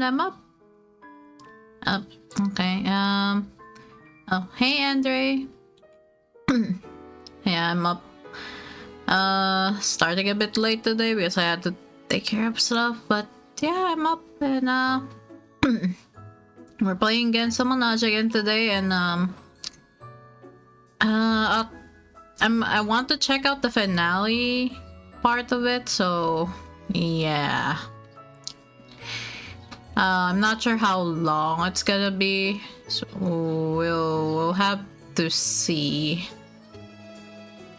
I'm up. Up. Okay. Oh, hey, Andre. Yeah, I'm up. Starting a bit late today because I had to take care of stuff, but yeah, I'm up and we're playing GENSOU MANÈGE again today, and I want to check out the finale part of it, so yeah. I'm not sure how long it's gonna be, so we'll have to see.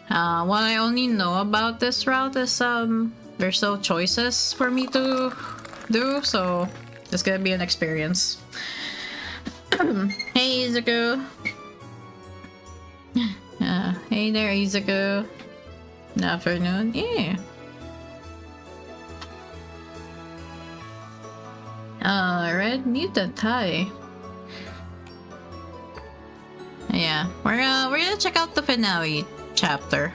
What I only know about this route is there's no choices for me to do, so it's gonna be an experience. Hey, Izuku. Hey there, Izuku. Good afternoon. Yeah. Red mutant. Hi. Yeah, we're gonna check out the finale chapter,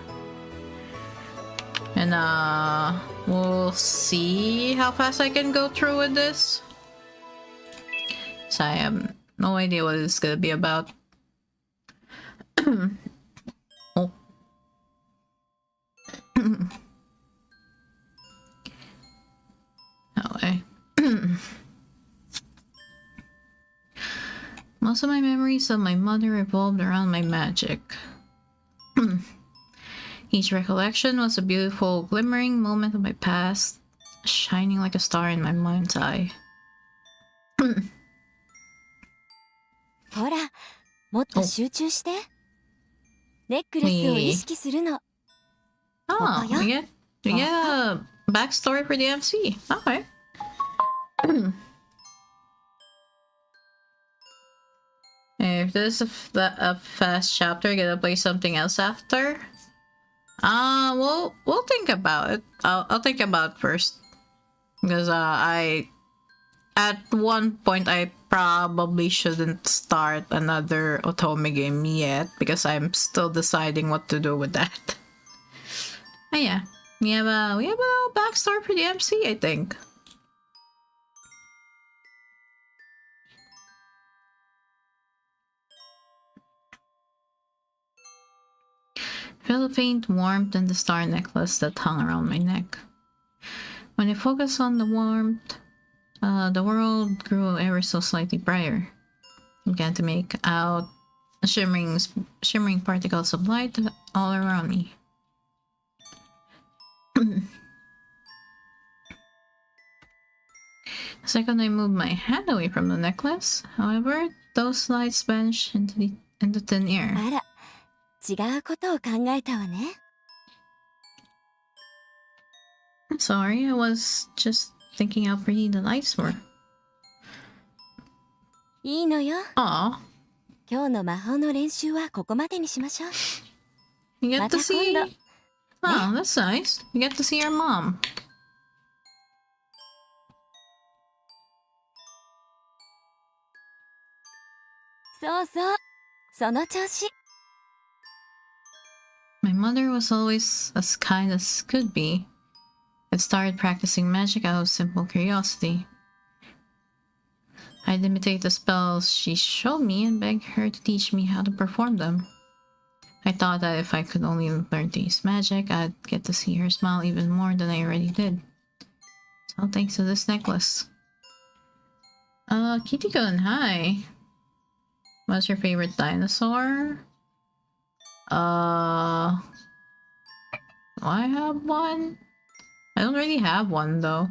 and we'll see how fast I can go through with this. So I have no idea what it's gonna be about. Oh. That way. Most of my memories of my mother revolved around my magic. Each recollection was a beautiful, glimmering moment of my past, shining like a star in my mind's eye. ほら、もっと集中して。ネックレスを意識するの。Oh, we get a backstory for the MC. Okay. If this is a fast chapter, you're gonna play something else after? We'll think about it. I'll think about it first, because at one point I probably shouldn't start another otome game yet, because I'm still deciding what to do with that. Oh yeah, we have a little backstory for the MC, I think. Feel the faint warmth in the star necklace that hung around my neck. When I focused on the warmth, the world grew ever so slightly brighter. I began to make out shimmering particles of light all around me. The second I moved my hand away from the necklace, however, those lights vanished into thin air. あら、違うことを考えたわね。I'm sorry, I was just thinking how pretty the lights were. いいのよ。Aw. 今日の魔法の練習はここまでにしましょう。You get to また see... 今度。 Oh, that's nice. You get to see your mom. そうそう。その調子。My mother was always as kind as could be. I started practicing magic out of simple curiosity. I'd imitate the spells she showed me and beg her to teach me how to perform them. I thought that if I could only learn to use magic, I'd get to see her smile even more than I already did. So thanks to this necklace. Kitty-kun, hi. What's your favorite dinosaur? Do I have one? I don't really have one though.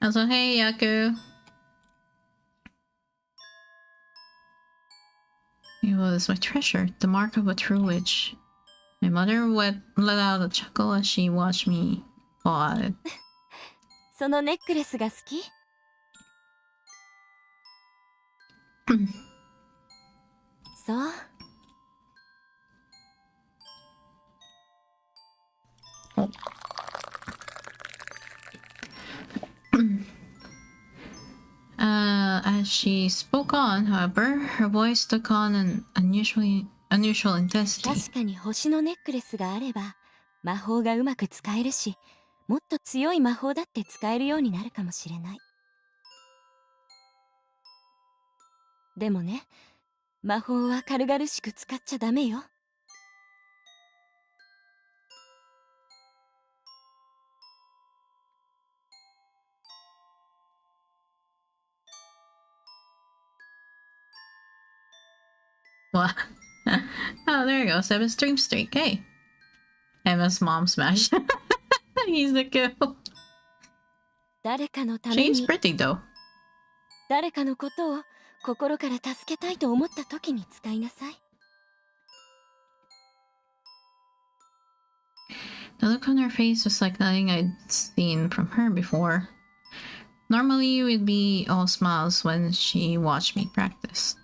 Also, hey Yaku. It was my treasure, the mark of a true witch. My mother let out a chuckle as she watched me paw at it. そのネックレスが好き？そう。Oh. As she spoke on, however, her voice took on an unusual intensity. 確かに星のネックレスがあれば魔法がうまく使えるし、もっと強い魔法だって使えるようになるかもしれない。でもね、魔法は軽々しく使っちゃダメよ。What? Oh, there you go. 7 stream streak. Hey. Emma's mom smash. He's the kill. 誰かのため She's に、 pretty though. 誰かのことを心から助けたいと思った時に使いなさい。The look on her face was like nothing I'd seen from her before. Normally, we'd be all smiles when she watched me practice.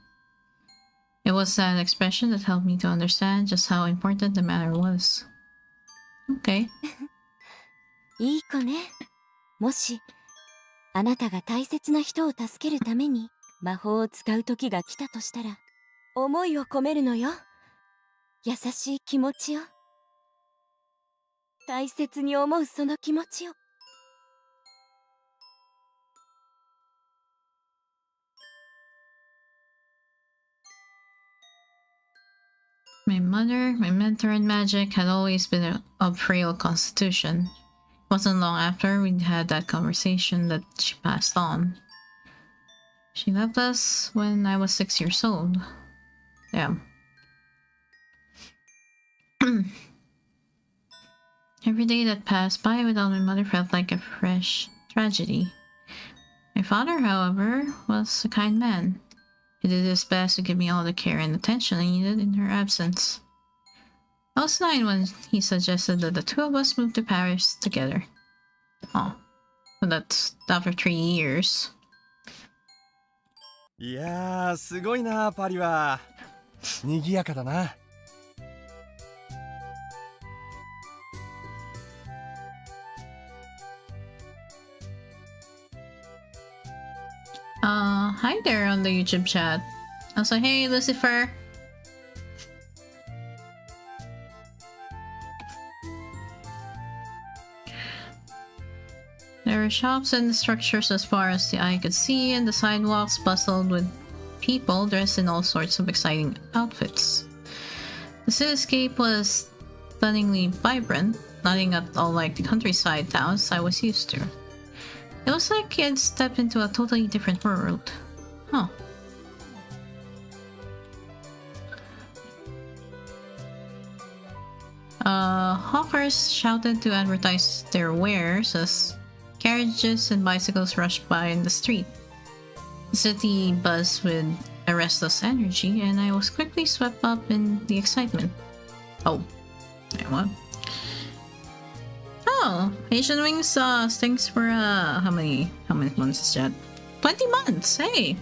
It was that expression that helped me to understand just how important the matter was. Okay. いい子ね。もし、あなたが大切な人を助けるために魔法を使う時が来たとしたら、思いを込めるのよ。優しい気持ちを。大切に思うその気持ちを。My mother, my mentor in magic, had always been of frail constitution. It wasn't long after we'd had that conversation that she passed on. She left us when I was 6 years old. Damn. Every day that passed by without my mother felt like a fresh tragedy. My father, however, was a kind man. He did his best to give me all the care and attention I needed in her absence. I was 9 when he suggested that the two of us move to Paris together. Oh, but that's after 3 years. いやー、すごいな、パリは。賑やかだな。Hi there on the YouTube chat. Also, hey, Lucifer. There were shops and structures as far as the eye could see, and the sidewalks bustled with people dressed in all sorts of exciting outfits. The cityscape was stunningly vibrant, nothing at all like the countryside towns I was used to. It was like I'd stepped into a totally different world. Huh. Hawkers shouted to advertise their wares as carriages and bicycles rushed by in the street. The city buzzed with a restless energy, and I was quickly swept up in the excitement. Oh, what? Oh, Asian Wings sauce. Thanks for how many months is that? 20 months. Hey,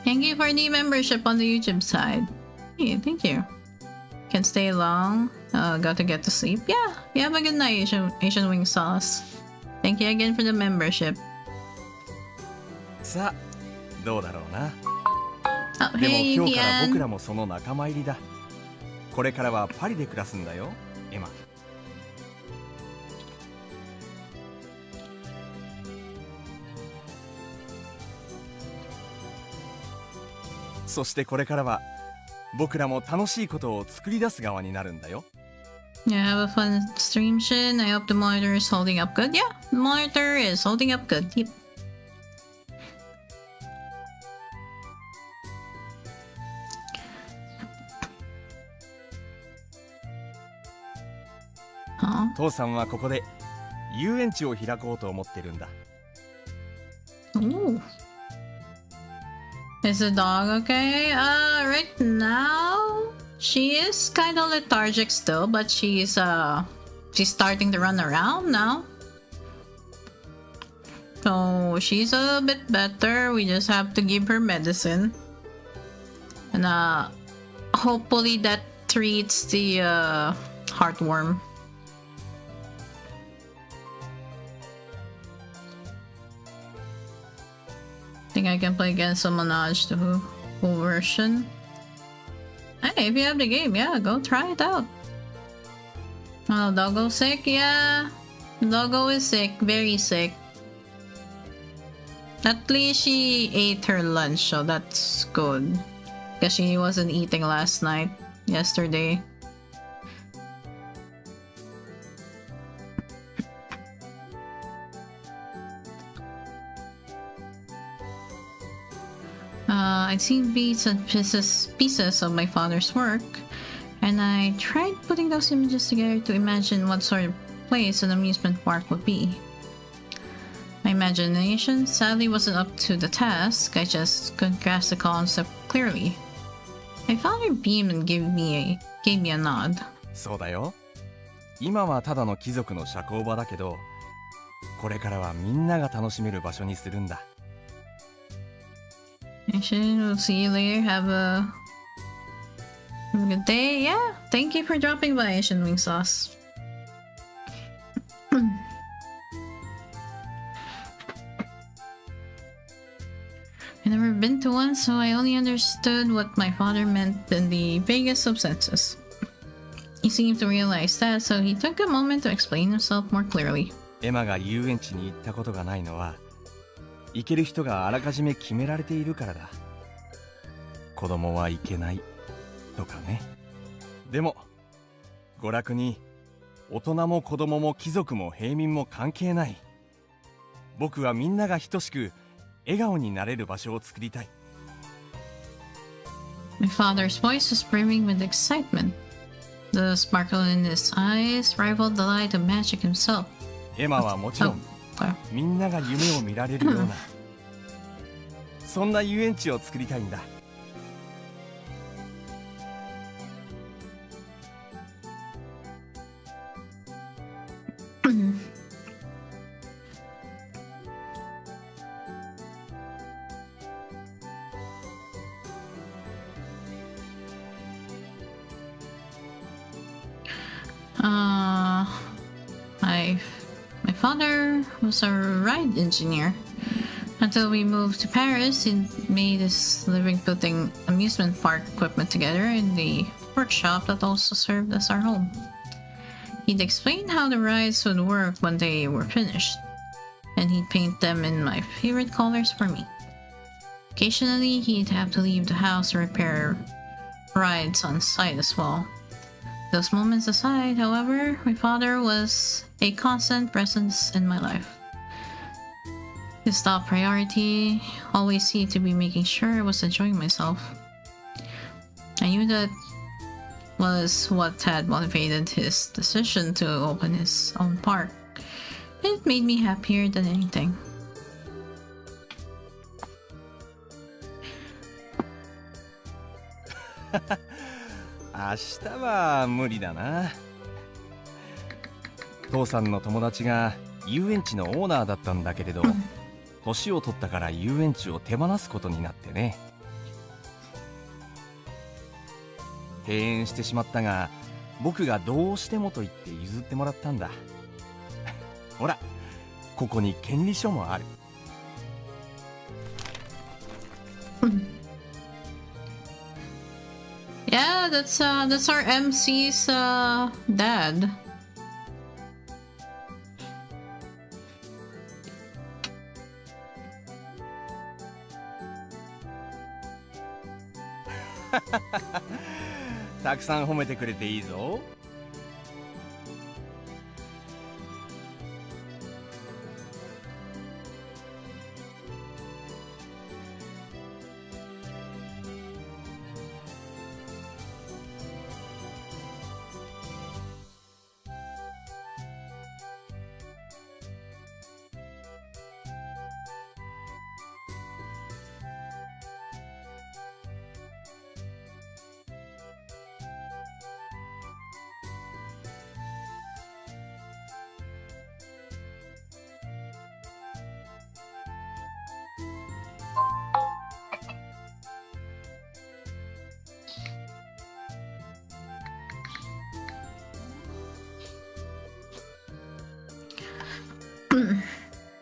thank you for the membership on the YouTube side. Hey, thank you. Can stay long. Got to get to sleep. Yeah, you have a good night, Asian Wing sauce. Thank you again for the membership. さあ、どうだろうな。 Oh, でも hey, 今日から僕 Yukian. らもその仲間入りだ。これからはパリで暮らすんだよ、エマ。そしてこれからは僕らも楽しいことを作り出す側になるんだよ。 Yeah, have a fun stream, Shin. I hope the monitor is holding up good. Yeah, the monitor is holding up good. Yep. Huh? 父さんはここで遊園地を開こうと思ってるんだ。 Ooh. Is the dog okay? Right now she is kind of lethargic still, but she's starting to run around now. So she's a bit better. We just have to give her medicine. And hopefully that treats the heartworm. Think I can play GENSOU MANÈGE the full version. Hey, if you have the game, yeah, go try it out. Oh, doggo sick, yeah. Doggo is sick, very sick. At least she ate her lunch, so that's good. Because she wasn't eating yesterday. I'd seen bits and pieces of my father's work, and I tried putting those images together to imagine what sort of place an amusement park would be. My imagination sadly wasn't up to the task. I just couldn't grasp the concept clearly. My father beamed and gave me a nod. そうだよ。今はただの貴族の社交場だけど、これからはみんなが楽しめる場所にするんだ。We'll see you later. Have a good day. Yeah, thank you for dropping by, Asian Wing Sauce. I've never been to one, so I only understood what my father meant in the vaguest of senses. He seemed to realize that, so he took a moment to explain himself more clearly. エマが遊園地に行ったことがないのは、行ける人があらかじめ決められているからだ。子供は行けないとかね。でも娯楽に大人も子供も貴族も平民も関係ない。僕はみんなが等しく笑顔になれる場所を作りたい。My father's voice was brimming with excitement. The sparkle in his eyes rivaled the light of magic himself. エマはもちろん、みんなが夢を見られるようなそんな遊園地を作りたいんだ。My father was a ride engineer. Until we moved to Paris, he made his living putting amusement park equipment together in the workshop that also served as our home. He'd explain how the rides would work when they were finished, and he'd paint them in my favorite colors for me. Occasionally, he'd have to leave the house to repair rides on site as well. Those moments aside, however, my father was a constant presence in my life. His top priority always seemed to be making sure I was enjoying myself. I knew that was what had motivated his decision to open his own park. It made me happier than anything.明日は無理だな。父さんの友達が遊園地のオーナーだったんだけれど、年を取ったから遊園地を手放すことになってね。閉園してしまったが、僕がどうしてもと言って譲ってもらったんだ。ほら、ここに権利書もある。Yeah, that's our MC's dad. Ha ha ha ha. たくさん褒めてくれていいぞ。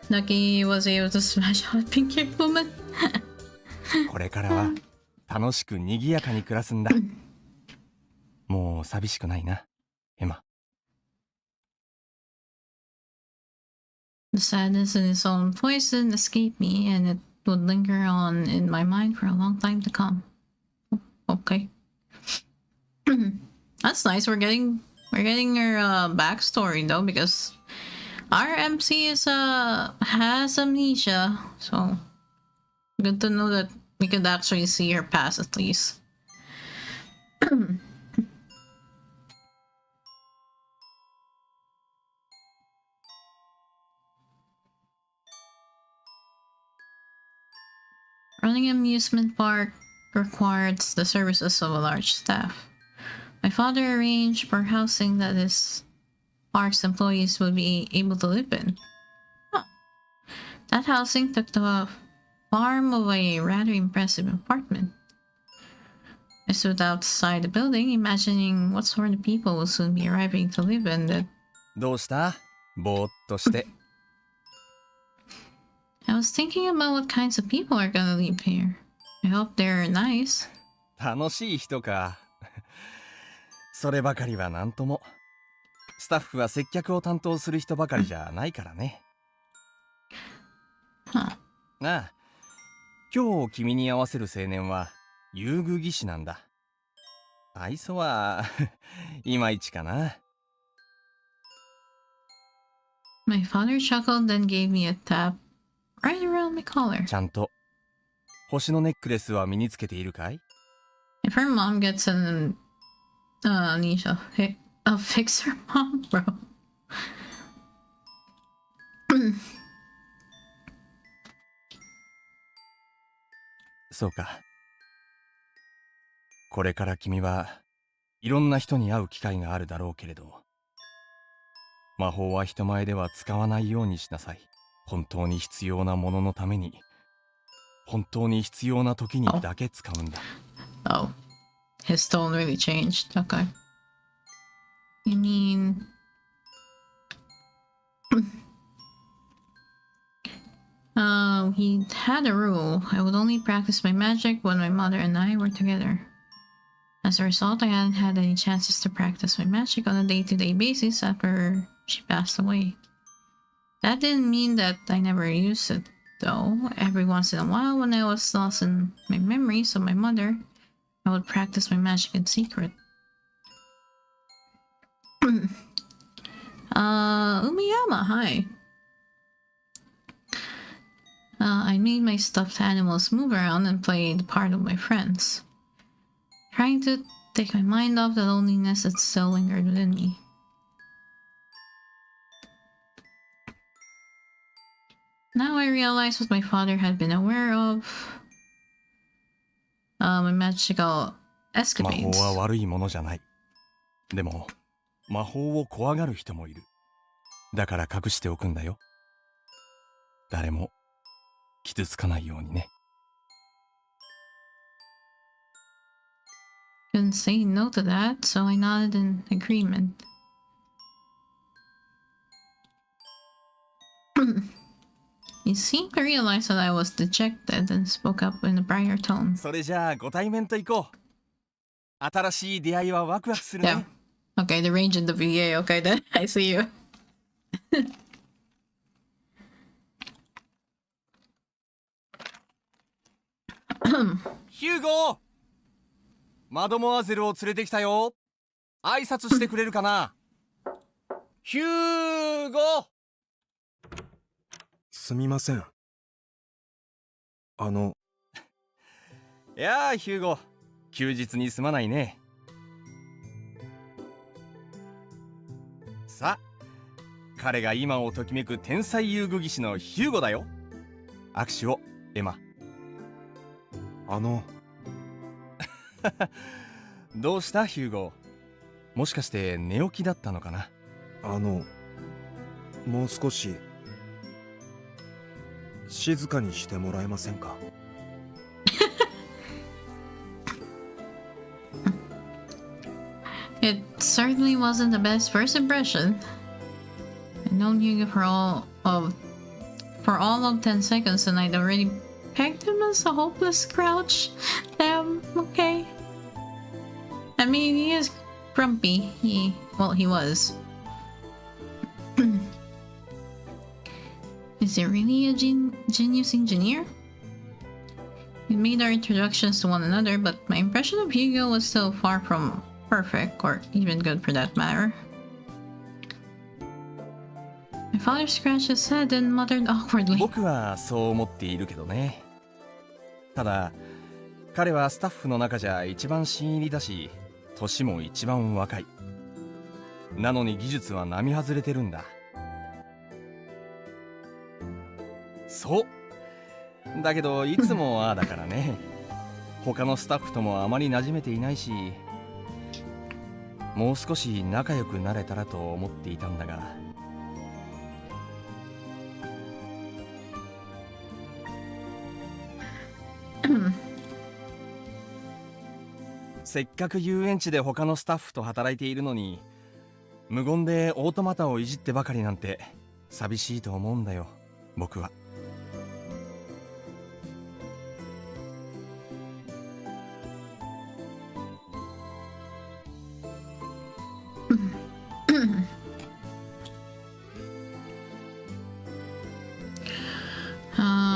Lucky he was able to smash out Pink Cake Woman. これからは楽しく賑やかに暮らすんだ。もう寂しくないな、エマ。The sadness in his own voice didn't escape me, and it would linger on in my mind for a long time to come. Okay. That's nice. We're getting her backstory though, because our MC is has amnesia, so good to know that we could actually see her past at least. Running an amusement park requires the services of a large staff. My father arranged for housing that his park's employees would be able to live in. Huh. That housing took the form of a rather impressive apartment. I stood outside the building, imagining what sort of people will soon be arriving to live in it. どうした？ぼーっとして。I was thinking about what kinds of people are gonna live here. I hope they're nice. 楽しい人か。そればかりはなんとも。スタッフは接客を担当する人ばかりじゃないからね。Huh. ああ、今日君に合わせる青年は遊具技師なんだ。愛想はいまいちかな。My father chuckled, then gave me a tap right around my collar. ちゃんと星のネックレスは身につけているかい？ If her mom gets an Nisha, I'll fix her mom, bro. そうか。これから君はいろんな人に会う機会があるだろうけれど、魔法は人前では使わないようにしなさい。本当に必要なもののために、本当に必要な時にだけ使うんだ。Oh, his tone really changed. Okay. You mean... he had a rule. I would only practice my magic when my mother and I were together. As a result, I hadn't had any chances to practice my magic on a day-to-day basis after she passed away. That didn't mean that I never used it, though. Every once in a while, when I was lost in my memories of my mother, I would practice my magic in secret. Umiyama, hi. I made my stuffed animals move around and play the part of my friends, trying to take my mind off the loneliness that still lingered within me. Now I realize what my father had been aware of. My magical 魔 escapades. 法は悪いものじゃない。でも、魔法を怖がる人もいる。だから隠しておくんだよ。誰も傷つかないようにね。Couldn't say no to that, so I nodded in agreement. He seemed to realize that I was dejected and spoke up in a brighter tone. それじゃあご対面と行こう。新しい出会いはワクワクするね。Yeah. Okay, the range in the VA. Okay, then I see you. ヒューゴー、マドモアゼルを連れてきたよ。挨拶してくれるかな？ヒューゴー。すみません。いやあヒューゴ、休日にすまないね。さあ、彼が今をときめく天才遊具技師のヒューゴだよ。握手を、エマ。どうしたヒューゴ？もしかして寝起きだったのかな？もう少し静かにしてもらえませんか？It certainly wasn't the best first impression. I'd known Hugo for all of 10 seconds, and I'd already pegged him as a hopeless grouch. Damn, okay. I mean, he is grumpy. He was. Is he really a genius engineer? We made our introductions to one another, but my impression of Hugo was still far from perfect, or even good for that matter. My father scratched his head and muttered awkwardly. 僕はそう思っているけどね。ただ彼はスタッフの中じゃ一番新入りだし、年も一番若い。なのに技術は並外れてるんだ。そうだけどいつもああだからね。他のスタッフともあまり馴染めていないし、もう少し仲良くなれたらと思っていたんだが。せっかく遊園地で他のスタッフと働いているのに、無言でオートマタをいじってばかりなんて寂しいと思うんだよ、僕は。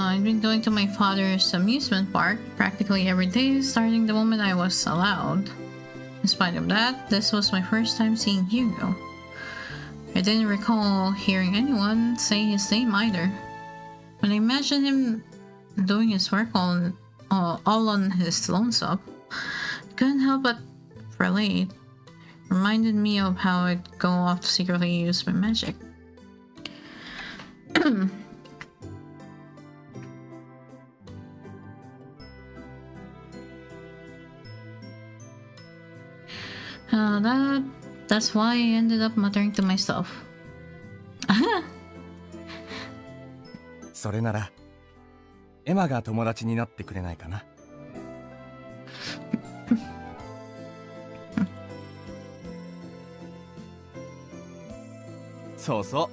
I'd been going to my father's amusement park practically every day, starting the moment I was allowed. In spite of that, this was my first time seeing Hugo. I didn't recall hearing anyone say his name either. When I imagined him doing his work all on his lonesome, I couldn't help but relate. It reminded me of how I'd go off to secretly use my magic. That's why I ended up muttering to myself. それならエマが友達になってくれないかな。そうそう、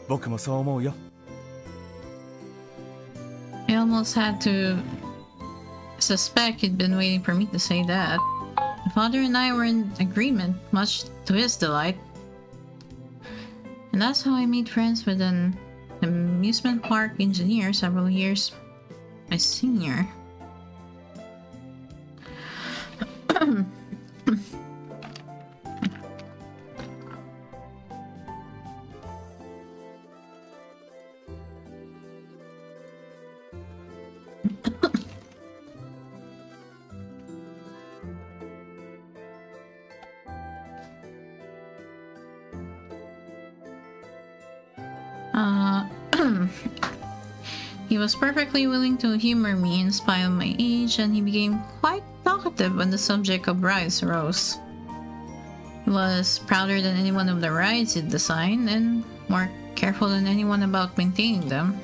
僕もそう思うよ。I almost had to suspect he'd been waiting for me to say that. My father and I were in agreement, much to his delight. And that's how I made friends with an amusement park engineer several years my senior. He was perfectly willing to humor me in spite of my age, and he became quite talkative when the subject of rides arose. He was prouder than anyone of the rides he'd designed, and more careful than anyone about maintaining them.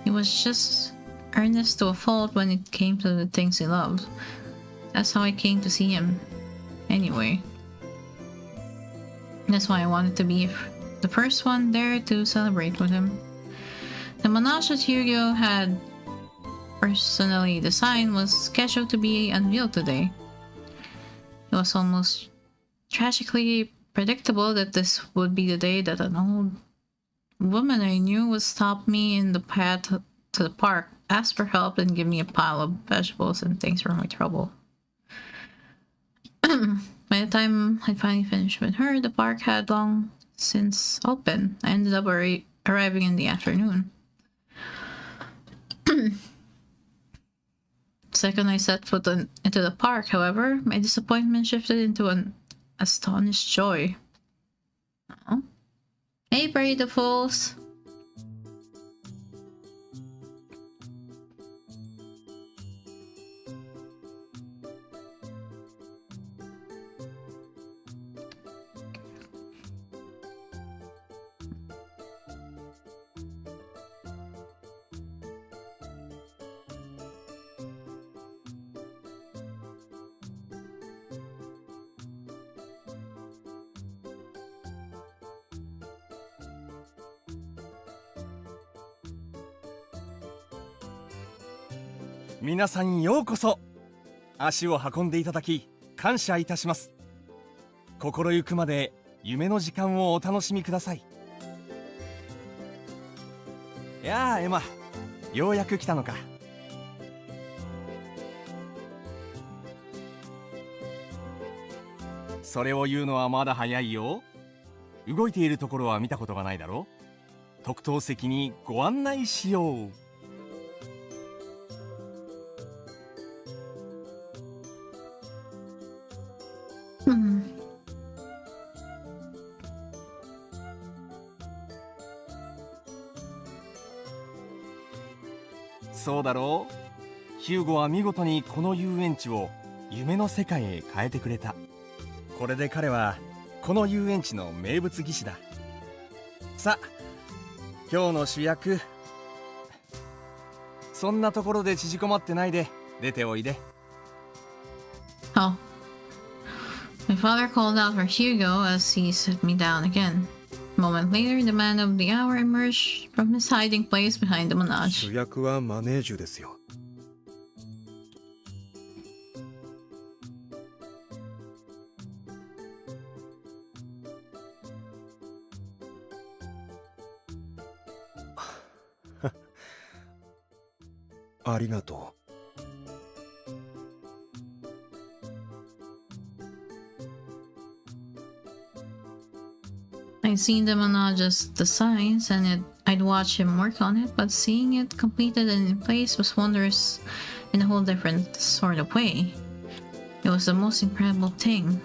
He was just earnest to a fault when it came to the things he loved. That's how I came to see him. Anyway. That's why I wanted to be the first one there to celebrate with him. The montage that Hugo had personally designed was scheduled to be unveiled today. It was almost tragically predictable that this would be the day that an old woman I knew would stop me in the path to the park, ask for help, and give me a pile of vegetables and things for my trouble. By the time I'd finally finished with her, the park had long since opened. I ended up arriving in the afternoon. The second I set foot into the park, however, my disappointment shifted into an astonished joy. Oh. Hey, burrito fools!皆さんようこそ。足を運んでいただき感謝いたします。心ゆくまで夢の時間をお楽しみください。やあエマ、ようやく来たのか。それを言うのはまだ早いよ。動いているところは見たことがないだろ。特等席にご案内しよう。Hmm. そうだろう。ヒューゴは見事にこの遊園地を夢の世界へ変えてくれた。これで彼はこの遊園地の名物技師だ。さあ、今日の主役。そんなところで縮こまってないで出ておいで。Oh. My father called out for Hugo as he set me down again. A moment later, the man of the hour emerged from his hiding place behind the menage. 主役はマネージュですよ。ありがとう。I'd seen the menage's designs and I'd watch him work on it, but seeing it completed and in place was wondrous in a whole different sort of way. It was the most incredible thing.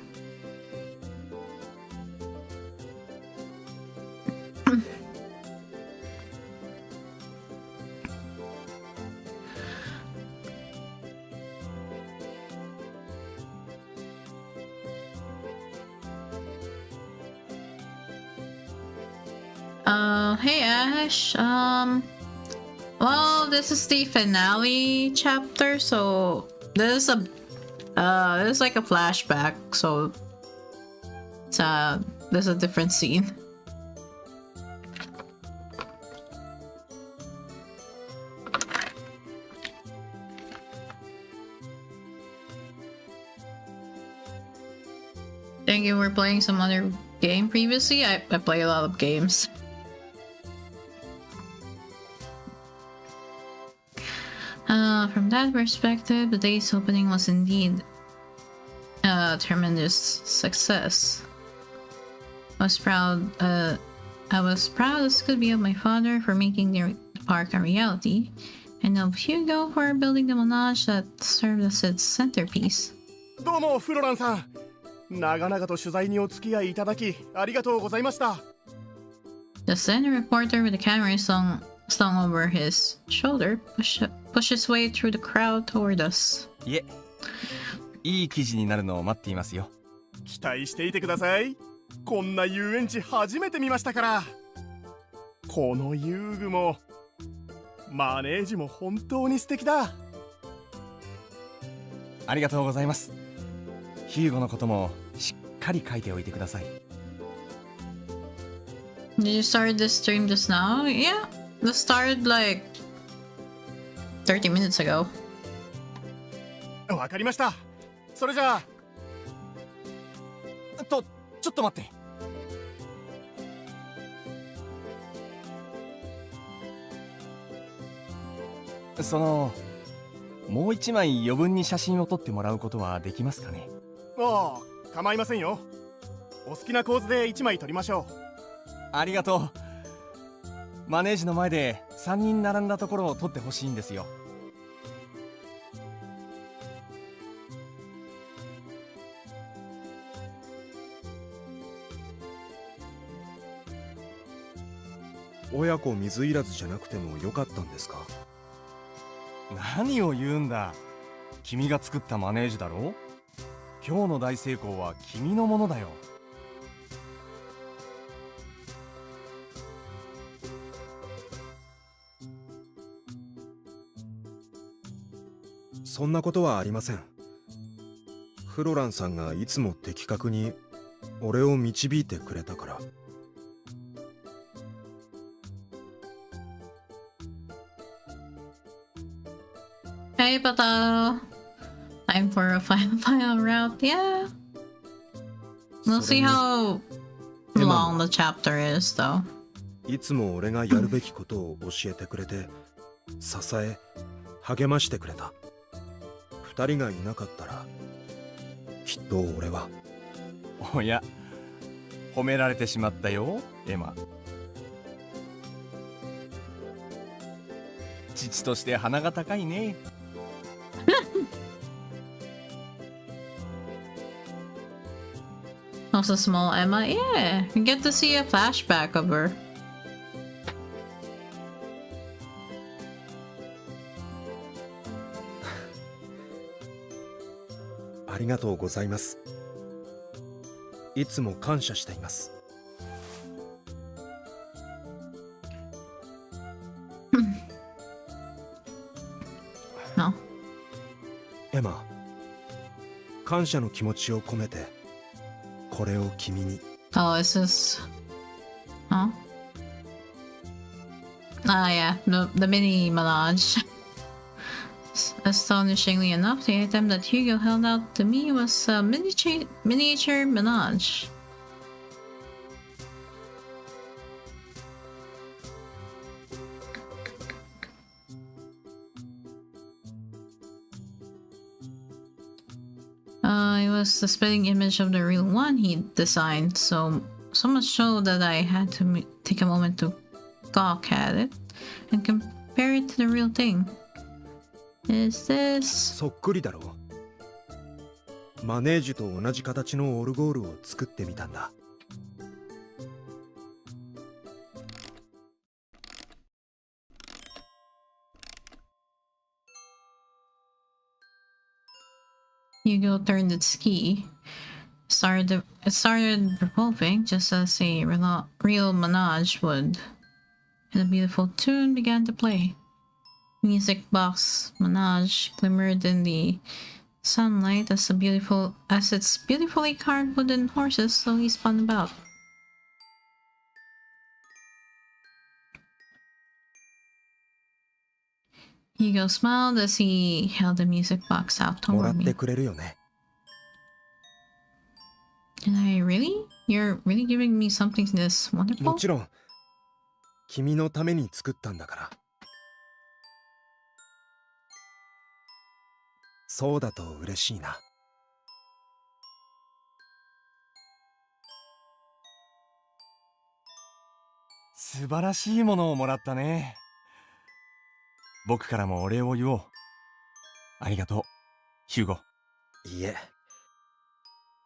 Hey Ash, well, this is the finale chapter, so this is like a flashback, so it's there's a different scene. Think you were playing some other game previously? I play a lot of games. From that perspective, the day's opening was indeed a tremendous success. I was proud as could be of my father for making the park a reality, and of Hugo for building the menage that served as its centerpiece. どうもフロランさん、長々と取材にお付き合いいただきありがとうございました。 Just then, a reporter with a camera slung over his shoulder pushed his way through the crowd toward us. いえ、いい記事になるのを待っていますよ。期待していてください。こんな遊園地初めて見ましたから。この遊具もマネージも本当に素敵だ。ありがとうございます。ヒューゴのこともしっかり書いておいてください。 Did you start this stream just now? Yeah, this started like 30 minutes ago. わかりました。それじゃあ。ちょっと待って。もう一枚余分に写真を撮ってもらうことはできますかね。ああ、構いませんよ。お好きな構図で1枚撮りましょう。ありがとう。マネージの前で3人並んだところを撮ってほしいんですよ。親子水入らずじゃなくてもよかったんですか？何を言うんだ。君が作ったマネージだろ。今日の大成功は君のものだよ。そんなことはありません。フロランさんがいつも的確に俺を導いてくれたから。Hey, but time for a final route. Yeah, we'll see how long the chapter is, though. いつも俺がやるべきことを教えてくれて、支え、励ましてくれた。二人がいなかったら、きっと俺は。おや、褒められてしまったよ、エマ。父として鼻が高いね。Also small Emma, yeah. You get to see a flashback of her. ありがとうございます。いつも感謝しています。No. エマ、感謝の気持ちを込めて、これを君に。Oh, is this... Huh? Ah, yeah. The mini menage. Astonishingly enough, the item that Hugo held out to me was a miniature menage. It was the spitting image of the real one he designed, so much so that I had to take a moment to gawk at it and compare it to the real thing. Is this... そっくりだろう。マネージュと同じ形のオルゴールを作ってみたんだ。Hugo turned its key. It started revolving just as a real menage would, and a beautiful tune began to play. Music box menage glimmered in the sunlight as its beautifully carved wooden horses slowly spun about. Hugo smiled as he held the music box out もらっ toward て me. くれるよね。Did I really? You're really giving me something this も wonderful? ちろん、君のために作ったんだから。そうだと嬉しいな。素晴らしいものをもらったね。僕からもお礼を言おう。ありがとう、ヒューゴ。いいえ。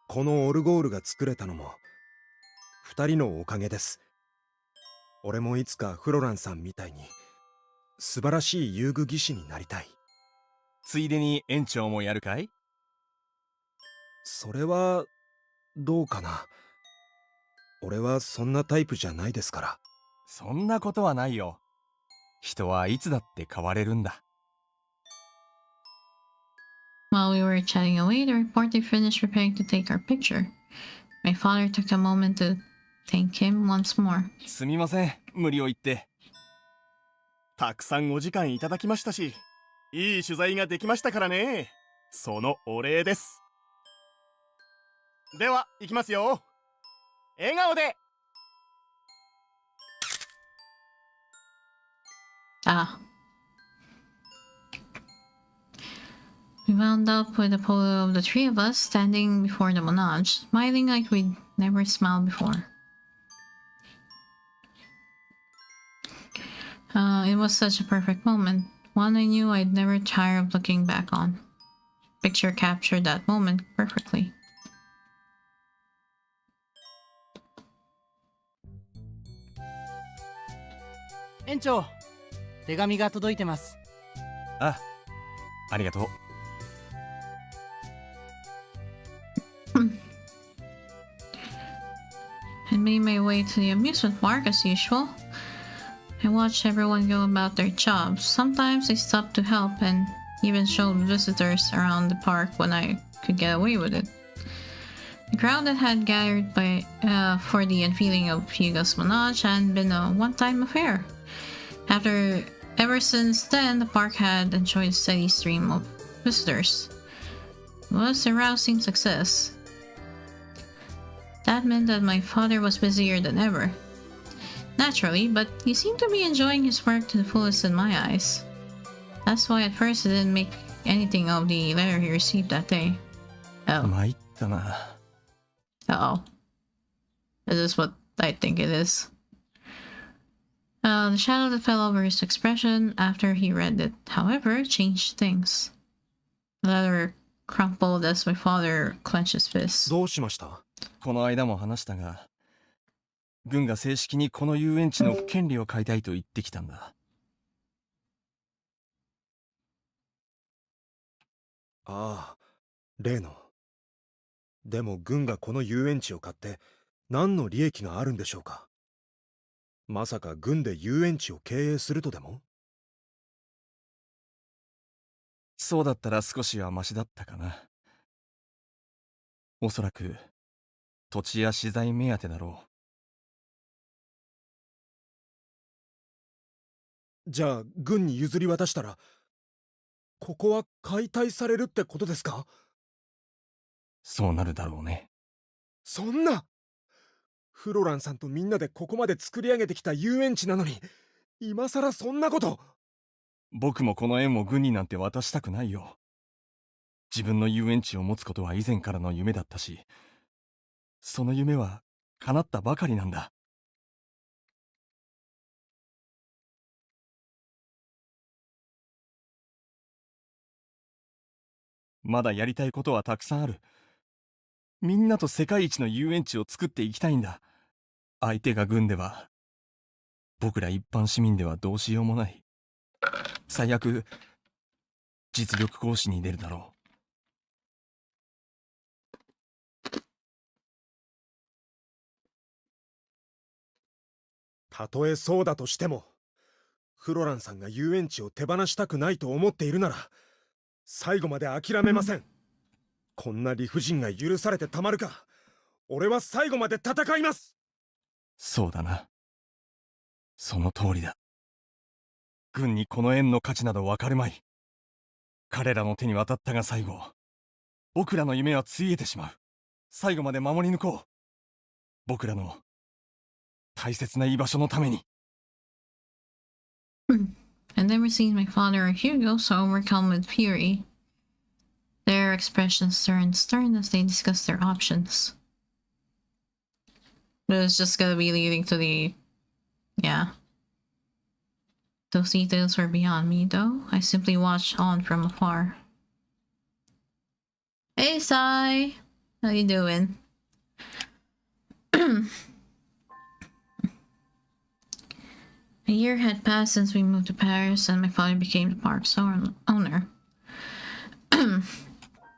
このオルゴールが作れたのも、二人のおかげです。俺もいつかフロランさんみたいに、素晴らしい遊具技師になりたい。ついでに園長もやるかい？それは、どうかな。俺はそんなタイプじゃないですから。そんなことはないよ。人はいつだって変われるんだ。While we were chatting away, the reporter finished preparing to take our picture. My father took a moment to thank him once more. すみません、無理を言って。たくさんお時間いただきましたし、いい取材ができましたからね。そのお礼です。では行きますよ。笑顔で。Ah. We wound up with a photo of the three of us standing before the menage, smiling like we'd never smiled before. It was such a perfect moment, one I knew I'd never tire of looking back on. Picture captured that moment perfectly. 園長、手紙が届いてます。あ、ありがとう。I made my way to the amusement park as usual. I watched everyone go about their jobs. Sometimes I stopped to help and even showed visitors around the park when I could get away with it. The crowd that had gathered for the unveiling of Hugo's Menage had been a one-time affair. Ever since then, the park had enjoyed a steady stream of visitors. It was a rousing success. That meant that my father was busier than ever. naturally, but he seemed to be enjoying his work to the fullest in my eyes. That's why at first I didn't make anything of the letter he received that day. Oh. 参ったな。 Uh-oh. Is this what I think it is? The shadow that fell over his expression after he read it, however, changed things. The letter crumpled as my father clenched his fist. どうしました？この間も話したが、軍が正式にこの遊園地の権利を買いたいと言ってきたんだ。ああ、例の。でも軍がこの遊園地を買って何の利益があるんでしょうか？まさか軍で遊園地を経営するとでも？そうだったら少しはマシだったかな。おそらく土地や資材目当てだろう。じゃあ軍に譲り渡したらここは解体されるってことですか？そうなるだろうね。そんな！フロランさんとみんなでここまで作り上げてきた遊園地なのに、今さらそんなこと。僕もこの縁を軍になんて渡したくないよ。自分の遊園地を持つことは以前からの夢だったし、その夢は叶ったばかりなんだ。まだやりたいことはたくさんある。みんなと世界一の遊園地を作っていきたいんだ。相手が軍では、僕ら一般市民ではどうしようもない。最悪、実力行使に出るだろう。たとえそうだとしても、フロランさんが遊園地を手放したくないと思っているなら、最後まで諦めません。こんな理不尽が許されてたまるか。俺は最後まで戦います。そうだな。その通りだ。軍にこの縁の価値などわかるまい。彼らの手に渡ったが最後、僕らの夢はついえてしまう。最後まで守り抜こう。僕らの大切な居場所のために。I never seen my father or Hugo so overcome with fury. Their expressions turned stern as they discussed their options. It's just gonna be leading to the... yeah. Those details were beyond me, though. I simply watched on from afar. Hey, Sai! How you doing? A year had passed since we moved to Paris and my father became the park's owner.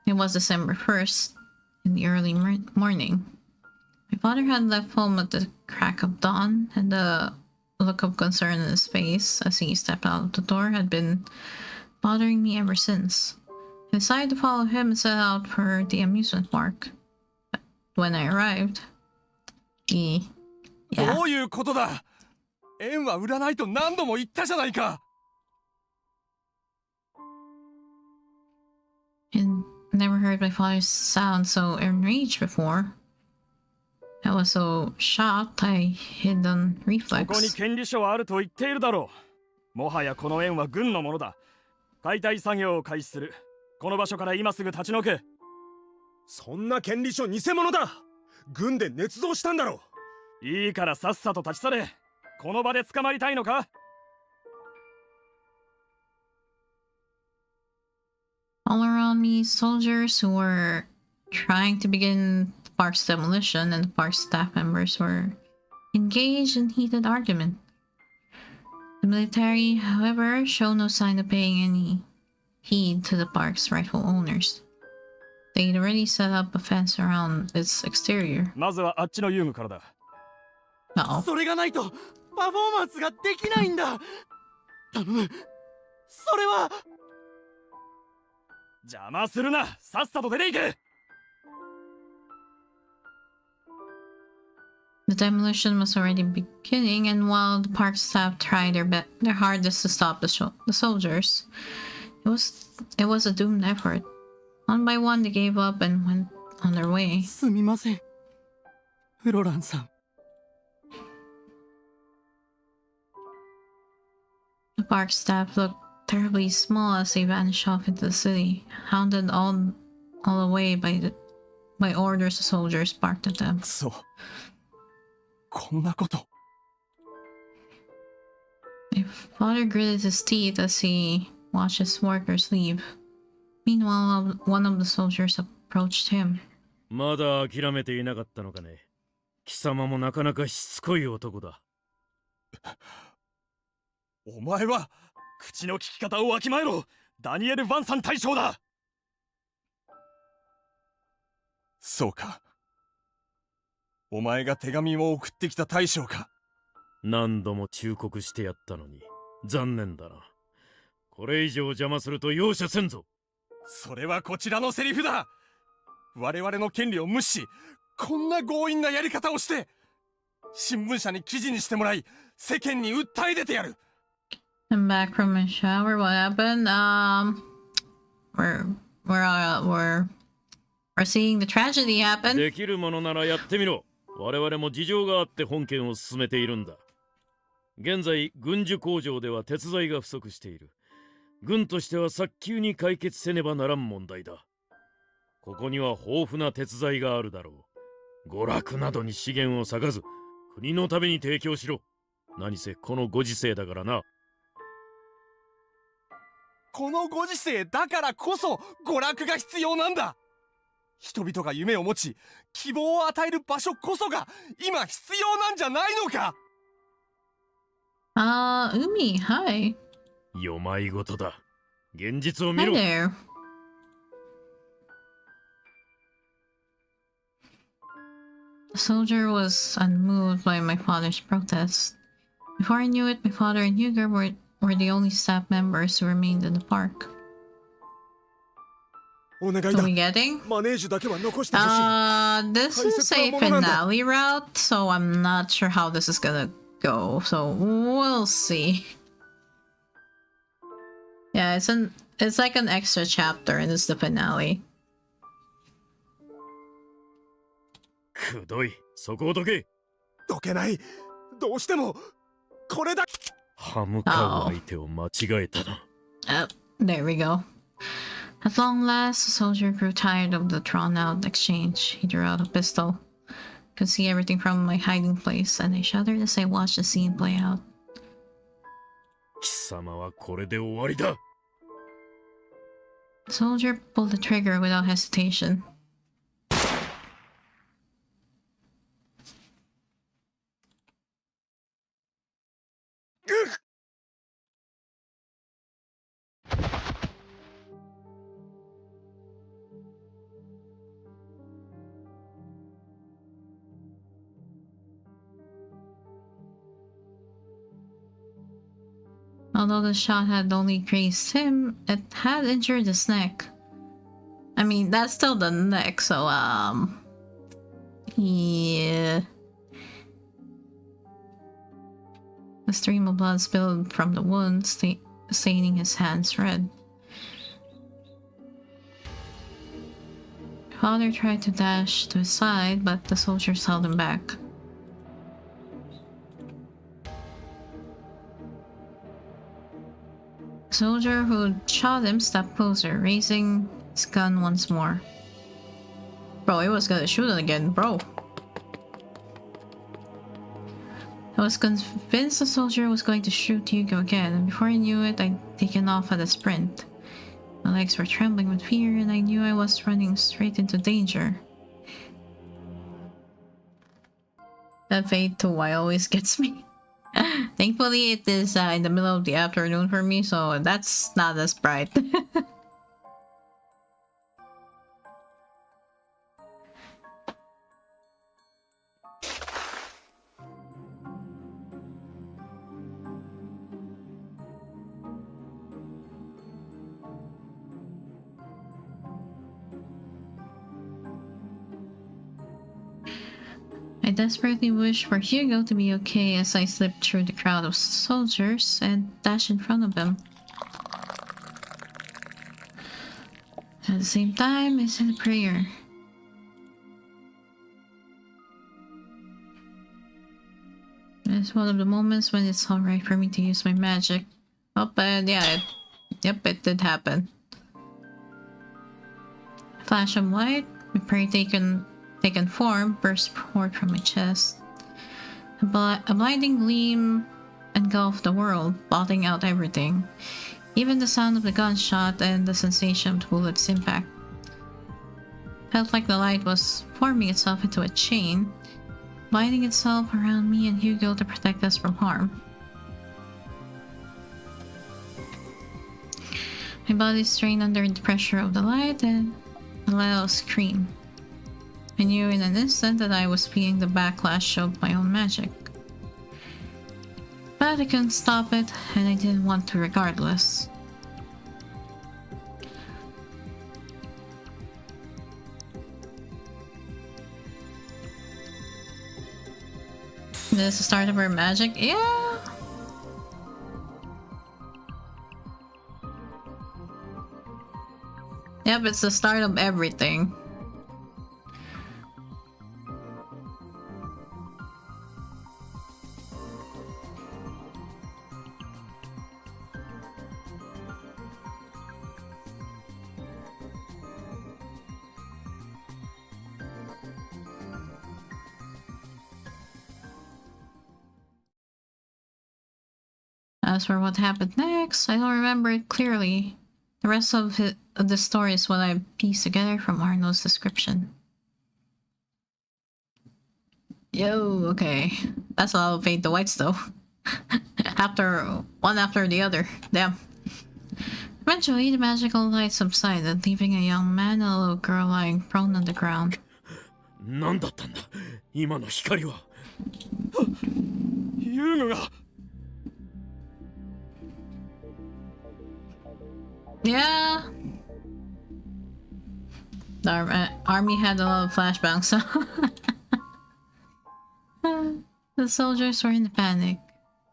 It was December 1st, in the early morning. My father had left home at the crack of dawn, and the look of concern in his face as he stepped out of the door had been bothering me ever since. I decided to follow him and set out for the amusement park. When I arrived, yeah. どういうことだ？縁は売らないと何度も言ったじゃないか。I never heard my father sound so enraged before. I was so shocked I hid on ここに reflex. 権利書はあると言っているだろう。もはやこの縁は軍のものだ。解体作業を開始する。この場所から今すぐ立ち退け。そんな権利書偽物だ。軍で捏造したんだろう。いいからさっさと立ち去れ。この場で捕まりたいのか？ All around me, soldiers who were trying to begin the park's demolition, and the park's staff members were engaged in heated argument. The military, however, showed no sign of paying any heed to the park's rightful owners. They'd already set up a fence around its exterior. まずはあっちの遊具からだ。 Uh-oh. それがないとパフォーマンスができないんだ。頼む。それは。邪魔するな。さっさと出ていけ。 The demolition was already beginning, and while the park staff tried their hardest to stop the soldiers, it was a doomed effort. One by one, they gave up and went on their way. すみません。フロランさん。park staff looked terribly small as they vanished off into the city, hounded all away by orders the soldiers barked at them. そう。こんなこと。My father gritted his teeth as he watched his workers leave. Meanwhile, one of the soldiers approached him. まだ諦めていなかったのかね。貴様もなかなかしつこい男だ。お前は口の利き方をわきまえろ。ダニエル・ヴァンサン大将だ。そうか。お前が手紙を送ってきた大将か。何度も忠告してやったのに残念だな。これ以上邪魔すると容赦せんぞ。それはこちらのセリフだ。我々の権利を無視し、こんな強引なやり方をして新聞社に記事にしてもらい、世間に訴え出てやる。I'm back from my shower. What happened? We're seeing the tragedy happen. できるものならやってみろ。我々も事情があって本件を進めているんだ。現在軍需工場では鉄材が不足している。軍としては早急に解決せねばならん問題だ。ここには豊富な鉄材があるだろう。娯楽などに資源を割かず国のために提供しろ。何せこのご時世だからな。このご時世だからこそ娯楽が必要なんだ。人々が夢を持ち希望を与える場所こそが今必要なんじゃないのか。Umi, hi. よまいごとだ。現実を見 Hi ろ。 there. The soldier was unmoved by my father's protest. Before I knew it, my father and Hugo were the only staff members who remained in the park. お願い So だ。 we getting? マネージュだけは残してほしい。 This is a finale route, so I'm not sure how this is gonna go. So we'll see. Yeah, it's like an extra chapter, and it's the finale. くどい。そこをどけ。どけない。どうしてもこれだ。歯向かう相手を間違えたな。There we go. At long last, the soldier grew tired of the drawn-out exchange. He drew out a pistol. Could see everything from my hiding place, and I shuddered as I watched the scene play out. 貴様はこれで終わりだ。 The soldier pulled the trigger without hesitation. Although the shot had only grazed him, it had injured his neck. I mean, that's still the neck, so, yeah. A stream of blood spilled from the wound, staining his hands red. Father tried to dash to his side, but the soldiers held him back. The soldier who shot him stepped closer, raising his gun once more. Bro, he was gonna shoot it again, bro. I was convinced the soldier was going to shoot Hugo again, and before I knew it, I'd taken off at a sprint. My legs were trembling with fear, and I knew I was running straight into danger. That Vtuber always gets me. Thankfully, it is in the middle of the afternoon for me, so that's not as bright. I desperately wished for Hugo to be okay as I slipped through the crowd of soldiers and dashed in front of him. At the same time, I said a prayer. It's one of the moments when it's alright for me to use my magic. Oh, and yeah, yep, it did happen. Flash of light, my prey taken form, burst forth from my chest. A blinding gleam engulfed the world, blotting out everything. Even the sound of the gunshot and the sensation of the bullet's impact. Felt like the light was forming itself into a chain, binding itself around me and Hugo to protect us from harm. My body strained under the pressure of the light and I let out a scream. I knew in an instant that I was feeling the backlash of my own magic. But I couldn't stop it, and I didn't want to regardless. This is the start of her magic? Yeah! Yep, it's the start of everything. As for what happened next, I don't remember it clearly. The rest of the story is what I pieced together from Arno's description. Yo, okay. That's a lot of fade to whites though. One after the other. Damn. Eventually, the magical light subsided, leaving a young man and a little girl lying prone on the ground. 何だったんだ今の光は。遊具が Yeah. The army had a lot of flashbacks, so the soldiers were in a panic.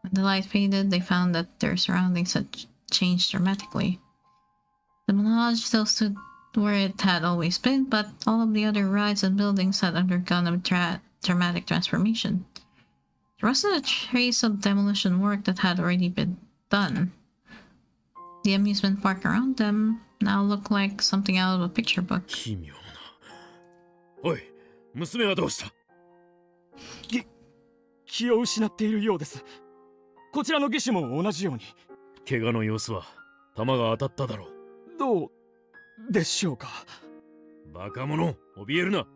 When the light faded, they found that their surroundings had changed dramatically. The menage still stood where it had always been, but all of the other rides and buildings had undergone a dramatic transformation. There wasn't a trace of demolition work that had already been done. The amusement park around them now looked like something out of a picture book. 奇妙な。おい、娘はどうした？気を失っているようです。こちらの技師も同じように。怪我の様子は弾が当たっただろう。どうでしょうか。バカ者、怯えるな。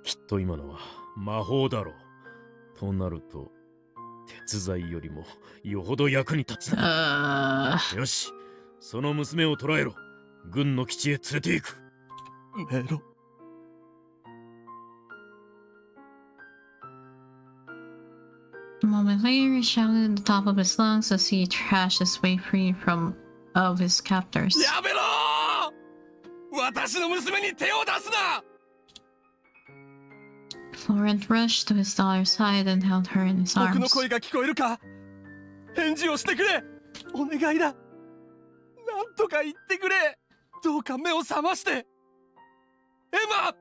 きっと今のは魔法だろう。となると、鉄材よりもよほど役に立つな。よし、その娘を捕らえろ。軍の基地へ連れて行く。メロ。A moment later, he shouted at the top of his lungs as he trashed his way free of his captors. やめろー！私の娘に手を出すな！ Florent rushed to his daughter's side and held her in his 僕の arms. 声が聞こえるか？返事をしてくれ！お願いだ！なんとか言ってくれ！どうか目を覚まして！エマ！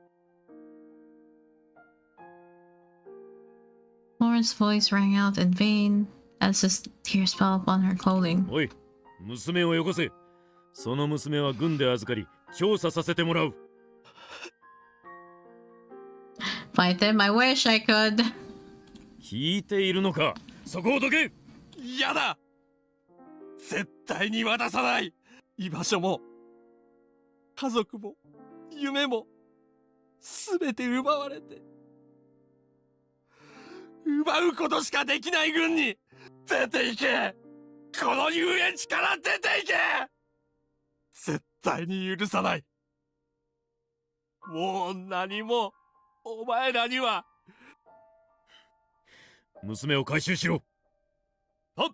Florent's voice rang out in vain as his tears fell upon her clothing. おい、娘をよこせ。その娘は軍で預かり、調査させてもらう。Fight him, I wish I could. 聞いているのか？そこをどけ！嫌だ！絶対に渡さない！居場所も家族も夢も全て奪われて奪うことしかできない軍に出て行け！この遊園地から出て行け！絶対に許さない。もう何もお前らには。娘を回収しろ。はっ！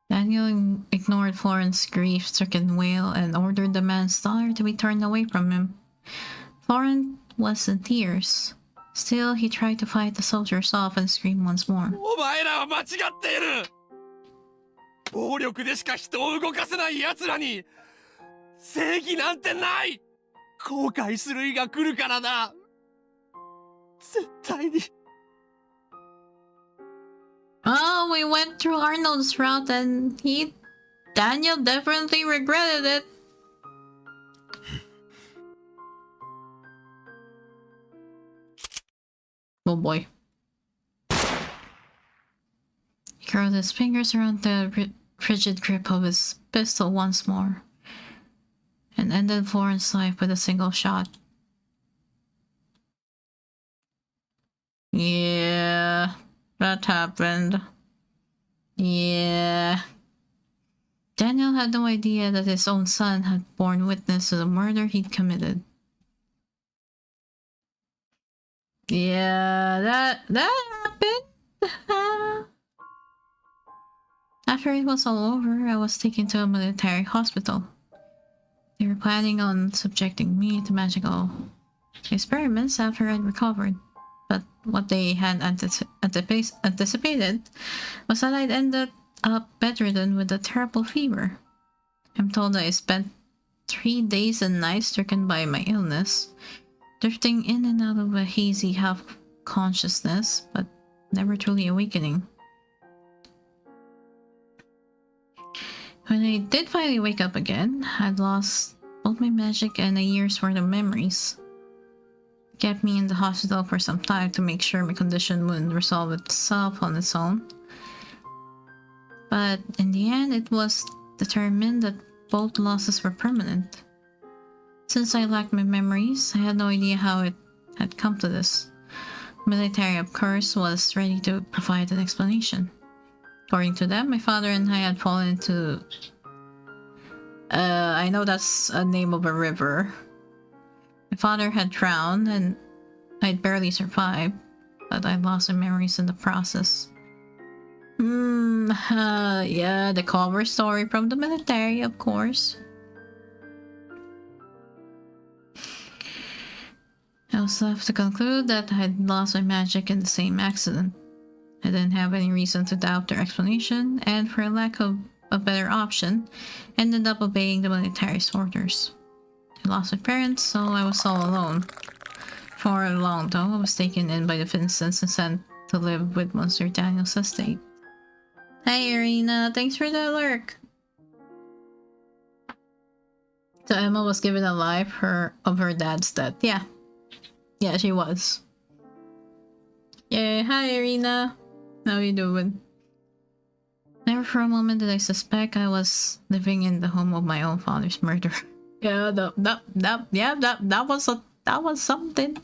Daniel ignored Florent's grief-stricken wail and ordered the man's daughter to be turned away from him. Florent was in tears. Still, he tried to fight the soldiers off and scream once more. お前らは間違っている！暴力でしか人を動かせない奴らに正義なんてない！後悔する日が来るからな！絶対に。Oh, we went through Arnold's route and Daniel definitely regretted it. Oh boy. He curled his fingers around the rigid grip of his pistol once more and ended Florence' life with a single shot. Yeah, that happened. Yeah. Daniel had no idea that his own son had borne witness to the murder he'd committed. Yeah, that happened. After it was all over, I was taken to a military hospital. They were planning on subjecting me to magical experiments after I'd recovered. But what they had anticipated was that I'd ended up bedridden with a terrible fever. I'm told that I spent 3 days and nights stricken by my illness, drifting in and out of a hazy half-consciousness, but never truly awakening. When I did finally wake up again, I'd lost both my magic and a year's worth of memories. It kept me in the hospital for some time to make sure my condition wouldn't resolve itself on its own. But in the end, it was determined that both losses were permanent. Since I lacked my memories, I had no idea how it had come to this. Military, of course, was ready to provide an explanation. According to them, my father and I had fallen into... I know that's a name of a river. My father had drowned and I'd barely survived, but I lost my memories in the process. Yeah, the cover story from the military, of course. I was left to conclude that I had lost my magic in the same accident. I didn't have any reason to doubt their explanation, and for lack of a better option, ended up obeying the military's orders. I lost my parents, so I was all alone. For long though, I was taken in by the Vincents and sent to live with Monsieur Daniel's estate. Hey Irina, thanks for the lurk! So Emma was given a life of her dad's death. Yeah. Yeah, she was. Yeah, hi Irina. How you doing? Never for a moment did I suspect I was living in the home of my own father's murderer. Yeah, that was something.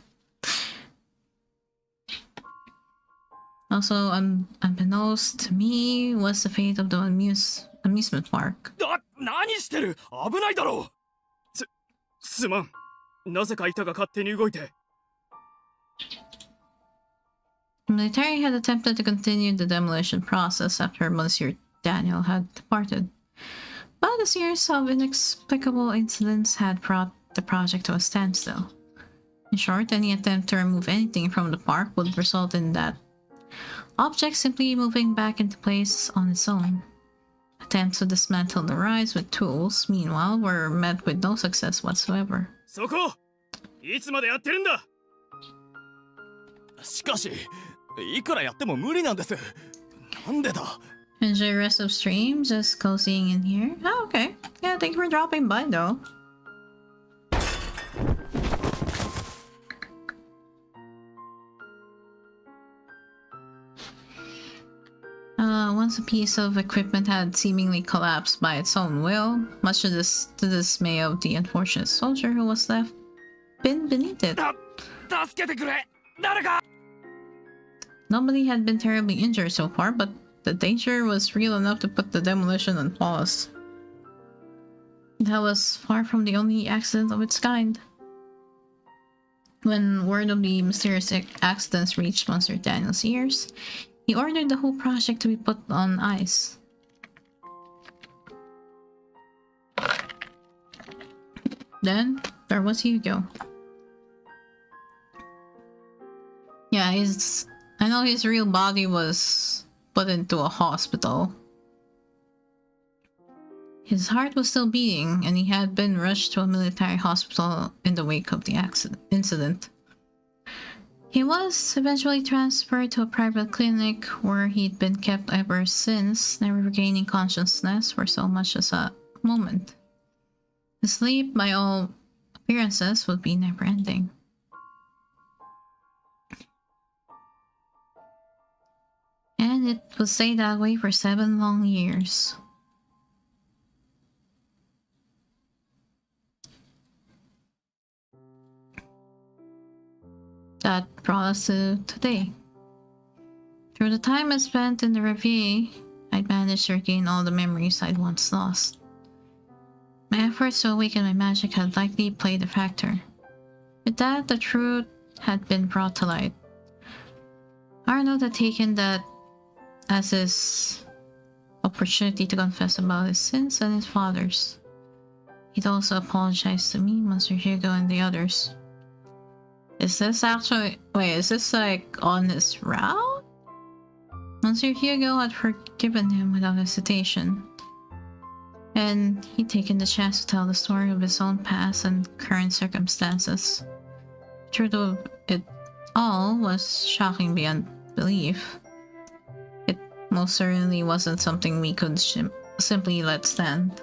Also, unbeknownst to me was the fate of the amusement park. 何してる？危ないだろう。すまん。なぜか板が勝手に動いて。The military had attempted to continue the demolition process after Monsieur Daniel had departed, but a series of inexplicable incidents had brought the project to a standstill. In short, any attempt to remove anything from the park would result in that object simply moving back into place on its own. Attempts to dismantle the rides with tools, meanwhile, were met with no success whatsoever. そこ！いつまでやってるんだ！しかし、いくらやっても無理なんです。なんでだ？ Enjoy rest of stream, just cozying in here. Oh, okay. Yeah, thank you for dropping by though. Once a piece of equipment had seemingly collapsed by its own will, much to the dismay of the unfortunate soldier who was left beneath it. Nobody had been terribly injured so far, but the danger was real enough to put the demolition on pause. That was far from the only accident of its kind. When word of the mysterious accidents reached Monsieur Daniel's ears, he ordered the whole project to be put on ice. Then, there was Hugo. Yeah, I know his real body was put into a hospital. His heart was still beating, and he had been rushed to a military hospital in the wake of the incident. He was eventually transferred to a private clinic where he'd been kept ever since, never regaining consciousness for so much as a moment. His sleep, by all appearances, would be never-ending. And it would stay that way for 7 long years. That brought us to today. Through the time I spent in the Reverie, I'd managed to regain all the memories I'd once lost. My efforts to awaken my magic had likely played a factor. With that, the truth had been brought to light. Arnold had taken that as his opportunity to confess about his sins and his father's. He'd also apologized to me, Monsieur Hugo, and the others. Is this actually... Wait, is this like on his route? Monsieur Hugo had forgiven him without hesitation. And he'd taken the chance to tell the story of his own past and current circumstances. The truth of it all was shocking beyond belief. It most certainly wasn't something we could simply let stand.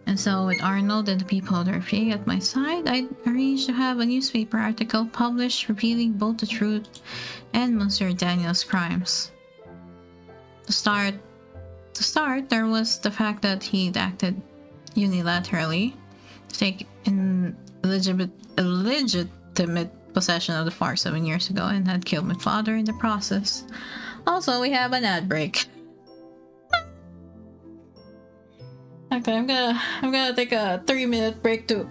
And so, with Arnold and the people of the Reverie at my side, I arranged to have a newspaper article published revealing both the truth and Monsieur Daniel's crimes. To start, there was the fact that he'd acted unilaterally to take in illegitimate possession of the farm 7 years ago and had killed my father in the process. Also, we have an ad break. Okay, I'm gonna take a 3-minute break too.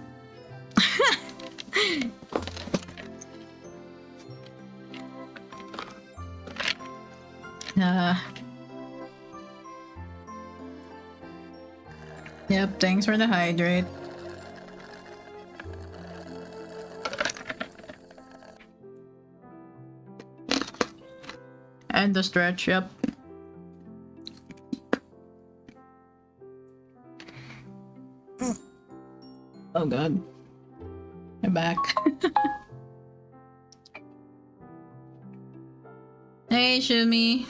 Yep, thanks for the hydrate. And the stretch, yep. Oh god. I'm back. Hey, Shumi.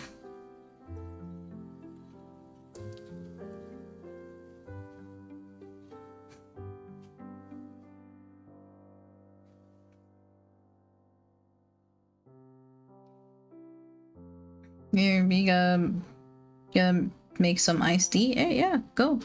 Here, we gonna make some iced tea? Hey, yeah, go.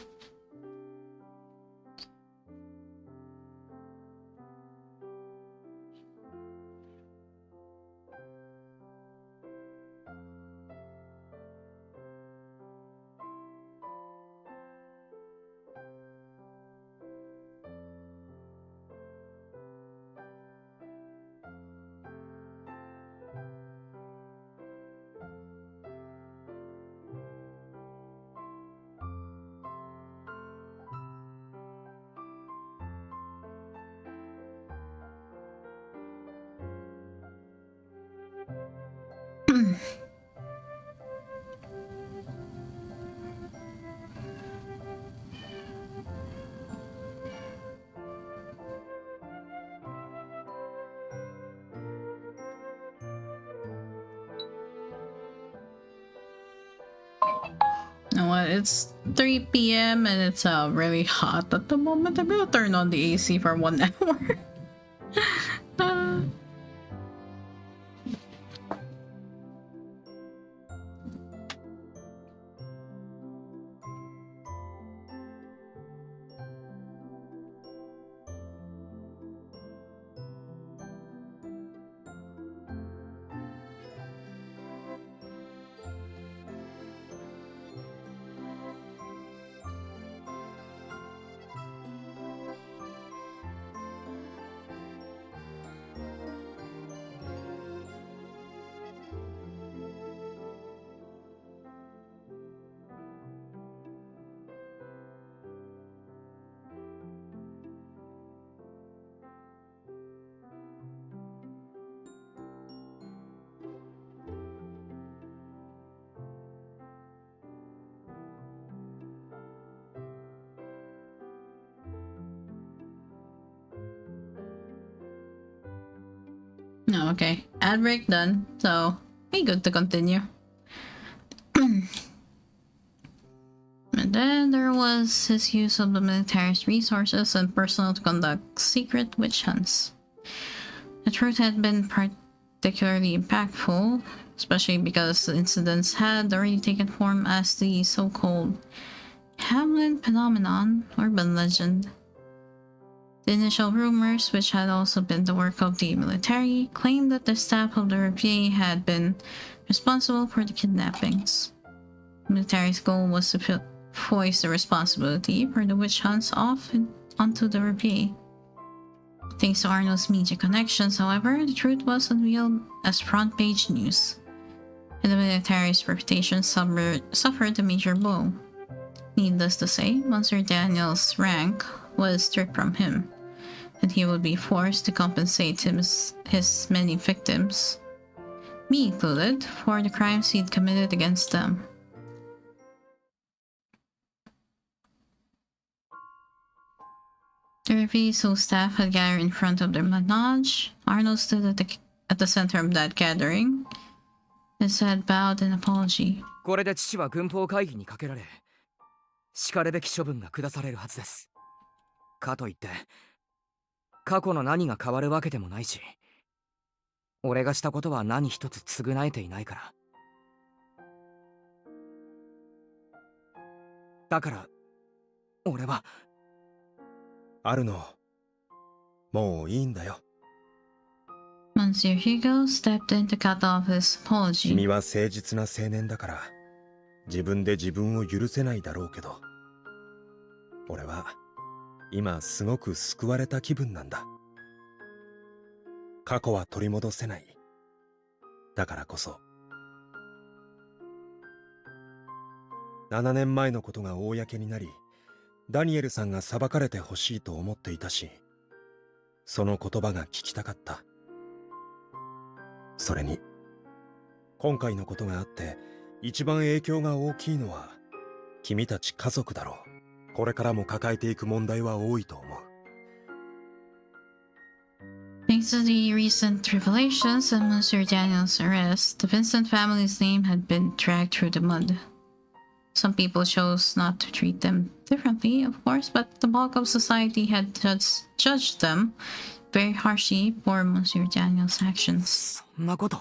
You know what? It's 3 p.m. and it's really hot at the moment. I'm gonna turn on the AC for 1 hour. No, okay. Ad break done, so be good to continue. And then there was his use of the military's resources and personnel to conduct secret witch hunts. The truth had been particularly impactful, especially because the incidents had already taken form as the so-called Hamlin phenomenon, urban legend. The initial rumors, which had also been the work of the military, claimed that the staff of the Revier had been responsible for the kidnappings. The military's goal was to foist the responsibility for the witch hunts off onto the Revier. Thanks to Arnold's media connections, however, the truth was unveiled as front-page news, and the military's reputation suffered a major blow. Needless to say, Monsieur Daniel's rank was stripped from him, and he would be forced to compensate his many victims, me included, for the crimes he'd committed against them. The Reviso staff had gathered in front of their menage. Arnold stood at the center of that gathering. His head bowed in apology. これで父は軍法会議にかけられ、しかるべき処分が下されるはずです。かといって、過去の何が変わるわけでもないし、俺がしたことは何一つ償えていないから。だから、俺は。アルノ、もういいんだよ。Monsieur Hugo stepped in to cut off his apology. 君は誠実な青年だから、自分で自分を許せないだろうけど、俺は今すごく救われた気分なんだ。過去は取り戻せない。だからこそ、7年前のことが公になり、ダニエルさんが裁かれてほしいと思っていたし、その言葉が聞きたかった。それに、今回のことがあって一番影響が大きいのは君たち家族だろう。これからも抱えていく問題は多いと思う。Thanks to the recent revelations and Monsieur Daniel's arrest, the Vincent family's name had been dragged through the mud. Some people chose not to treat them differently, of course, but the bulk of society had judged them very harshly for Monsieur Daniel's actions. そんなこと、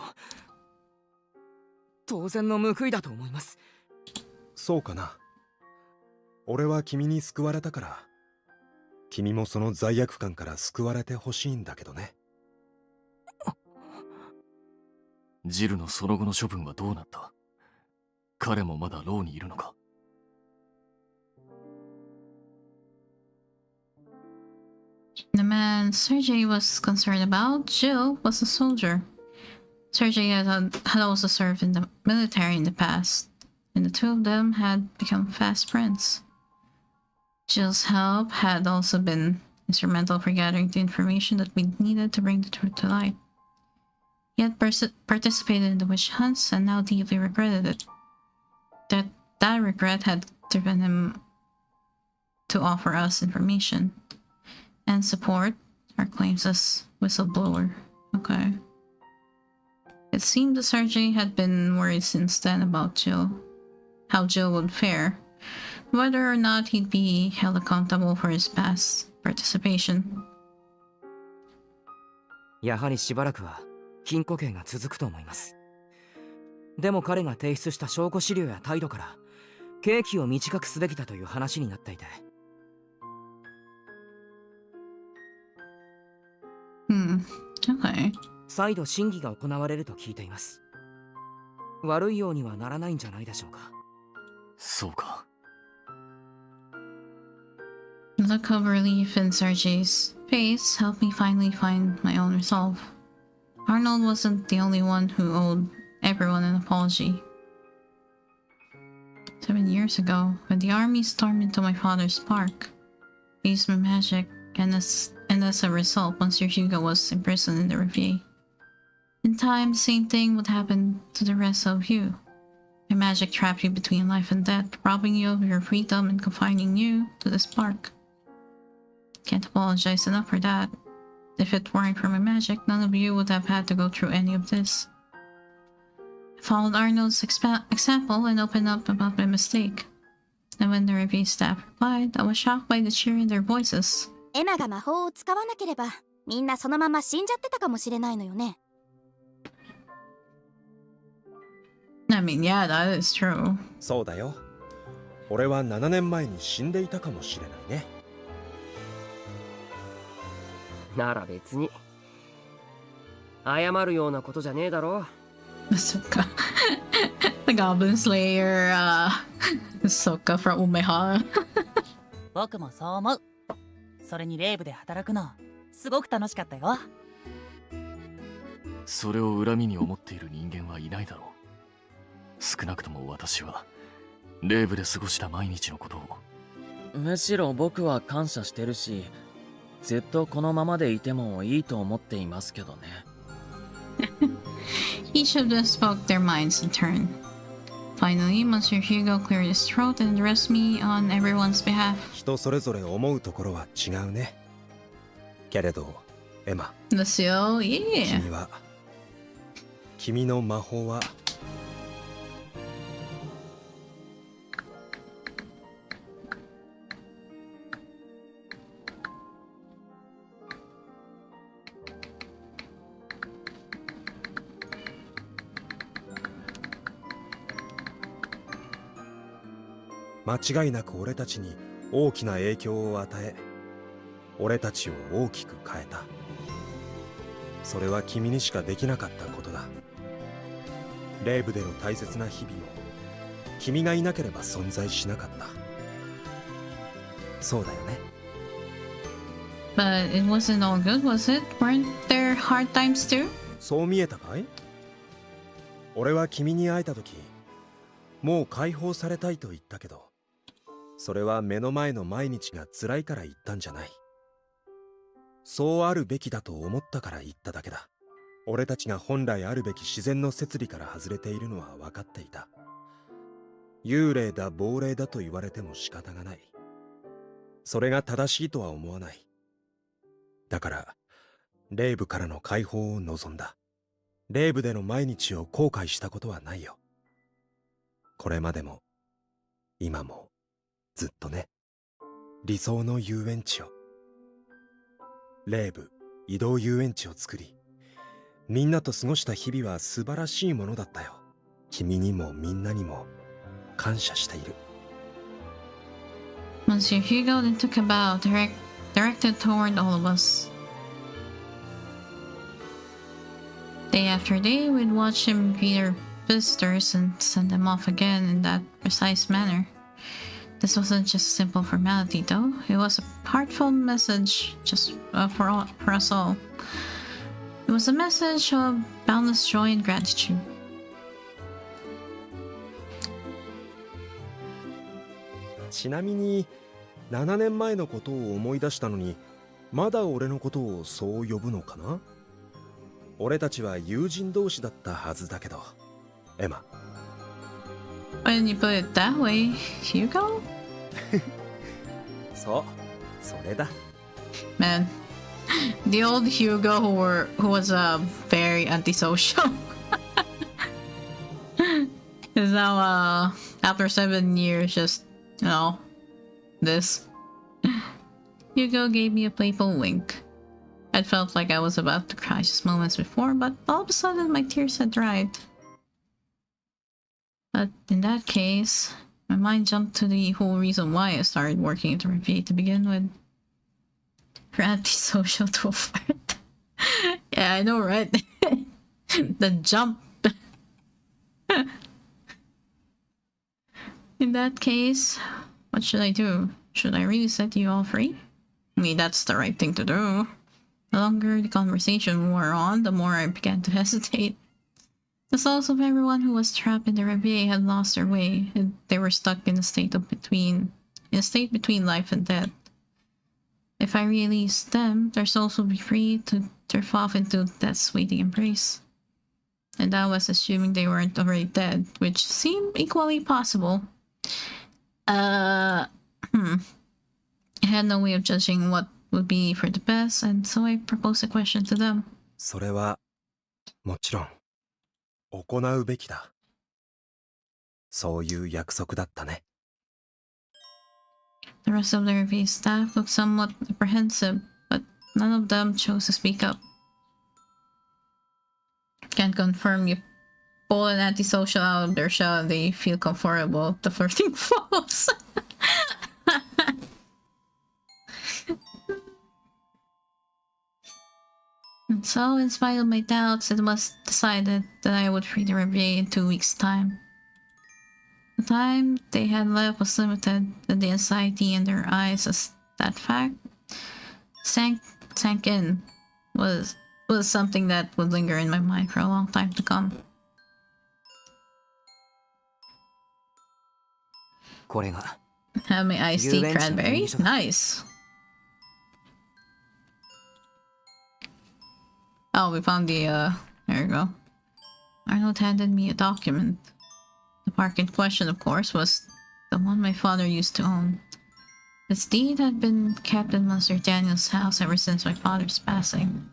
当然の報いだと思います。そうかな。俺は君に救われたから、君もその罪悪感から救われてほしいんだけどね。ジルのその後の処分はどうなった？彼もまだ牢にいるのか？ The man Sergei was concerned about, Jill, was a soldier. Sergei had also served in the military in the past, and the two of them had become fast friends. Jill's help had also been instrumental for gathering the information that we needed to bring the truth to light. He had participated in the witch hunts and now deeply regretted it. That regret had driven him to offer us information and support our claims as whistleblower. Okay. It seemed that Sergei had been worried since then about Jill, how Jill would fare, whether or not he'd be held accountable for his past participation. やはりしばらくは禁錮刑が続くと思います。でも彼が提出した証拠資料や態度から刑期を短くすべきだという話になっていて。Okay. 再度審議が行われると聞いています。悪いようにはならないんじゃないでしょうか。そうか。The look of relief in Sergei's face helped me finally find my own resolve. Arnold wasn't the only one who owed everyone an apology. 7 years ago, when the army stormed into my father's park, I used my magic, and as a result, Monsieur Hugo was imprisoned in the Revier. In time, the same thing would happen to the rest of you. My magic trapped you between life and death, robbing you of your freedom and confining you to this park. Can't apologize enough for that. if it weren't for my magic, none of you would have had to go through any of this. I followed Arnold's example and opened up about my mistake. And when the review staff replied, I was shocked by the cheer in their voices. エマが魔法を使わなければみんなそのまま死んじゃってたかもしれないのよね。I mean, yeah, that is true. そうだよ。俺は7年前に死んでいたかもしれないね。なら別に謝るようなことじゃねえだろ。Ahsoka. The Goblin Slayer, Ahsoka from Umeha. 僕もそう思う。それにレイブで働くのすごく楽しかったよ。それを恨みに思っている人間はいないだろう。少なくとも私はレイブで過ごした毎日のことを。むしろ僕は感謝してるし、ずっとこのままでいてもいいと思っていますけどね。Each of them spoke their minds in turn. Finally, Monsieur Hugo cleared his throat and addressed me on everyone's behalf. 人それぞれ思うところは違うね。けれど、エマ。ですよ、yeah. 君の魔法は間違いなく俺たちに大きな影響を与え、俺たちを大きく変えた。それは君にしかできなかったことだ。レイブでの大切な日々も君がいなければ存在しなかった。そうだよね。But it wasn't all good, was it? Weren't there hard times too? そう見えたかい？俺は君に会えた時、もう解放されたいと言ったけど、それは目の前の毎日が辛いから言ったんじゃない。そうあるべきだと思ったから言っただけだ。俺たちが本来あるべき自然の摂理から外れているのは分かっていた。幽霊だ亡霊だと言われても仕方がない。それが正しいとは思わない。だから霊部からの解放を望んだ。霊部での毎日を後悔したことはないよ。これまでも今もずっとね。理想の遊園地を、霊部移動遊園地を作り、みんなと過ごした日々は素晴らしいものだったよ。君にもみんなにも感謝している。Monsieur Hugo then took a bow directed toward all of us. Day after day, we'd watch him greet our visitors and send them off again in that precise manner. This wasn't just a simple formality, though. It was a heartfelt message just for us all. It was a message of boundless joy and gratitude. ちなみに7年前のことを思い出したのに、まだ俺のことをそう呼ぶのかな？俺たちは友人同士だったはずだけど、エマ。When you put it that way, Hugo? そう、それだ。Man, the old Hugo who was very antisocial is now after 7 years just, you know, this. Hugo gave me a playful wink. I felt like I was about to cry just moments before, but all of a sudden my tears had dried. But in that case, my mind jumped to the whole reason why I started working at the review to begin with. For antisocial to a flirt. Yeah, I know, right? The jump. In that case, what should I do? Should I really set you all free? I mean, that's the right thing to do. The longer the conversation wore on, the more I began to hesitate. The souls of everyone who was trapped in the Reveille had lost their way, and they were stuck in a state between life and death. If I released them, their souls would be free to drift off into death's waiting embrace. And that was assuming they weren't already dead, which seemed equally possible. I had no way of judging what would be for the best, and so I proposed a question to them. それはもちろん行うべきだ。そういう約束だったね。The rest of the review staff looked somewhat apprehensive, but none of them chose to speak up. Can't confirm you pull an antisocial out of their shell and they feel comfortable. The flirting flows. And so, in spite of my doubts, it was decided that I would free the review in 2 weeks' time. The time they had left was limited, and the anxiety in their eyes as that fact sank in was something that would linger in my mind for a long time to come. これが Have my iced tea cranberry? Nice. Oh, we found the, there you go. Arnold handed me a document. The park in question, of course, was the one my father used to own. Its deed had been kept in Monsieur Daniel's house ever since my father's passing.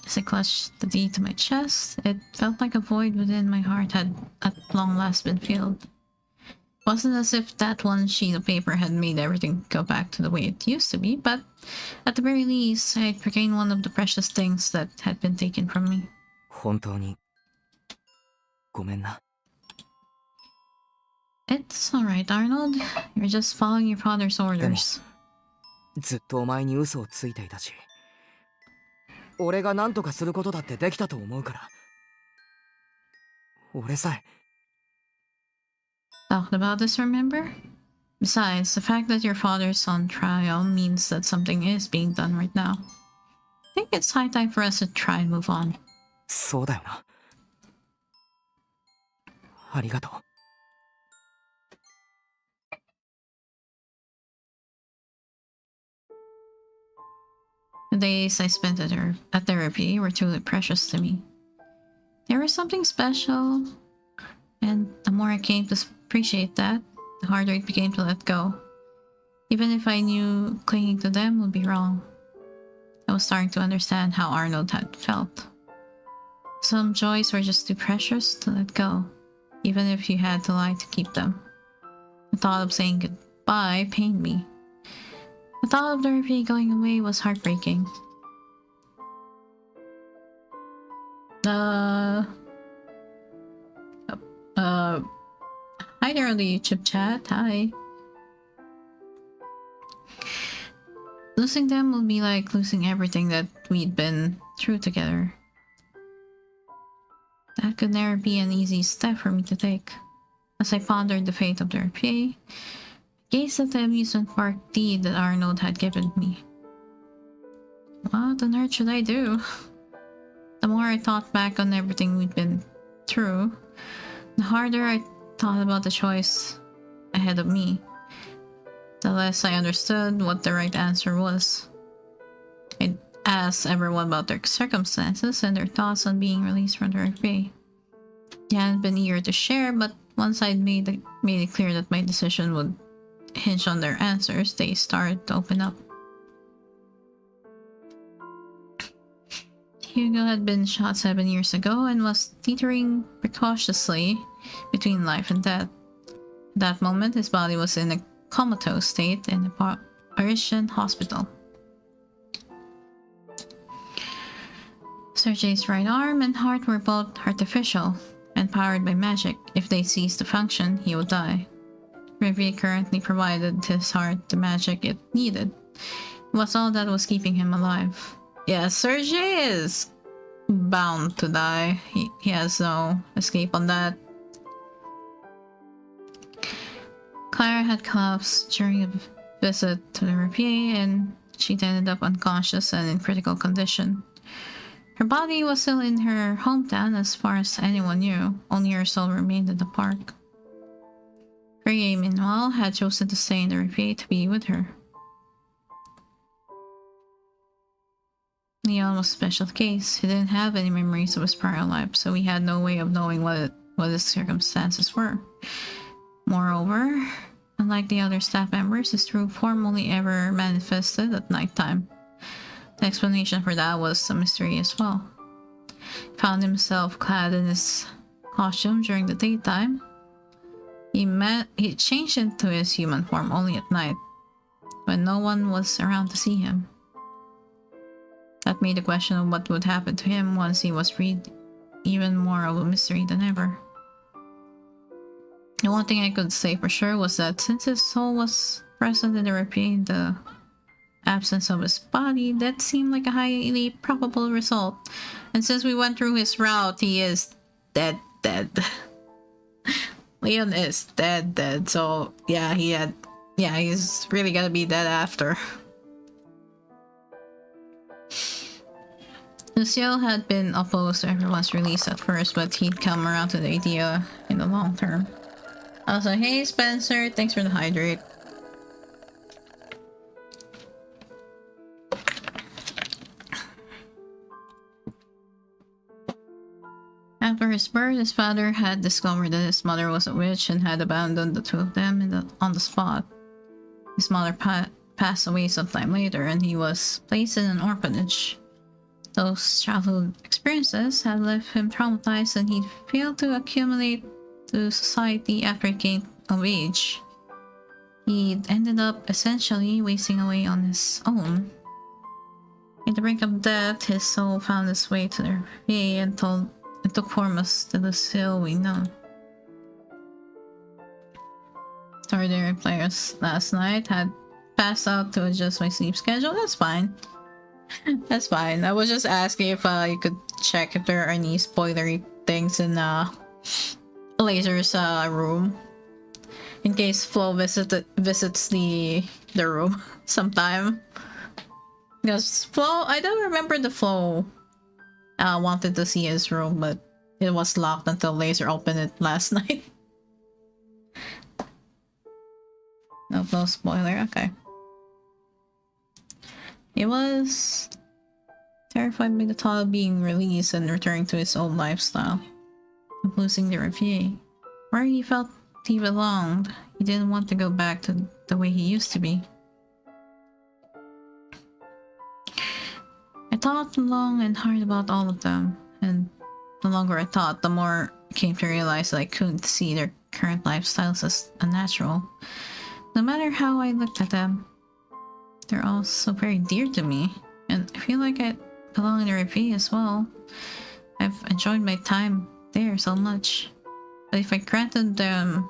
As I clutched the deed to my chest, it felt like a void within my heart had at long last been filled. It wasn't as if that one sheet of paper had made everything go back to the way it used to be, but at the very least, I'd regained one of the precious things that had been taken from me. 本当にごめんな。 It's alright, Arnold. You're just following your father's orders. ずっとお前に嘘をついていたし、俺が何とかすることだってできたと思うから。俺さえ。 Talked about this, remember? Besides, the fact that your father's on trial means that something is being done right now. I think it's high time for us to try and move on. そうだよな。ありがとう。 The days I spent at therapy were truly precious to me. They were something special, and the more I came to appreciate that, the harder it became to let go. Even if I knew clinging to them would be wrong, I was starting to understand how Arnold had felt. Some joys were just too precious to let go, even if you had to lie to keep them. The thought of saying goodbye pained me. The thought of the review going away was heartbreaking. Hi there on the YouTube chat. Hi. Losing them would be like losing everything that we'd been through together. That could never be an easy step for me to take. As I pondered the fate of the RPA, I gazed at the amusement park deed that Arnold had given me. What on earth should I do? The more I thought back on everything we'd been through, the harder I thought about the choice ahead of me. The less I understood what the right answer was. I asked everyone about their circumstances and their thoughts on being released from the RPA. They hadn't been eager to share, but once I'd made it clear that my decision would hinge on their answers, they started to open up. Hugo had been shot 7 years ago and was teetering precautiously between life and death. At that moment, his body was in a comatose state in a Parisian hospital. Sergei's right arm and heart were both artificial and powered by magic. If they ceased to function, he would die. Rivier currently provided his heart the magic it needed. It was all that was keeping him alive. Yeah, Sergei is bound to die. He has no escape on that. Clara had collapsed during a visit to the RPA and she'd ended up unconscious and in critical condition. Her body was still in her hometown as far as anyone knew. Only her soul remained in the park. Rie, meanwhile, had chosen to stay in the RPA to be with her. Leon was a special case. He didn't have any memories of his prior life, so we had no way of knowing what his circumstances were. Moreover, Unlike the other staff members, his true form only ever manifested at nighttime. The explanation for that was a mystery as well. He found himself clad in his costume during the daytime. He changed into his human form only at night, when no one was around to see him. That made the question of what would happen to him once he was freed even more of a mystery than ever. The one thing I could say for sure was that since his soul was present in the repeat in the absence of his body, that seemed like a highly probable result. And since we went through his route, he is dead. Leon is dead. So yeah, he's really gonna be dead after. Lucio had been opposed to everyone's release at first, but he'd come around to the idea in the long term. I was like, hey Spencer, thanks for the hydrate. After his birth, his father had discovered that his mother was a witch and had abandoned the two of them on the spot. His mother passed away sometime later, and he was placed in an orphanage. Those childhood experiences had left him traumatized, and he failed to accumulate to society after he came of age. He ended up essentially wasting away on his own. At the brink of death, his soul found its way to the FA and took form as the Lucille we know. Ordinary players last night had passed out to adjust my sleep schedule. That's fine. That's fine. I was just asking if you could check if there are any spoilery things in Laser's room, in case Flo visits the room sometime. Because Flo, I don't remember the Flo wanted to see his room, but it was locked until Laser opened it last night. No spoiler. Okay. He was terrified by the thought of being released and returning to his old lifestyle, of losing the review, where he felt he belonged. He didn't want to go back to the way he used to be. I thought long and hard about all of them, and the longer I thought, the more I came to realize that I couldn't see their current lifestyles as unnatural. No matter how I looked at them, they're all so very dear to me, and I feel like I belong in the review as well. I've enjoyed my time there so much, but if I granted them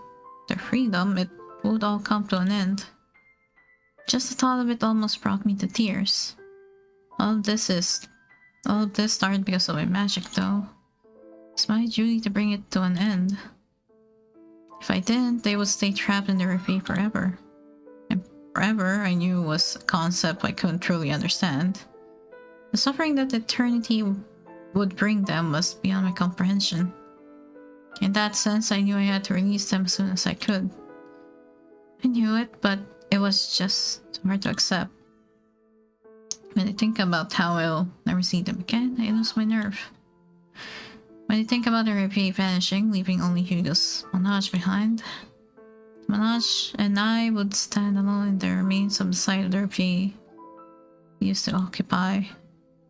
their freedom, it would all come to an end. Just the thought of it almost brought me to tears. All of this started because of my magic, though. It's my duty to bring it to an end. If I didn't, they would stay trapped in the review forever. And forever, I knew, was a concept I couldn't truly understand. The suffering that eternity would bring them was beyond my comprehension. In that sense, I knew I had to release them as soon as I could. I knew it, but it was just hard to accept. When I think about how I'll never see them again, I lose my nerve. When I think about the review vanishing, leaving only Hugo's Manage behind, Manage and I would stand alone in the remains of the site of the review we used to occupy.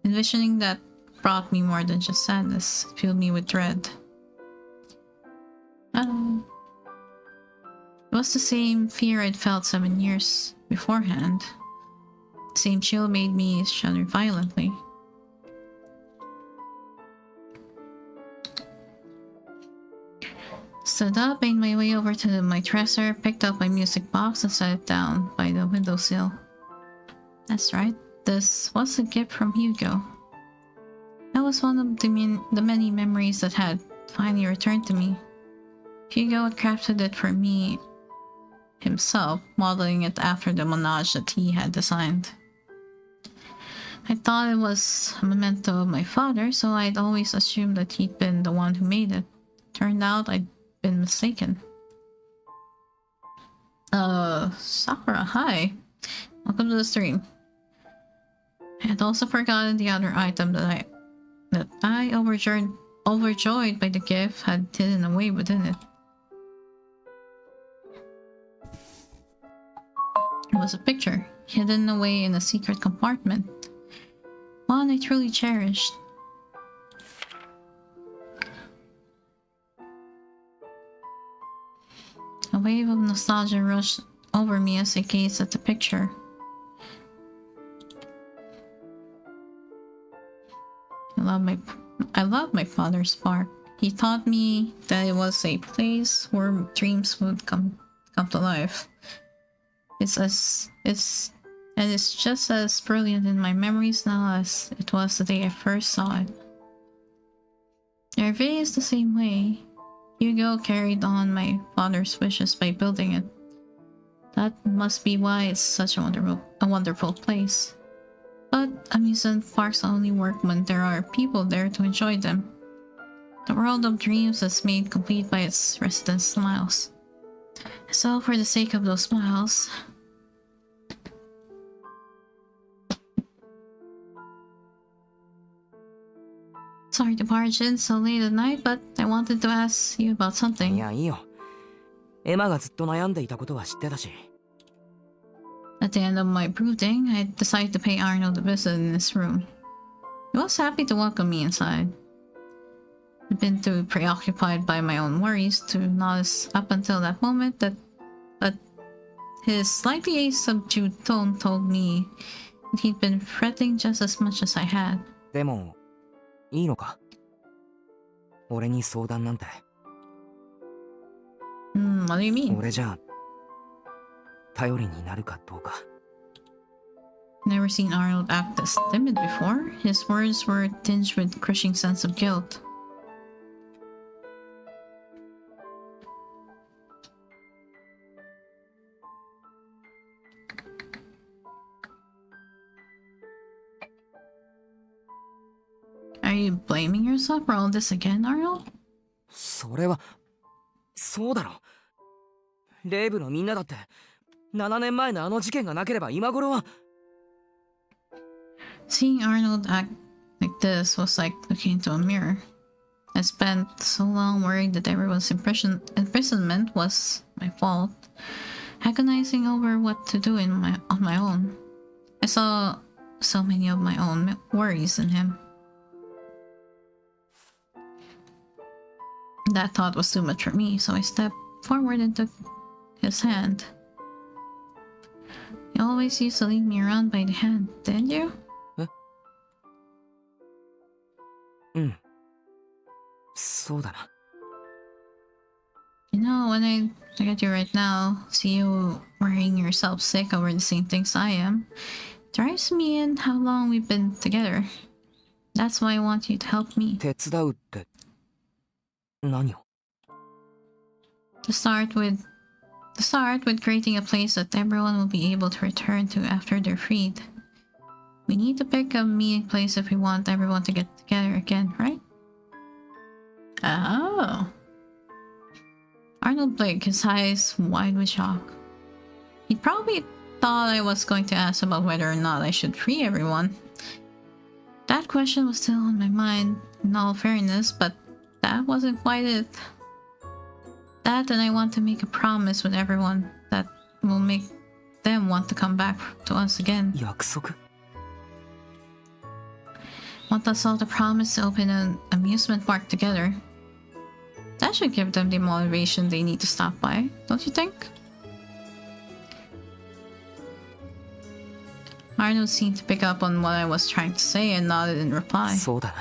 Envisioning that brought me more than just sadness, it filled me with dread. It was the same fear I'd felt 7 years beforehand. The same chill made me shudder violently. Stood up, made my way over to my dresser, picked up my music box and set it down by the windowsill. That's right, this was a gift from Hugo. That was one of the many memories that had finally returned to me. Hugo had crafted it for me himself, modeling it after the Manage that he had designed. I thought it was a memento of my father, so I'd always assumed that he'd been the one who made it. Turned out I'd been mistaken. Sakura, hi. Welcome to the stream. I had also forgotten the other item that I overjoyed by the gift, had hidden away within it. It was a picture, hidden away in a secret compartment. One I truly cherished. A wave of nostalgia rushed over me as I gazed at the picture. I love my father's park. He taught me that it was a place where dreams would come to life. It's just as brilliant in my memories now as it was the day I first saw it. Hervé is the same way. Hugo carried on my father's wishes by building it. That must be why it's such a wonderful place. But amusement parks only work when there are people there to enjoy them. The world of dreams is made complete by its residents' smiles. So for the sake of those smiles, sorry to barge in so late at night, but I wanted to ask you about something. いや、いいよ。エマがずっと悩んでいたことは知ってたし。At the end of my brooding, I decided to pay Arnold a visit in his room. He was happy to welcome me inside. I'd been too preoccupied by my own worries to notice up until that moment that his slightly subdued tone told me that he'd been fretting just as much as I had. でも、いいのか？俺に相談なんて。What do you mean? 俺じゃ頼りになるかどうか。Never seen Arnold act this timid before. His words were tinged with crushing sense of guilt. Are you blaming yourself for all this again, Arnold? それは、そうだろ。レイブのみんなだって、7年前のあの事件がなければ今頃は。Seeing Arnold act like this was like looking into a mirror. I spent so long worried that everyone's imprisonment was my fault, agonizing over what to do on my own. I saw so many of my own worries in him. That thought was too much for me, so I stepped forward and took his hand. You always used to lead me around by the hand, didn't you? うん。そうだな。You know, when I look at you right now, see you worrying yourself sick over the same things I am, drives me in how long we've been together. That's why I want you to help me. 手伝うって、何を？ To start with creating a place that everyone will be able to return to after they're freed. We need to pick a meeting place if we want everyone to get together again, right? Oh. Arnold blinked, his eyes wide with shock. He probably thought I was going to ask about whether or not I should free everyone. That question was still on my mind, in all fairness, but that wasn't quite it. That and I want to make a promise with everyone that will make them want to come back to us again. 約束？ Want us all to promise to open an amusement park together. That should give them the motivation they need to stop by, don't you think? Arnold seemed to pick up on what I was trying to say and nodded in reply. そうだな。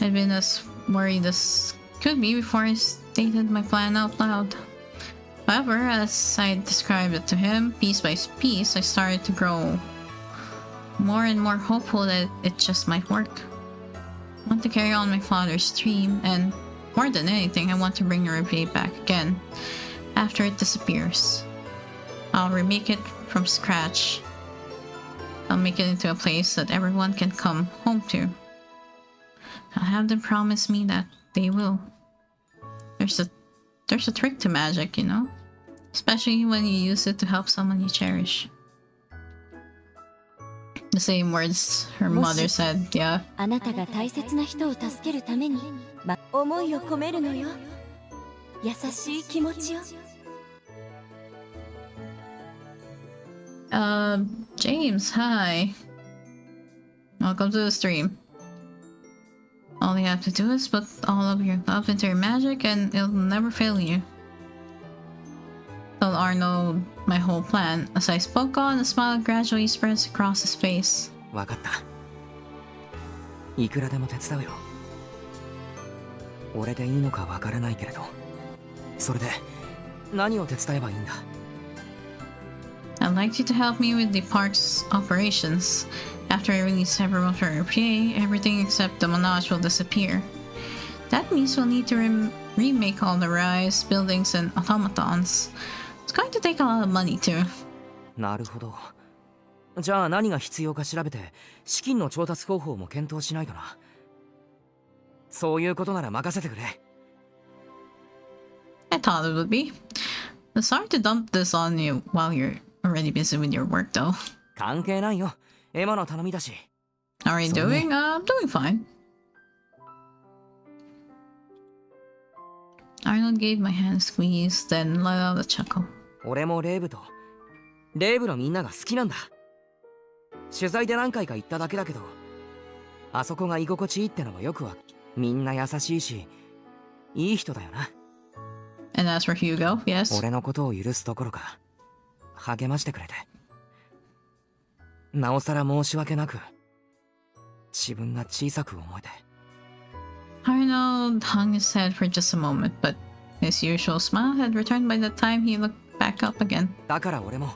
I'd been as worried as could be before I stated my plan out loud. However, as I described it to him, piece by piece, I started to grow more and more hopeful that it just might work. I want to carry on my father's dream, and more than anything, I want to bring Hervé back again after it disappears. I'll remake it from scratch. I'll make it into a place that everyone can come home to. I'll have them promise me that they will. There's a trick to magic, you know? Especially when you use it to help someone you cherish. The same words her mother said, yeah. あなたが大切な人を助けるために、思いを込めるのよ。優しい気持ちを。James, hi. Welcome to the stream. All you have to do is put all of your love into your magic and it'll never fail you. Told Arnold my whole plan. As I spoke on, a smile gradually spreads across his face. わかった。いくらでも手伝うよ。俺でいいのかわからないけれど、それで何を手伝えばいいんだ？ I'd like you to help me with the park's operations. After I release everyone from repair, everything except the Monage will disappear. That means we'll need to remake all the rides, buildings, and automatons. It's going to take a lot of money too. なるほど。じゃあ何が必要か調べて、資金の調達方法も検討しないとな。そういうことなら任せてくれ。I thought it would be. Sorry to dump this on you while you're already busy with your work though. 関係ないよ。エマの頼みだし。How are you doing? I'm doing fine. Arnold gave my hand a squeeze, then let out a chuckle. 俺もレイブと、レイブのみんなが好きなんだ。取材で何回か行っただけだけど、あそこが居心地いいってのはよくわ。みんな優しいし、いい人だよな。And as for Hugo, yes. 俺のことを許すどころか、励ましてくれて。なおさら申し訳なく、自分が小さく思えて。Arnold hung his head for just a moment, but his usual smile had returned by the time he looked back up again. だから俺も、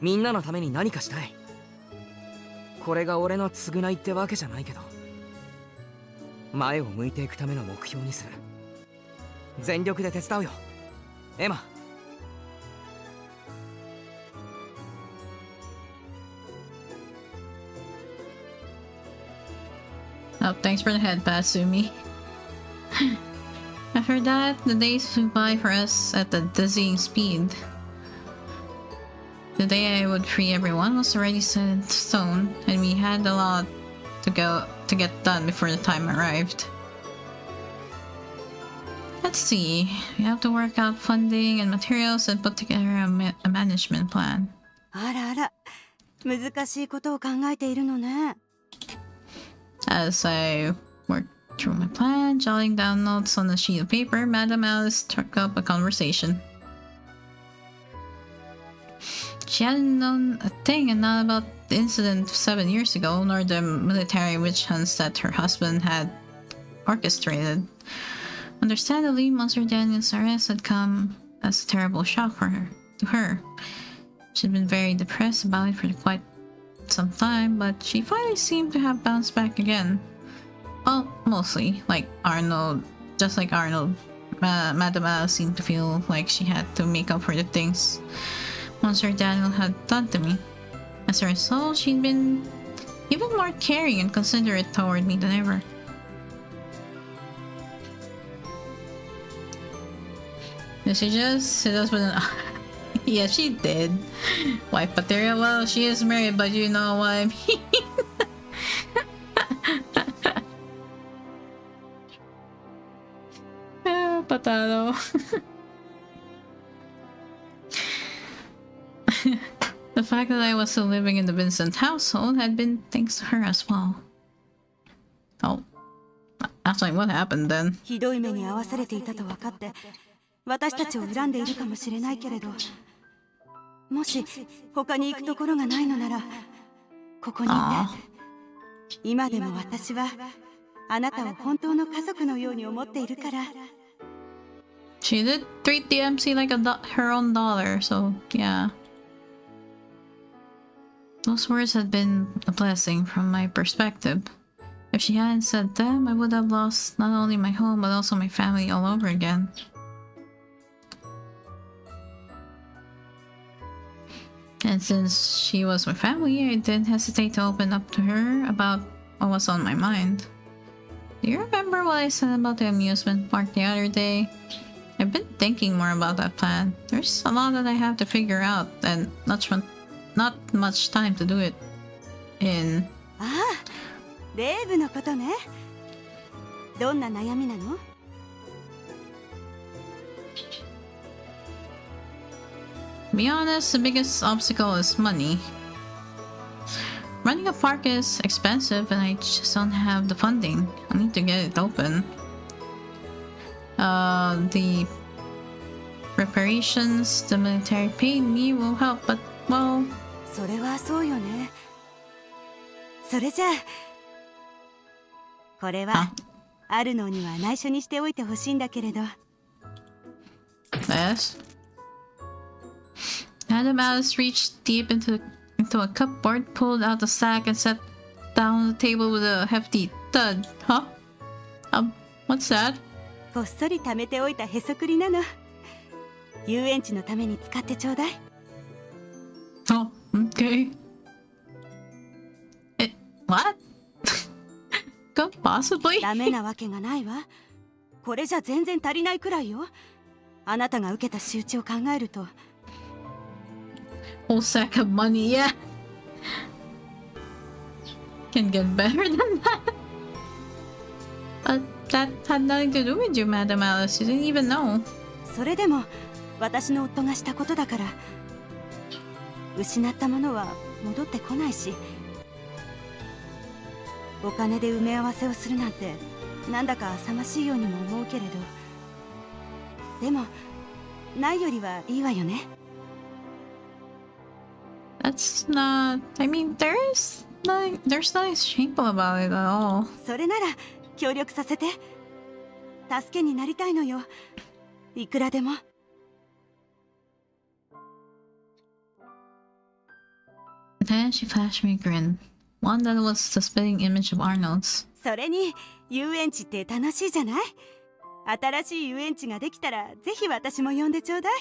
みんなのために何かしたい。これが俺の償いってわけじゃないけど、前を向いていくための目標にする。全力で手伝うよ、エマ。Oh, thanks for the head pass, Sumi. After that, the days flew by for us at a dizzying speed. The day I would free everyone was already set in stone, and we had a lot to get done before the time arrived. Let's see, we have to work out funding and materials and put together a management plan. あらあら、難しいことを考えているのね。As I worked through my plan, jotting down notes on a sheet of paper, Madame Alice struck up a conversation. She hadn't known a thing and not about the incident 7 years ago, nor the military witch hunts that her husband had orchestrated. Understandably, Monsieur Daniel's arrest had come as a terrible shock to her. She'd been very depressed about it for quite some time, but she finally seemed to have bounced back again. Well, mostly, just like Arnold, Madame Alice seemed to feel like she had to make up for the things Monsieur Daniel had done to me. As a result, she'd been even more caring and considerate toward me than ever. Did she just hit us with an... Yeah, she did. Wife material? Well, she is married, but you know what I mean. Patado. The fact that I was still living in the Vincent household had been thanks to her as well. Oh. Actually, what happened then? ひどい目に遭わされていたと分かって、私たちを恨んでいるかもしれないけれど、もし他に行くところがないのなら、ここにいて。今でも私はあなたを本当の家族のように思っているから。She did treat the MC like her own daughter, so yeah. Those words had been a blessing from my perspective. If she hadn't said them, I would have lost not only my home but also my family all over again. And since she was my family, I didn't hesitate to open up to her about what was on my mind. Do you remember what I said about the amusement park the other day? I've been thinking more about that plan. There's a lot that I have to figure out, and not much time to do it in. ああ、レイブのことね。どんな悩みなの？ To be honest, the biggest obstacle is money. Running a park is expensive and I just don't have the funding. I need to get it open. The reparations the military paid me will help, but well... それはそうよね。それじゃあこれはあるのには内緒にしておいてほしいんだけれど。Yes. Adam Alice reached deep into a cupboard, pulled out a sack, and sat down on the table with a hefty thud. Huh? What's that? こっそり貯めておいたへそくりなの。遊園地のために使ってちょうだい。Oh, okay. What? Could possibly? ダメなわけがないわ。これじゃ全然足りないくらいよ。あなたが受けた仕打ちを考えると。Whole sack of money, yeah. Can get better than that. But that had nothing to do with you, Madam Alice. You didn't even know. それでも私の夫がしたことだから。失ったものは戻ってこないし。お金で埋め合わせをするなんてなんだか浅ましいようにも思うけれど。でもないよりはいいわよね。That's not... I mean, there's nothing shameful about it at all. それなら協力させて。助けになりたいのよ。いくらでも。Then she flashed me a grin. One that was the spitting image of Arnold's. それに遊園地って楽しいじゃない？新しい遊園地ができたらぜひ私も呼んでちょうだい。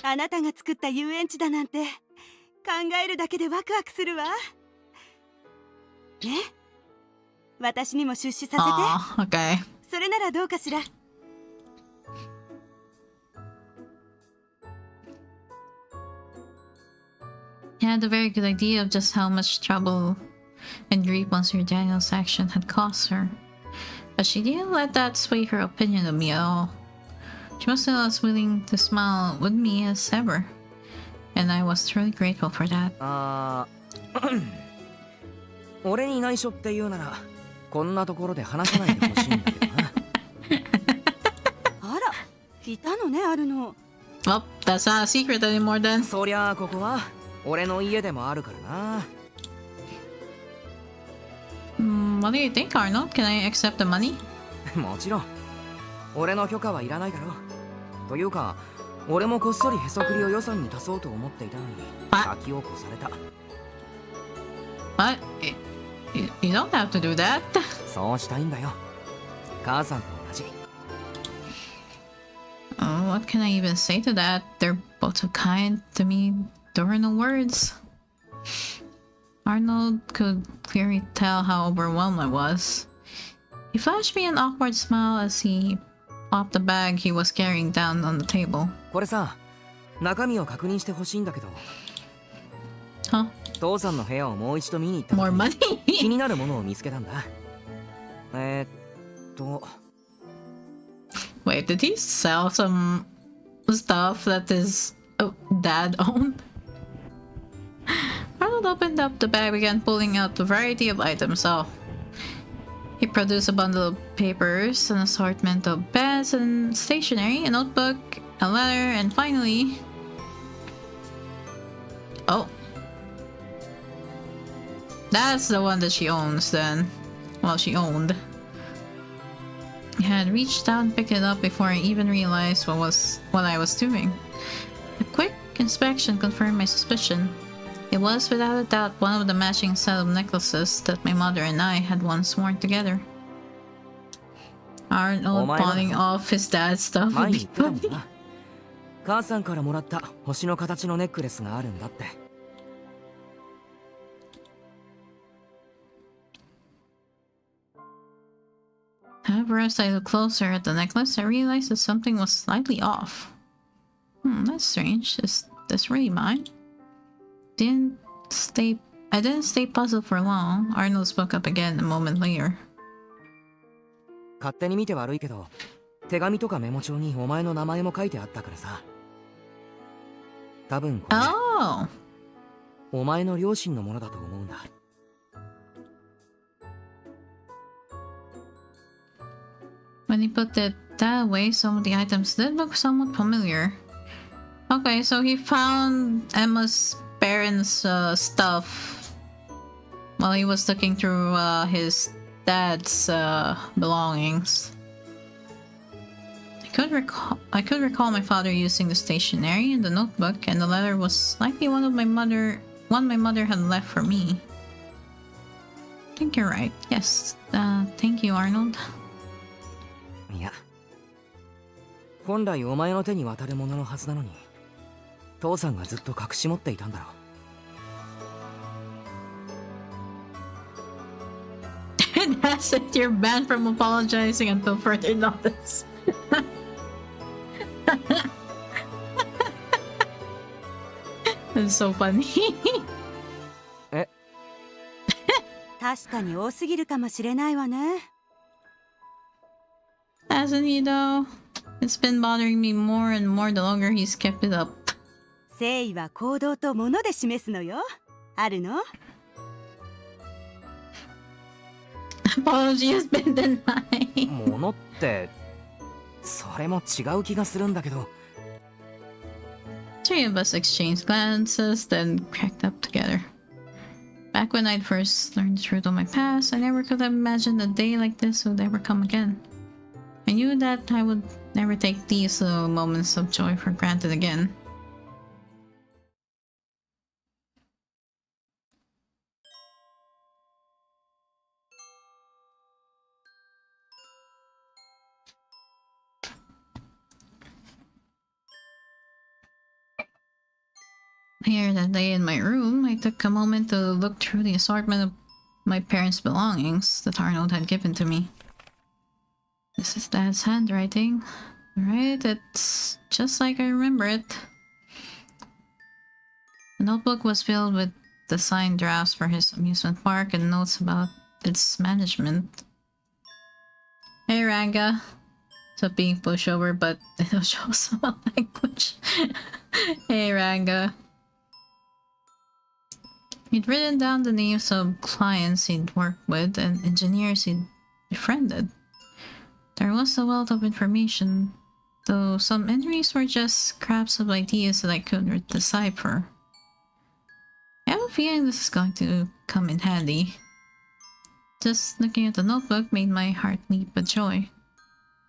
あなたが作った遊園地だなんて考えるだけでワクワクするわ。ね？私にも出資させて。Okay. それならどうかしら。He had a very good idea of just how much trouble and grief Monsieur Daniel's action had cost her. But she didn't let that sway her opinion of me at all. She was still as willing to smile with me as ever. And I was truly grateful for that. 俺に内緒って言うならこんなところで話さないでほしいんだけどな。あら、いたのね、あるの。Well, that's not a secret anymore then. そりゃあここは俺の家でもあるからな。What do you think, Arnold? Can I accept the money? もちろん。俺の許可はいらないだろう。というか、俺もこっそりへそくりを予算に足そうと思っていたのに、先を越された。What? You don't have to do that. そうしたいんだよ。母さんと同じ。What can I even say to that? They're both so kind to me. There were no words. Arnold could clearly tell how overwhelmed I was. He flashed me an awkward smile as he popped the bag he was carrying down on the table. これさ、中身を確認してほしいんだけど。Huh? 父さんの部屋をもう一度見に行った時 More money? 気になるものを見つけたんだ。Wait, did he sell some stuff that his dad owned? Arnold opened up the bag, began pulling out a variety of items. Oh. He produced a bundle of papers, an assortment of pens and stationery, a notebook, a letter, and finally... Oh. That's the one that she owns then. Well, she owned. I had reached out and picked it up before I even realized what I was doing. A quick inspection confirmed my suspicion. It was without a doubt one of the matching set of necklaces that my mother and I had once worn together. Arnold pawning off his dad's stuff would be funny. 母さんからもらった星の形のネックレスがあるんだって。However, as I looked closer at the necklace, I realized that something was slightly off. That's strange. Is this really mine? I didn't stay puzzled for long. Arnold spoke up again a moment later. 勝手に見て悪いけど、手紙とかメモ帳にお前の名前も書いてあったからさ。多分これ Oh. お前の両親のものだと思うんだ。 When he put it that way, some of the items did look somewhat familiar. Okay, so he found Emma's parents' stuff while he was looking through his dad's belongings. I could recall my father using the stationery and the notebook, and the letter was likely one my mother had left for me. I think you're right. Yes. Thank you, Arnold. いや、本来お前の手に渡るもののはずなのに、父さんがずっと隠し持っていたんだろう。 And that's it. You're banned from apologizing until further notice. That's so funny. え？確かに多すぎるかもしれないわね。 Hasn't he though? It's been bothering me more and more the longer he's kept it up. 誠意は行動と物で示すのよ。あるの？ Apology has been denied. 物って、それも違う気がするんだけど。 Three of us exchanged glances, then cracked up together. Back when I'd first learned the truth of my past, I never could have imagined a day like this would ever come again. I knew that I would never take these little moments of joy for granted again. Here that day in my room, I took a moment to look through the assortment of my parents' belongings that Arnold had given to me. This is Dad's handwriting. Right, it's just like I remember it. The notebook was filled with the signed drafts for his amusement park and notes about its management. Hey Ranga. Stop being pushover, but it'll show some language. Hey Ranga. He'd written down the names of clients he'd worked with and engineers he'd befriended. There was a wealth of information, though some entries were just scraps of ideas that I couldn't decipher. I have a feeling this is going to come in handy. Just looking at the notebook made my heart leap with joy.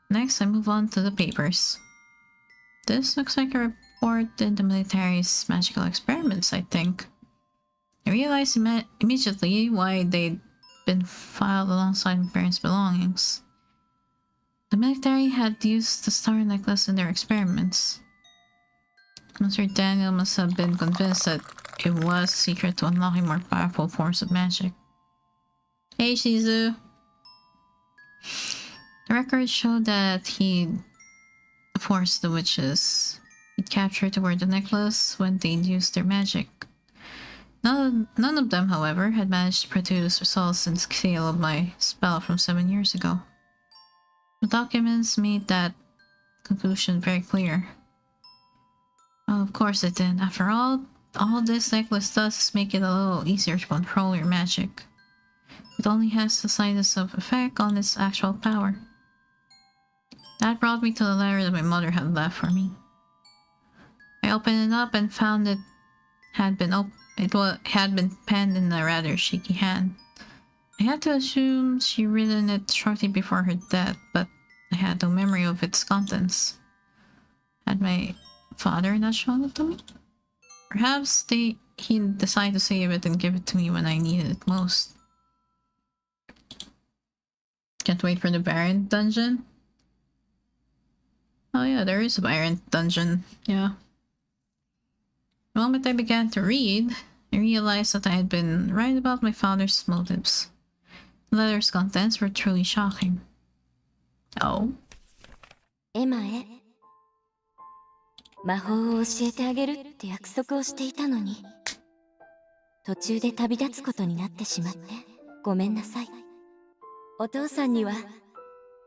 Next, I move on to the papers. This looks like a report in the military's magical experiments, I think. I realized immediately why they'd been filed alongside my parents' belongings. The military had used the star necklace in their experiments. Mr. Daniel must have been convinced that it was a secret to unlocking more powerful forms of magic. Hey Shizu! The records showed that he'd forced the witches he'd captured to wear the necklace when they'd used their magic. None of them, however, had managed to produce results in the scale of my spell from 7 years ago. The documents made that conclusion very clear. Well, of course it did. After all this necklace does is make it a little easier to control your magic. It only has the slightest of effect on its actual power. That brought me to the letter that my mother had left for me. I opened it up and found it had been penned in a rather shaky hand. I had to assume she'd written it shortly before her death, but I had no memory of its contents. Had my father not shown it to me? Perhaps he'd decide to save it and give it to me when I needed it most. Can't wait for the Baron dungeon. Oh yeah, there is a Baron dungeon, yeah. The moment I began to read, I realized that I had been right about my father's motives. The letter's contents were truly shocking. Oh? エマへ魔法を教えてあげるって約束をしていたのに、途中で旅立つことになってしまってごめんなさい。お父さんには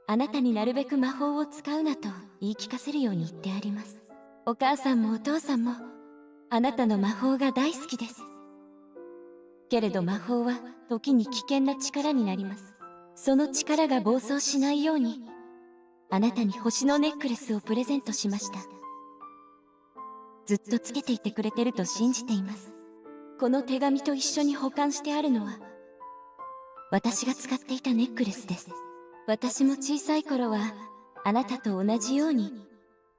あなたになるべく魔法を使うなと言い聞かせるように言ってあります。お母さんもお父さんもあなたの魔法が大好きです。けれど魔法は時に危険な力になります。その力が暴走しないように、あなたに星のネックレスをプレゼントしました。ずっとつけていてくれてると信じています。この手紙と一緒に保管してあるのは、私が使っていたネックレスです。私も小さい頃は、あなたと同じように、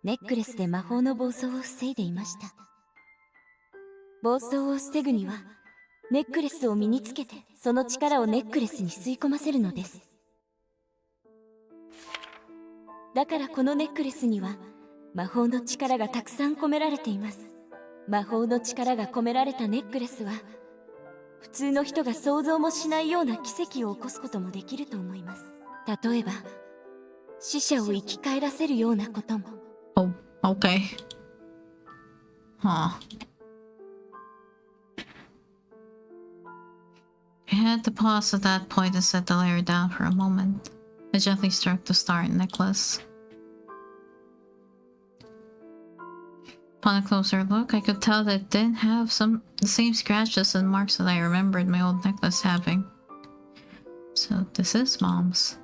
ネックレスで魔法の暴走を防いでいました。暴走を防ぐには、ネックレスを身につけて、その力をネックレスに吸い込ませるのです。だからこのネックレスには、魔法の力がたくさん込められています。魔法の力が込められたネックレスは、普通の人が想像もしないような奇跡を起こすこともできると思います。例えば、死者を生き返らせるようなことも。Oh, okay. Huh. I had to pause at that point and set the layer down for a moment. I gently stroked the star necklace. Upon a closer look, I could tell that it didn't have the same scratches and marks that I remembered my old necklace having. So this is Mom's.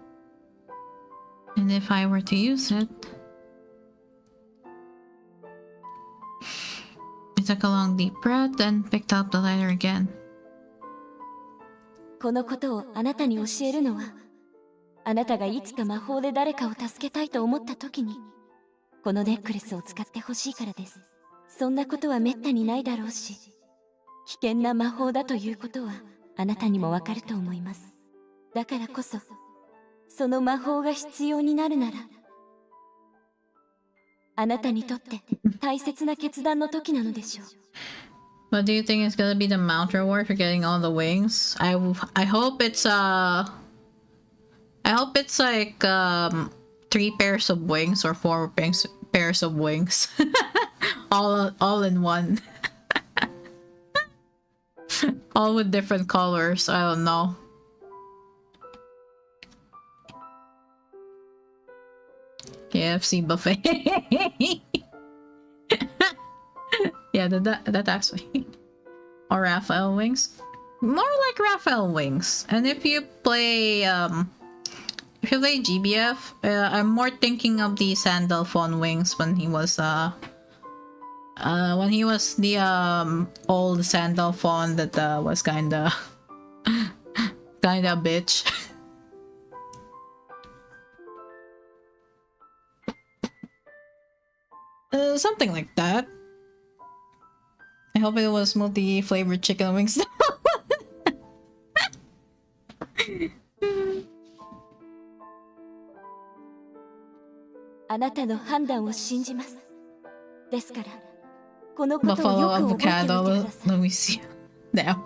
And if I were to use it... I took a long deep breath and picked up the lighter again. このことをあなたに教えるのは、あなたがいつか魔法で誰かを助けたいと思った時に、このネックレスを使ってほしいからです。そんなことはめったにないだろうし、危険な魔法だということはあなたにもわかると思います。だからこそ、その魔法が必要になるなら、あなたにとって大切な決断の時なのでしょう。What do you think is gonna be the mount reward for getting all the wings? I hope it's I hope it's like 3 pairs of wings or 4 pairs of wings. all in one. All with different colors. I don't know. KFC buffet. Yeah, that actually. Or Raphael wings. More like Raphael wings. And if you play GBF, I'm more thinking of the Sandalphon wings when he was the old Sandalphon that was kinda a bitch. Something like that. I hope it was multi-flavored chicken wings. あなたの判断を信じます。ですから、このことを Buffalo よく覚えてみてく avocado. ださい。 Let me see. Now.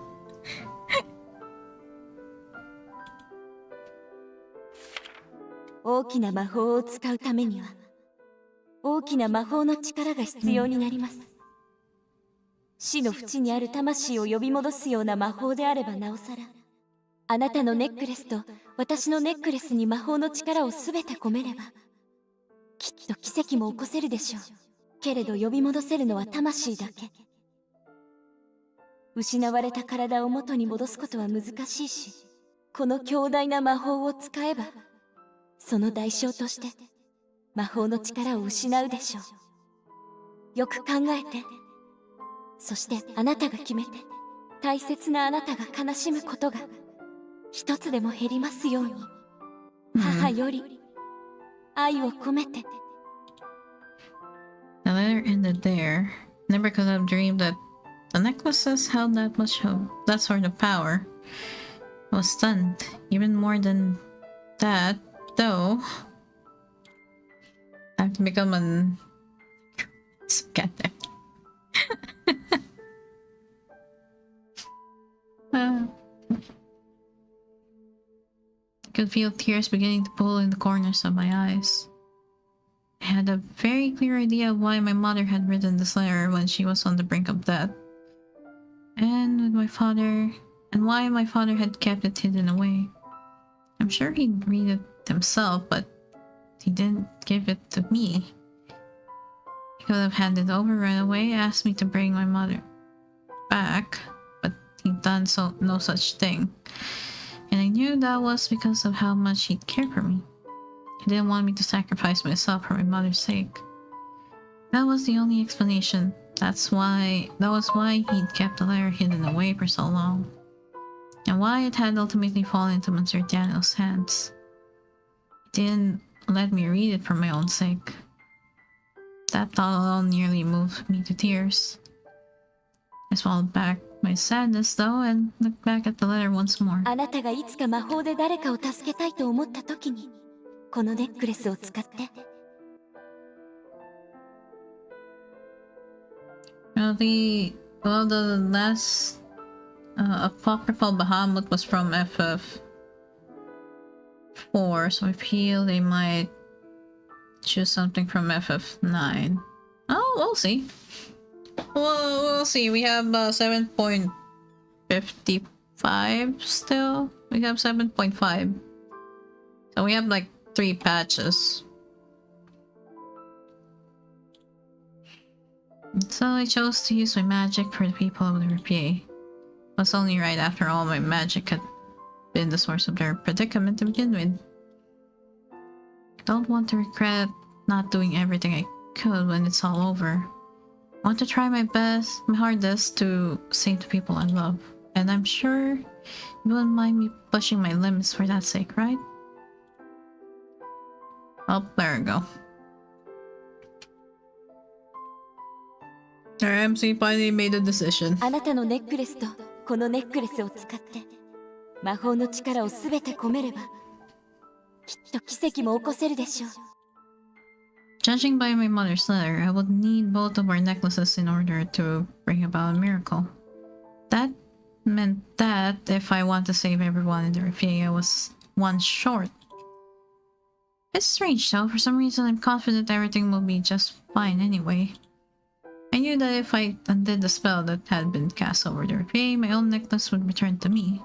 大きな魔法を使うためには、大きな魔法の力が必要になります。死の淵にある魂を呼び戻すような魔法であればなおさら、あなたのネックレスと私のネックレスに魔法の力をすべて込めれば、きっと奇跡も起こせるでしょう。けれど呼び戻せるのは魂だけ。失われた体を元に戻すことは難しいし、この強大な魔法を使えば、その代償として魔法の力を失うでしょう。よく考えて。そしてあなたが決めて、大切なあなたが悲しむことが一つでも減りますように。母より愛を込めて。The letter ended there. Never could have dreamed that the necklaces held that sort of power. I was stunned. Even more than that, though. I have to become an skeptic. I could feel tears beginning to pool in the corners of my eyes. I had a very clear idea of why my mother had written this letter when she was on the brink of death, and why my father had kept it hidden away. I'm sure he'd read it himself, but he didn't give it to me. I He would have handed over right away, asked me to bring my mother back, but he'd done no such thing. And I knew that was because of how much he'd cared for me. He didn't want me to sacrifice myself for my mother's sake. That was the only explanation. That was why he'd kept the letter hidden away for so long. And why it had ultimately fallen into Monsieur Daniel's hands. He didn't let me read it for my own sake. That thought alone nearly moved me to tears. I swallowed back my sadness though and looked back at the letter once more. あなたがいつか魔法で誰かを助けたいと思った時に、このネックレスを使って。The last apocryphal Bahamut was from FF4, so I feel they might choose something from FF9. Oh, we'll see. Well, we'll see. We have 7.55 still. We have 7.5. So we have like 3 patches. So I chose to use my magic for the people of the Riviera. It was only right after all my magic had been the source of their predicament to begin with. I don't want to regret not doing everything I could when it's all over. I want to try my hardest to save the people I love. And I'm sure you wouldn't mind me pushing my limits for that sake, right? Oh, there we go. Our MC finally made a decision. あなたのネックレスとこのネックレスを使って魔法の力をすべて込めればきっと奇跡も起こせるでしょう。Judging by my mother's letter, I would need both of our necklaces in order to bring about a miracle. That meant that if I want to save everyone in the Riviera, I was one short. It's strange though, for some reason I'm confident everything will be just fine anyway. I knew that if I undid the spell that had been cast over the Riviera, my own necklace would return to me.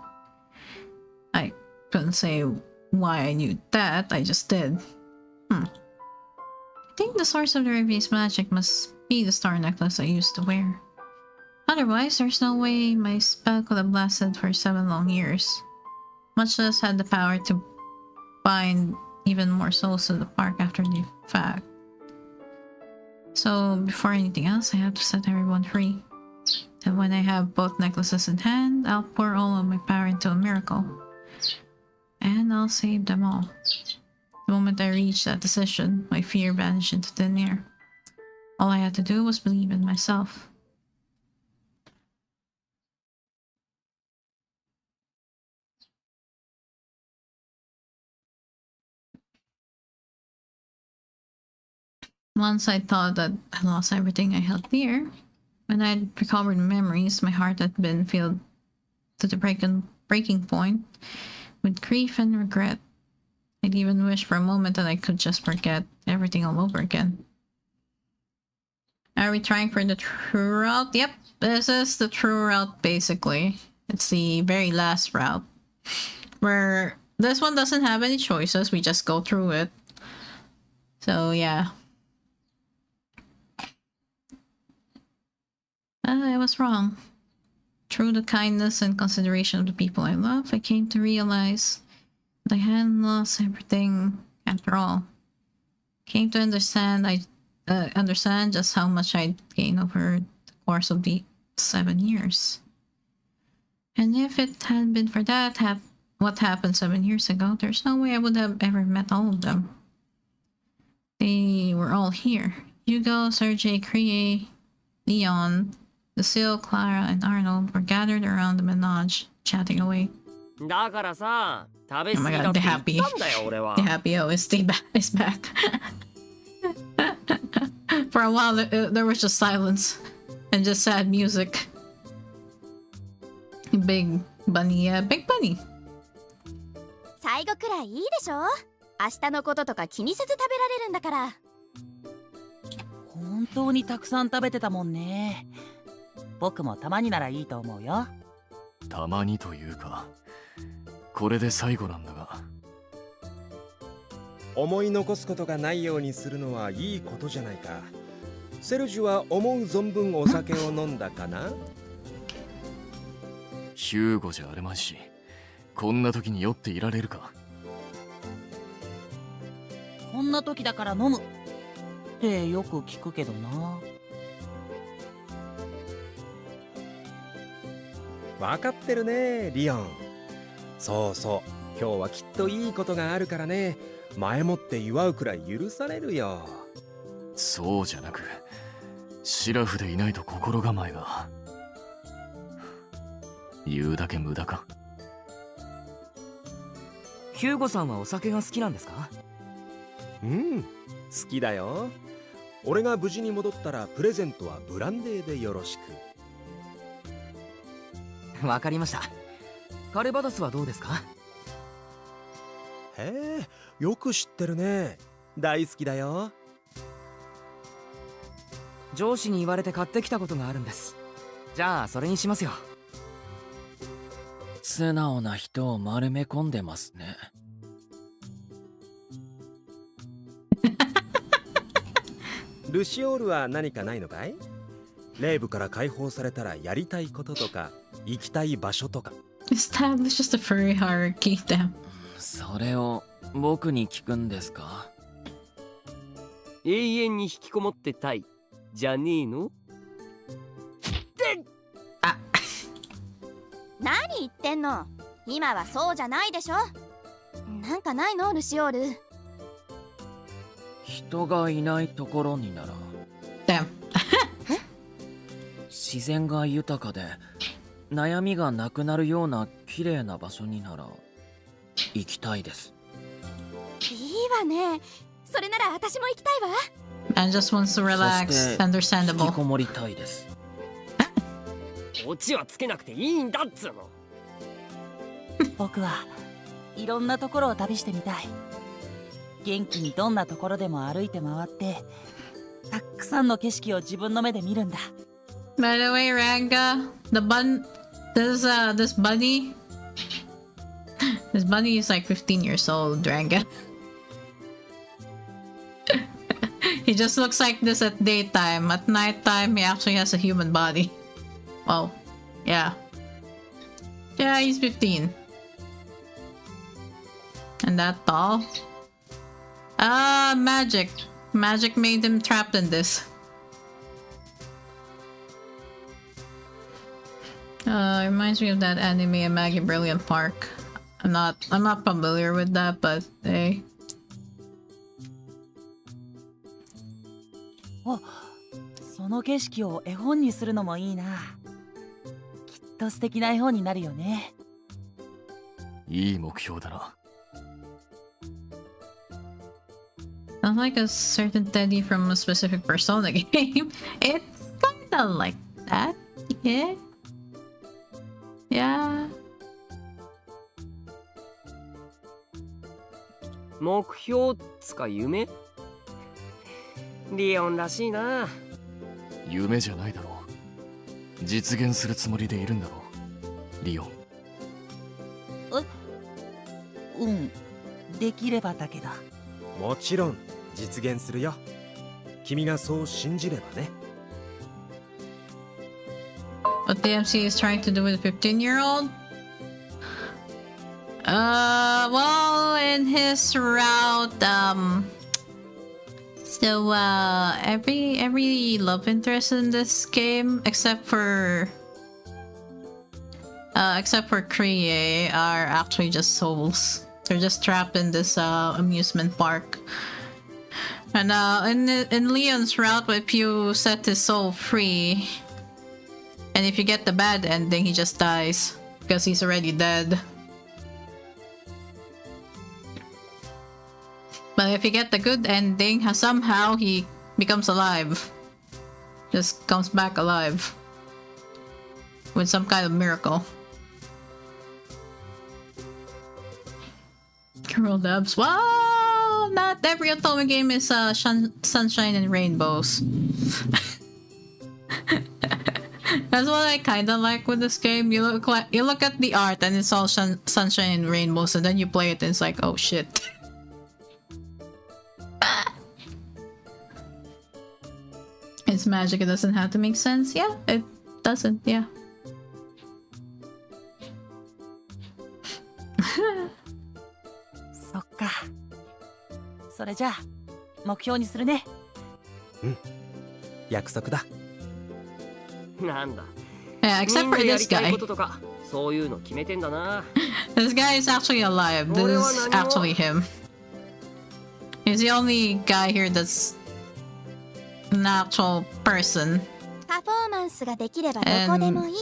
I couldn't say why I knew that, I just did. I think the source of the Riviera's magic must be the star necklace I used to wear. Otherwise, there's no way my spell could have lasted for 7 long years. Much less had the power to bind even more souls to the park after the fact. So, before anything else, I have to set everyone free. And when I have both necklaces in hand, I'll pour all of my power into a miracle. And I'll save them all. The moment I reached that decision, my fear vanished into thin air. All I had to do was believe in myself. Once I thought that I lost everything I held dear, when I'd recovered memories, my heart had been filled to the breaking point with grief and regret. I'd even wish for a moment that I could just forget everything all over again. Are we trying for the true route? Yep, this is the true route basically. It's the very last route. Where this one doesn't have any choices, we just go through it. So yeah. I was wrong. Through the kindness and consideration of the people I love, I came to realize that I hadn't lost everything after all. I came to understand just how much I'd gained over the course of the 7 years. And if it hadn't been for that, what happened 7 years ago, there's no way I would have ever met all of them. They were all here. Hugo, Sergei, Kriye, Leon, Lucille, Clara, and Arnold were gathered around the menage, chatting away. Oh my god, they're happy. They're happy. Oh, is back. For a while, there was just silence and just sad music. Big Bunny, Big Bunny. 最後くらいいいでしょ。明日のこととか気にせず食べられるんだから。本当にたくさん食べてたもんね。僕もたまにならいいと思うよ。たまにというか、これで最後なんだが。思い残すことがないようにするのはいいことじゃないか。セルジュは思う存分お酒を飲んだかな？ヒューゴじゃあるまいし、こんな時に酔っていられるか。こんな時だから飲むってよく聞くけどな。わかってるね、リオン。そうそう、今日はきっといいことがあるからね。前もって祝うくらい許されるよ。そうじゃなく、シラフでいないと心構えが。言うだけ無駄か。ヒューゴさんはお酒が好きなんですか？うん、好きだよ。俺が無事に戻ったらプレゼントはブランデーでよろしく。わかりました。カルバドスはどうですか？へえ、よく知ってるね。大好きだよ。上司に言われて買ってきたことがあるんです。じゃあそれにしますよ。素直な人を丸め込んでますね。ルシオールは何かないのかい？レイブから解放されたらやりたいこととか行きたい場所とか。Establish just a furry hierarchy. Damn. それを僕に聞くんですか？永遠に引きこもってたいじゃねえの？何言ってんの？今はそうじゃないでしょ。なんかないのルシオール？人がいないところになら Damn. 自然が豊かで悩みがなくなるような綺麗な場所になら行きたいです。いいわね。それなら私も行きたいわ。Man just wants to そ relax. して引 Understandable. きこもりたいです。オチはつけなくていいんだっつうの。僕はいろんなところを旅してみたい。元気にどんなところでも歩いて回ってたくさんの景色を自分の目で見るんだ。 By the way, Ranga, this bunny, this bunny is like 15 years old, Ranga. He just looks like this at daytime. At nighttime, he actually has a human body. Well, yeah. Yeah, he's 15. And that tall. Magic. Magic made him trapped in this. Reminds me of that anime, A Maggie Brilliant Park. I'm not familiar with that, but hey. お、その景色を絵本にするのもいいな。きっと素敵な絵本になるよね。いい目標だな。Sounds like a certain Teddy from a specific Persona game. It's kinda like that, yeah. Yeah. 目標つか夢？リオンらしいな。夢じゃないだろう。実現するつもりでいるんだろう、リオン。うん、できればだけど。もちろん実現するよ。君がそう信じればね。What the MC is trying to do with a 15-year-old? Well, in his route, so, every love interest in this game, except for Kriye, are actually just souls. They're just trapped in this, amusement park. And, in Leon's route, if you set his soul free, and if you get the bad ending, he just dies, because he's already dead. But if you get the good ending, somehow he becomes alive. Just comes back alive. With some kind of miracle. Girl dubs. Wow! Not every otome game is sunshine and rainbows. That's what I kind of like with this game. You look at the art and it's all sunshine and rainbows, and then you play it and it's like, oh shit. It's magic, it doesn't have to make sense. Yeah, it doesn't, yeah. そっか。それじゃあ目標にするね。約束だ。なんだ。 Yeah, except for みんなや this りたい guy. こととかそういうの決めてんだな。 This guy is actually alive. This is actually him. He's the only guy here that's an actual person. パフォーマンスができればどこでもいい。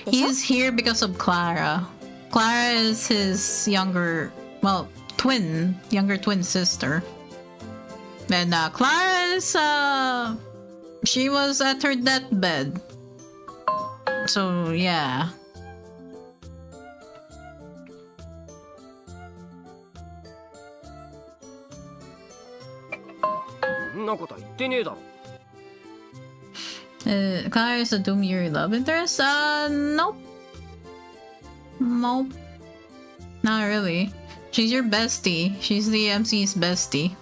He's here because of Clara. Clara is his younger twin sister. And Clara is she was at her deathbed. So yeah. そんなこと言ってねえだろ。 Clara is a Doom Yuri love interest? Nope. Nope. Not really. She's your bestie. She's the MC's bestie.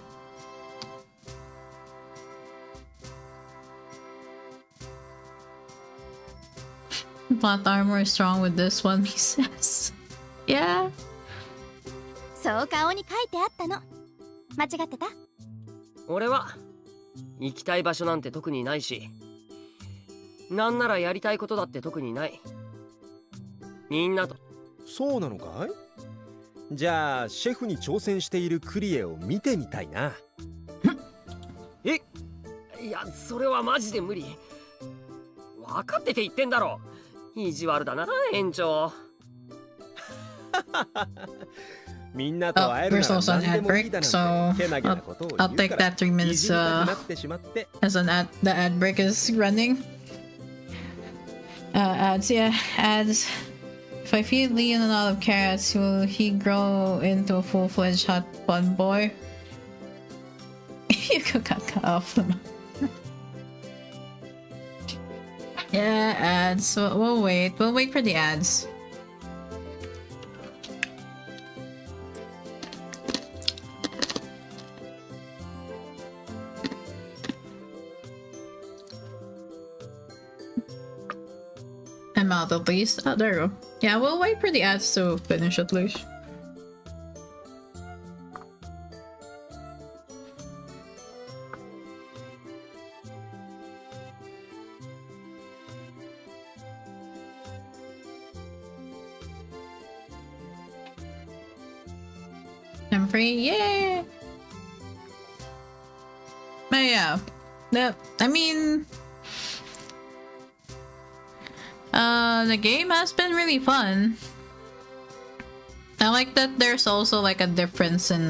Plot armor is strong with this one, he says. Yeah. そう顔に書いてあったの。間違ってた？俺は行きたい場所なんて特にないし、なんならやりたいことだって特にない。みんなと。そうなのかい？じゃあシェフに挑戦しているクリエを見てみたいな。え？いや、それはマジで無理。分かってて言ってんだろ。意地悪だな、園長。みんなと会えるなら何でもいいだなんてけなげなことを言うから。 I'll take that 3 minutes いじりたくなってしまって。 as the ad break is running. Ads, yeah, ads. If I feed Leon a lot of carrots, will he grow into a full-fledged hot bun boy? You got cut off them. Yeah, ads. We'll wait. We'll wait for the ads. I'm out at least. Oh, there you go. Yeah, we'll wait for the ads to finish at least. I'm free, yeah! But yeah, I mean... the game has been really fun. I like that there's also like a difference in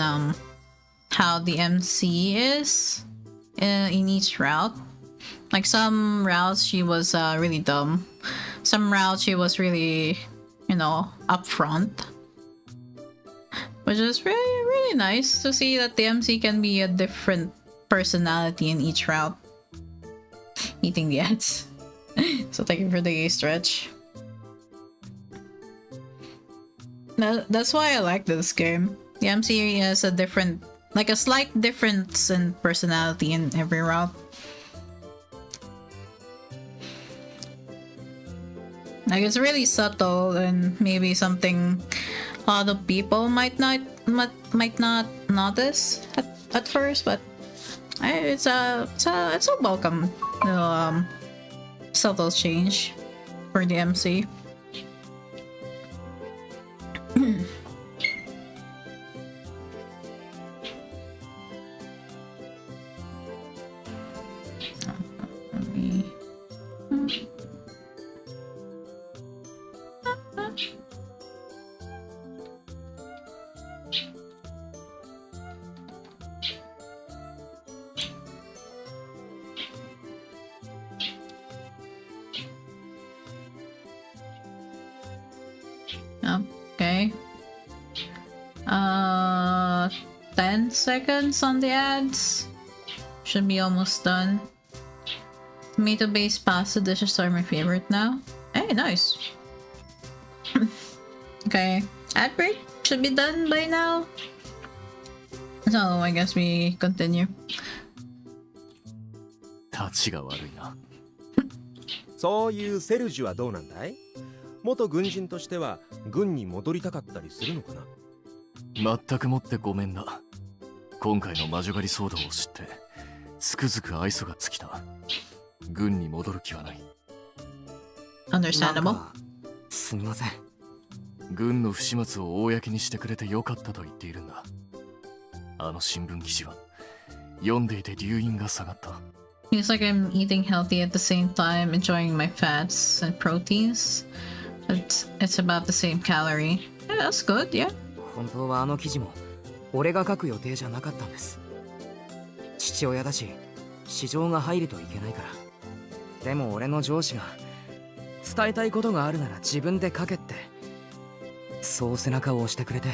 how the MC is in each route. Like some routes she was really dumb. Some routes she was really, you know, upfront. Which is really nice to see that the MC can be a different personality in each route. Eating the ads. So thank you for the stretch. That's why I like this game. The MC has a different, like a slight difference in personality in every route. Like it's really subtle and maybe something a lot of people might not notice at first, but it's a welcome little subtle change for the MC. Okay. 10 seconds on the ads. Should be almost done. Tomato-based pasta dishes are my favorite now. Hey, nice. Okay, ad break should be done by now. So I guess we continue. タチが悪いな。そういうセルジュはどうなんだい？元軍人としては軍に戻りたかったりするのかな？全くもってごめんな。今回の魔女狩り騒動を知ってつくづく愛想が尽きた。軍に戻る気はない。Understandable. すみません。軍の不始末を公にしてくれてよかったと言っているんだ。あの新聞記事は読んでいて留飲が下がった。Feels like I'm eating healthy at the same time, enjoying my fats and proteins. But it's about the same calorie. Yeah, that's good, yeah. 本当はあの記事も俺が書く予定じゃなかったんです。父親だし市場が入るといけないから。でも俺の上司が伝えたいことがあるなら自分で書けって、そう背中を押してくれて。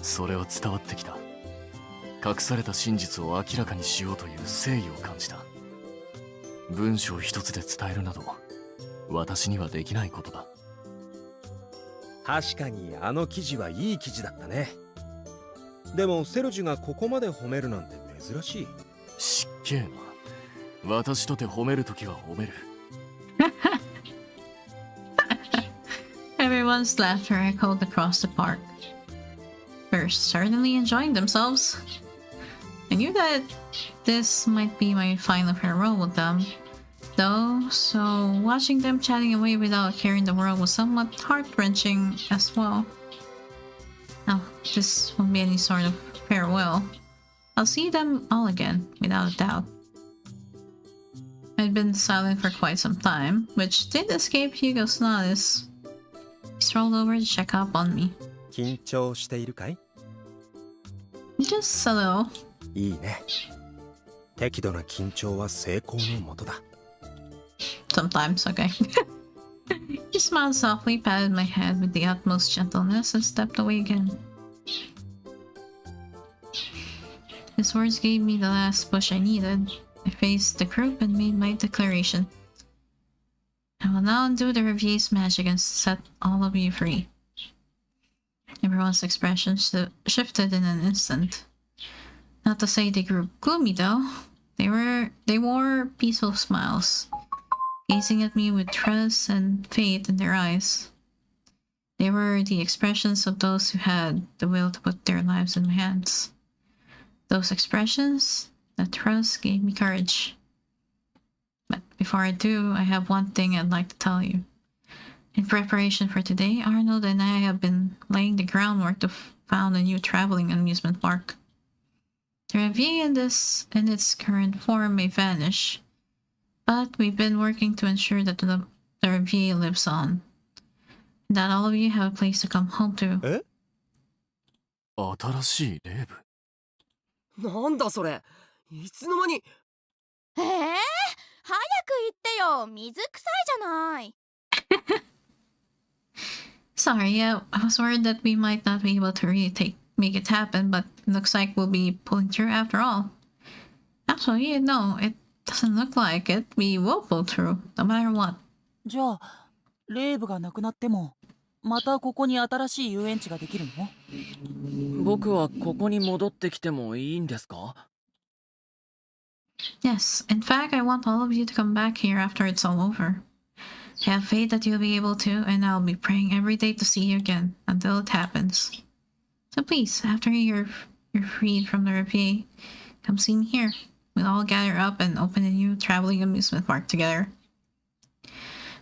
それは伝わってきた。隠された真実を明らかにしようという誠意を感じた。文章一つで伝えるなど私にはできないことだ。確かにあの記事はいい記事だったね。でもセルジュがここまで褒めるなんて珍しい。しっけえな。私とて褒めるときは褒める。Everyone's laughter echoed across the park. First, certainly enjoying themselves. I knew that this might be my final farewell with them, though, so watching them chatting away without caring the world was somewhat heart-wrenching as well. Now, this won't be any sort of farewell. I'll see them all again, without a doubt. I'd been silent for quite some time, which did escape Hugo's notice. He strolled over to check up on me. 緊張しているかい？ Just a little. いいね。適度な緊張は成功のもとだ。Sometimes, okay. He smiled softly, patted my head with the utmost gentleness, and stepped away again. His words gave me the last push I needed. I faced the group and made my declaration. I will now undo the Revier's magic and set all of you free. Everyone's expression shifted in an instant. Not to say they grew gloomy though. They wore peaceful smiles, gazing at me with trust and faith in their eyes. They were the expressions of those who had the will to put their lives in my hands. Those expressions, that trust, gave me courage. But before I do, I have one thing I'd like to tell you. In preparation for today, Arnold and I have been laying the groundwork to found a new traveling amusement park. The Revier in its current form may vanish, but we've been working to ensure that the Revier lives on, and that all of you have a place to come home to. え？新しいレーブ？なんだそれ、いつの間に。早く言ってよ、水臭いじゃない。Sorry, I was worried that we might not be able to really make it happen, but it looks like we'll be pulling through after all. Actually, no, it doesn't look like it. We will pull through, no matter what. じゃあレイブがなくなってもまたここに新しい遊園地ができるの？僕はここに戻ってきてもいいんですか？ Yes, in fact, I want all of you to come back here after it's all over. I have faith that you'll be able to, and I'll be praying every day to see you again until it happens. So please, after you're freed from the Revier, come see me here. We'll all gather up and open a new traveling amusement park together.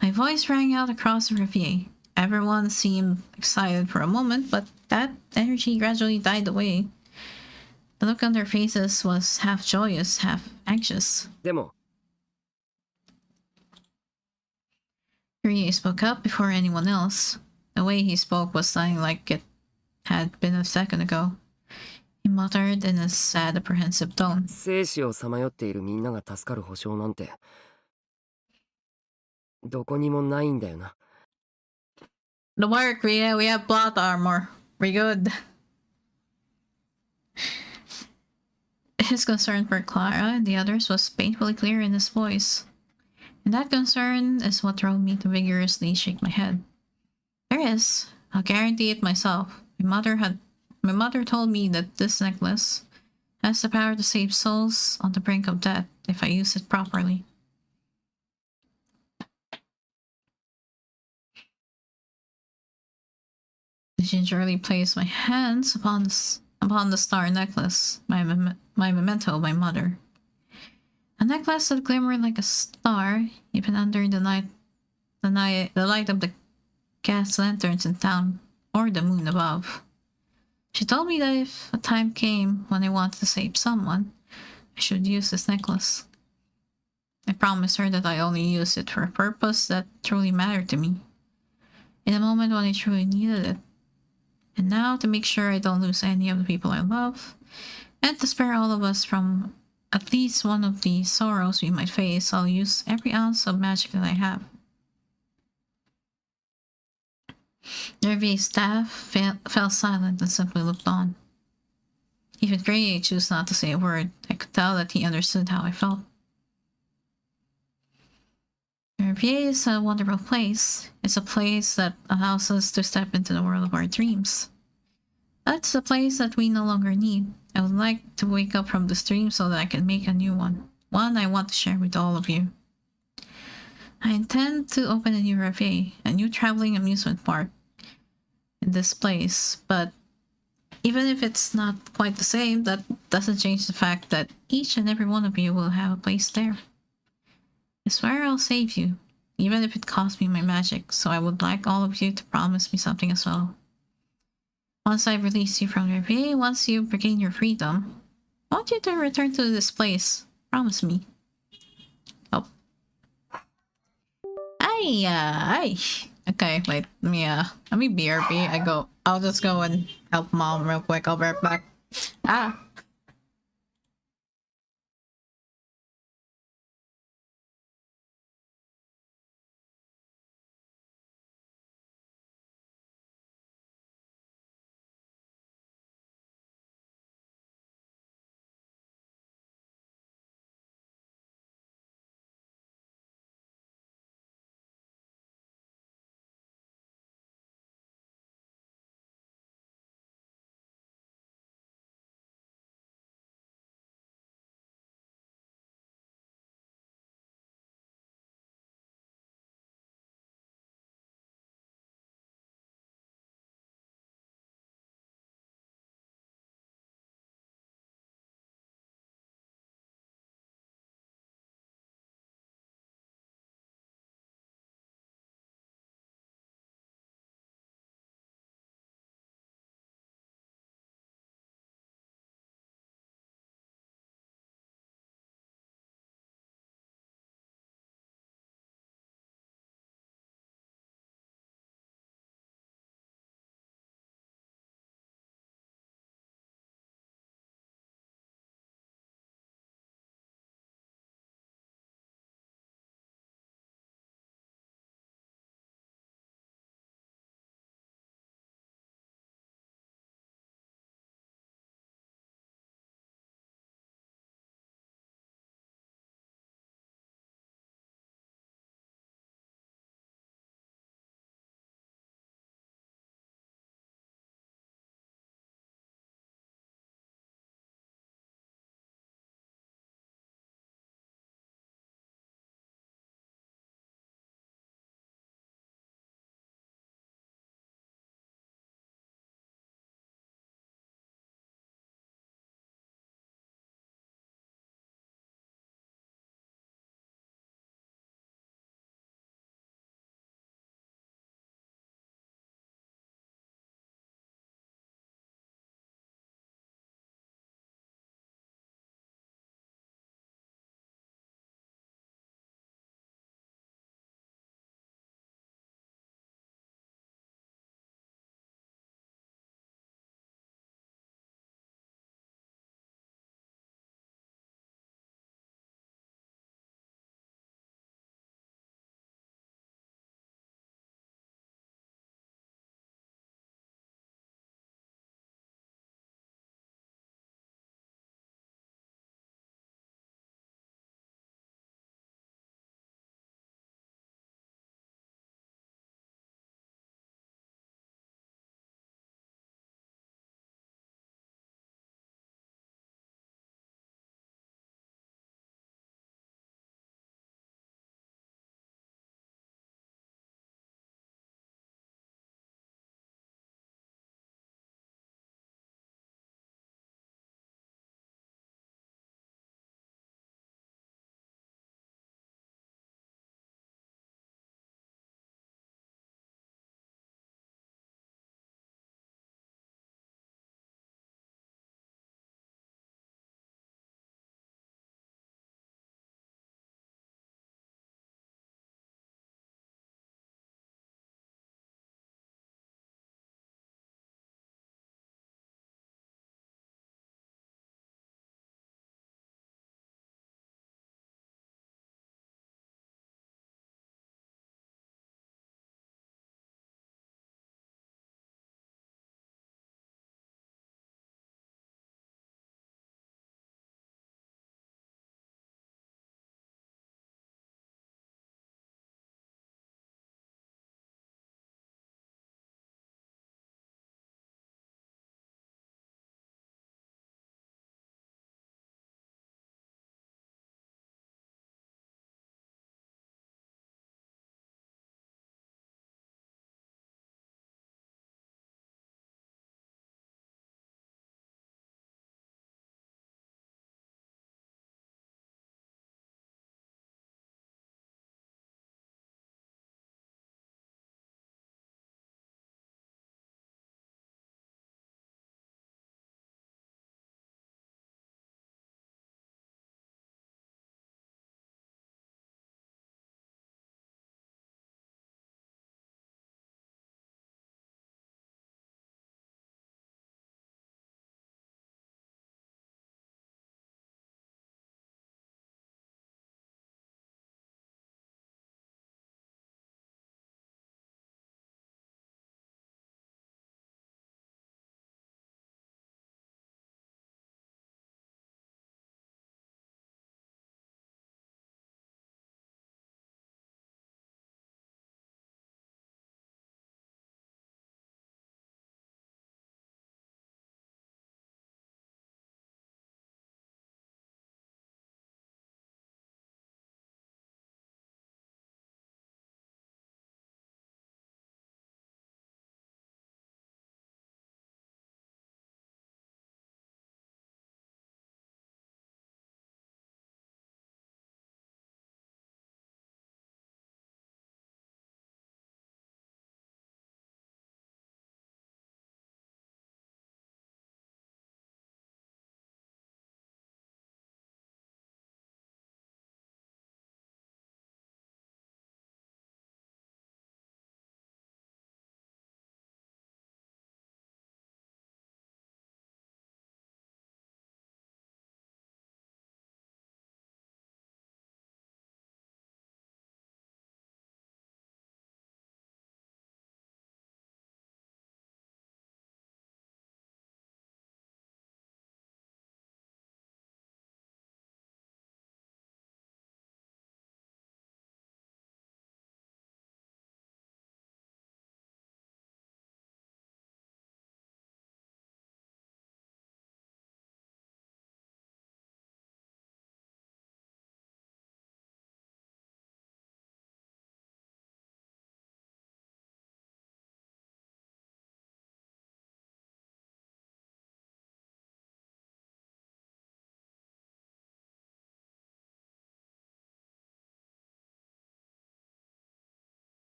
My voice rang out across the Revier. Everyone seemed excited for a moment, but that energy gradually died away. The look on their faces was half joyous, half anxious. でも Revier spoke up before anyone else. The way he spoke was something like it had been a second ago. He muttered in a sad, apprehensive tone. 生死をさまよっているみんなが助かる保証なんてどこにもないんだよな。Don't worry, Rhea, we have plot armor. We're good. His concern for Clara and the others was painfully clear in his voice. And that concern is what drove me to vigorously shake my head. There is. I'll guarantee it myself. My mother told me that this necklace, has the power to save souls on the brink of death if I use it properly. I gingerly place my hands upon the star necklace, my memento of my mother. A necklace that glimmered like a star, even under the light of the gas lanterns in town, or the moon above. She told me that if a time came when I wanted to save someone, I should use this necklace. I promised her that I only use it for a purpose that truly mattered to me, in a moment when I truly needed it. And now, to make sure I don't lose any of the people I love, and to spare all of us from at least one of the sorrows we might face, I'll use every ounce of magic that I have. Nervier's staff fell silent and simply looked on. Even Grey chose not to say a word. I could tell that he understood how I felt. Nervier is a wonderful place. It's a place that allows us to step into the world of our dreams. That's the place that we no longer need. I would like to wake up from this dream so that I can make a new one. One I want to share with all of you. I intend to open a new Nervier, a new traveling amusement park in this place, but even if it's not quite the same, that doesn't change the fact that each and every one of you will have a place there. I swear I'll save you, even if it costs me my magic, so I would like all of you to promise me something as well. Once I release you from Nervier, once you regain your freedom, I want you to return to this place. Promise me. Oh. Ay. Okay, wait, let me BRB. I'll just go and help mom real quick. I'll be right back. Ah.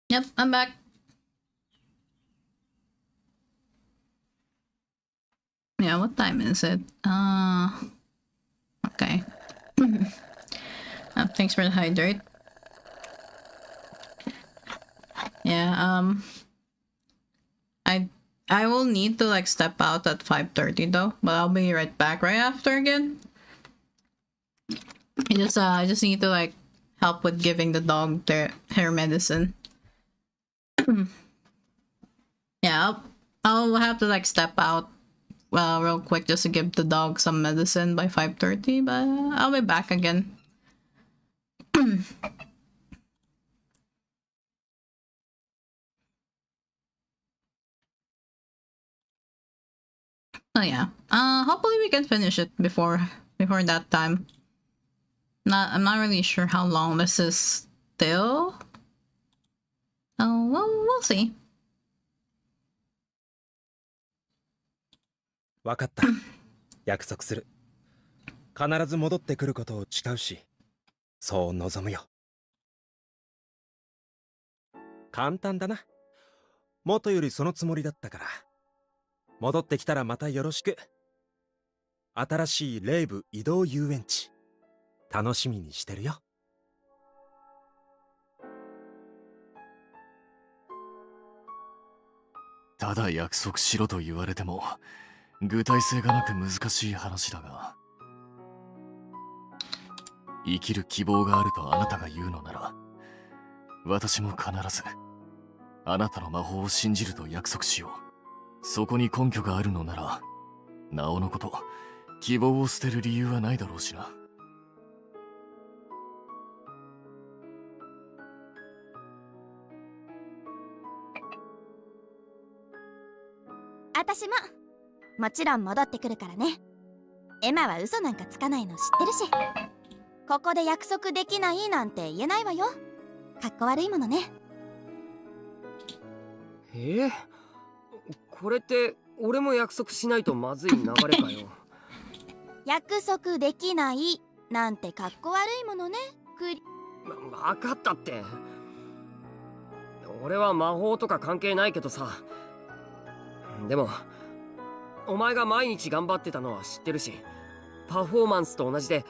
Yep, I'm back. Yeah, what time is it? Okay. Thanks for the hydrate. Yeah, I will need to like step out at 5:30 though, but I'll be right back right after again. I just need to like help with giving the dog their hair medicine. Yeah, I'll have to like step out real quick just to give the dog some medicine by 5:30, but I'll be back again. Oh yeah. Hopefully we can finish it before that time. I'm not really sure how long this is still. Oh well, we'll see. わかった。約束する。必ず戻ってくることを誓うし、そう望むよ。簡単だな。元よりそのつもりだったから。戻ってきたらまたよろしく。新しいレイブ移動遊園地。楽しみにしてるよ。ただ約束しろと言われても具体性がなく難しい話だが、生きる希望があるとあなたが言うのなら、私も必ずあなたの魔法を信じると約束しよう。そこに根拠があるのなら、なおのこと希望を捨てる理由はないだろうしな。私ももちろん戻ってくるからね。エマは嘘なんかつかないの知ってるし、ここで約束できないなんて言えないわよ。かっこ悪いものね。これって俺も約束しないとまずい流れかよ。約束できないなんてかっこ悪いものね。分かったって。俺は魔法とか関係ないけどさ。でもお前が毎日頑張ってたのは知ってるし、パフォーマンスと同じで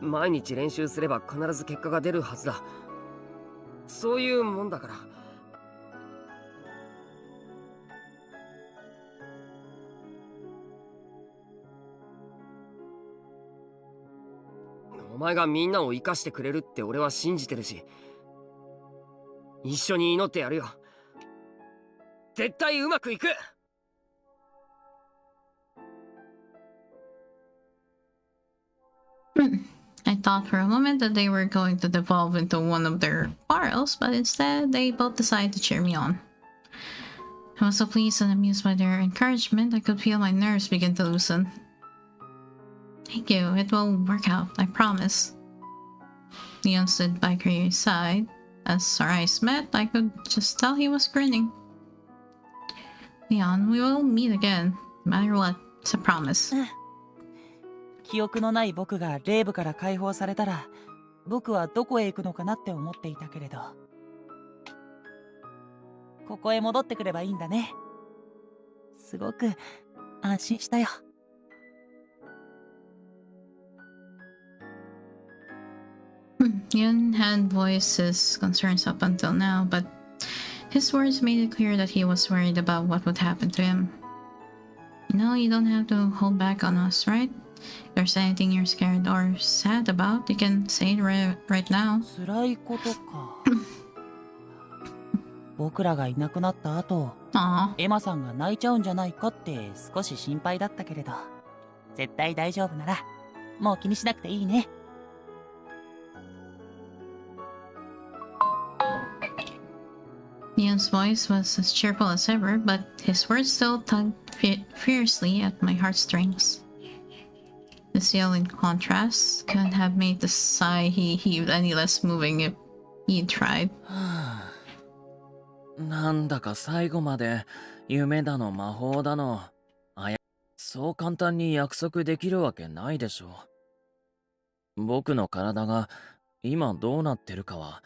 毎日練習すれば必ず結果が出るはずだ。そういうもんだから。お前がみんなを生かしてくれるって俺は信じてるし、一緒に祈ってやるよ。絶対うまくいく。I thought for a moment that they were going to devolve into one of their quarrels, but instead they both decided to cheer me on. I was so pleased and amused by their encouragement, I could feel my nerves begin to loosen. Thank you, it will work out, I promise. Leon stood by Krie's side. As our eyes met, I could just tell he was grinning. Leon, we will meet again, no matter what, it's a promise. 記憶のない僕が霊部から解放されたら、僕はどこへ行くのかなって思っていたけれど、ここへ戻ってくればいいんだね。すごく安心したよ。Yun had voiced his concerns up until now, but his words made it clear that he was worried about what would happen to him. You know, you don't have to hold back on us, right? If there's anything you're scared or sad about, you can say it right now. 辛いことか。僕らがいなくなった後、エマさんが泣いちゃうんじゃないかって少し心配だったけれど、絶対大丈夫ならもう気にしなくていいね。Leon's voice was as cheerful as ever, but his words still tugged fiercely at my heartstrings. This yell, in contrast, couldn't have made the sigh he heaved any less moving if he'd tried. なんだか最後まで夢だの魔法だのそう簡単に約束できるわけないでしょ。僕の体が今どうなってるかは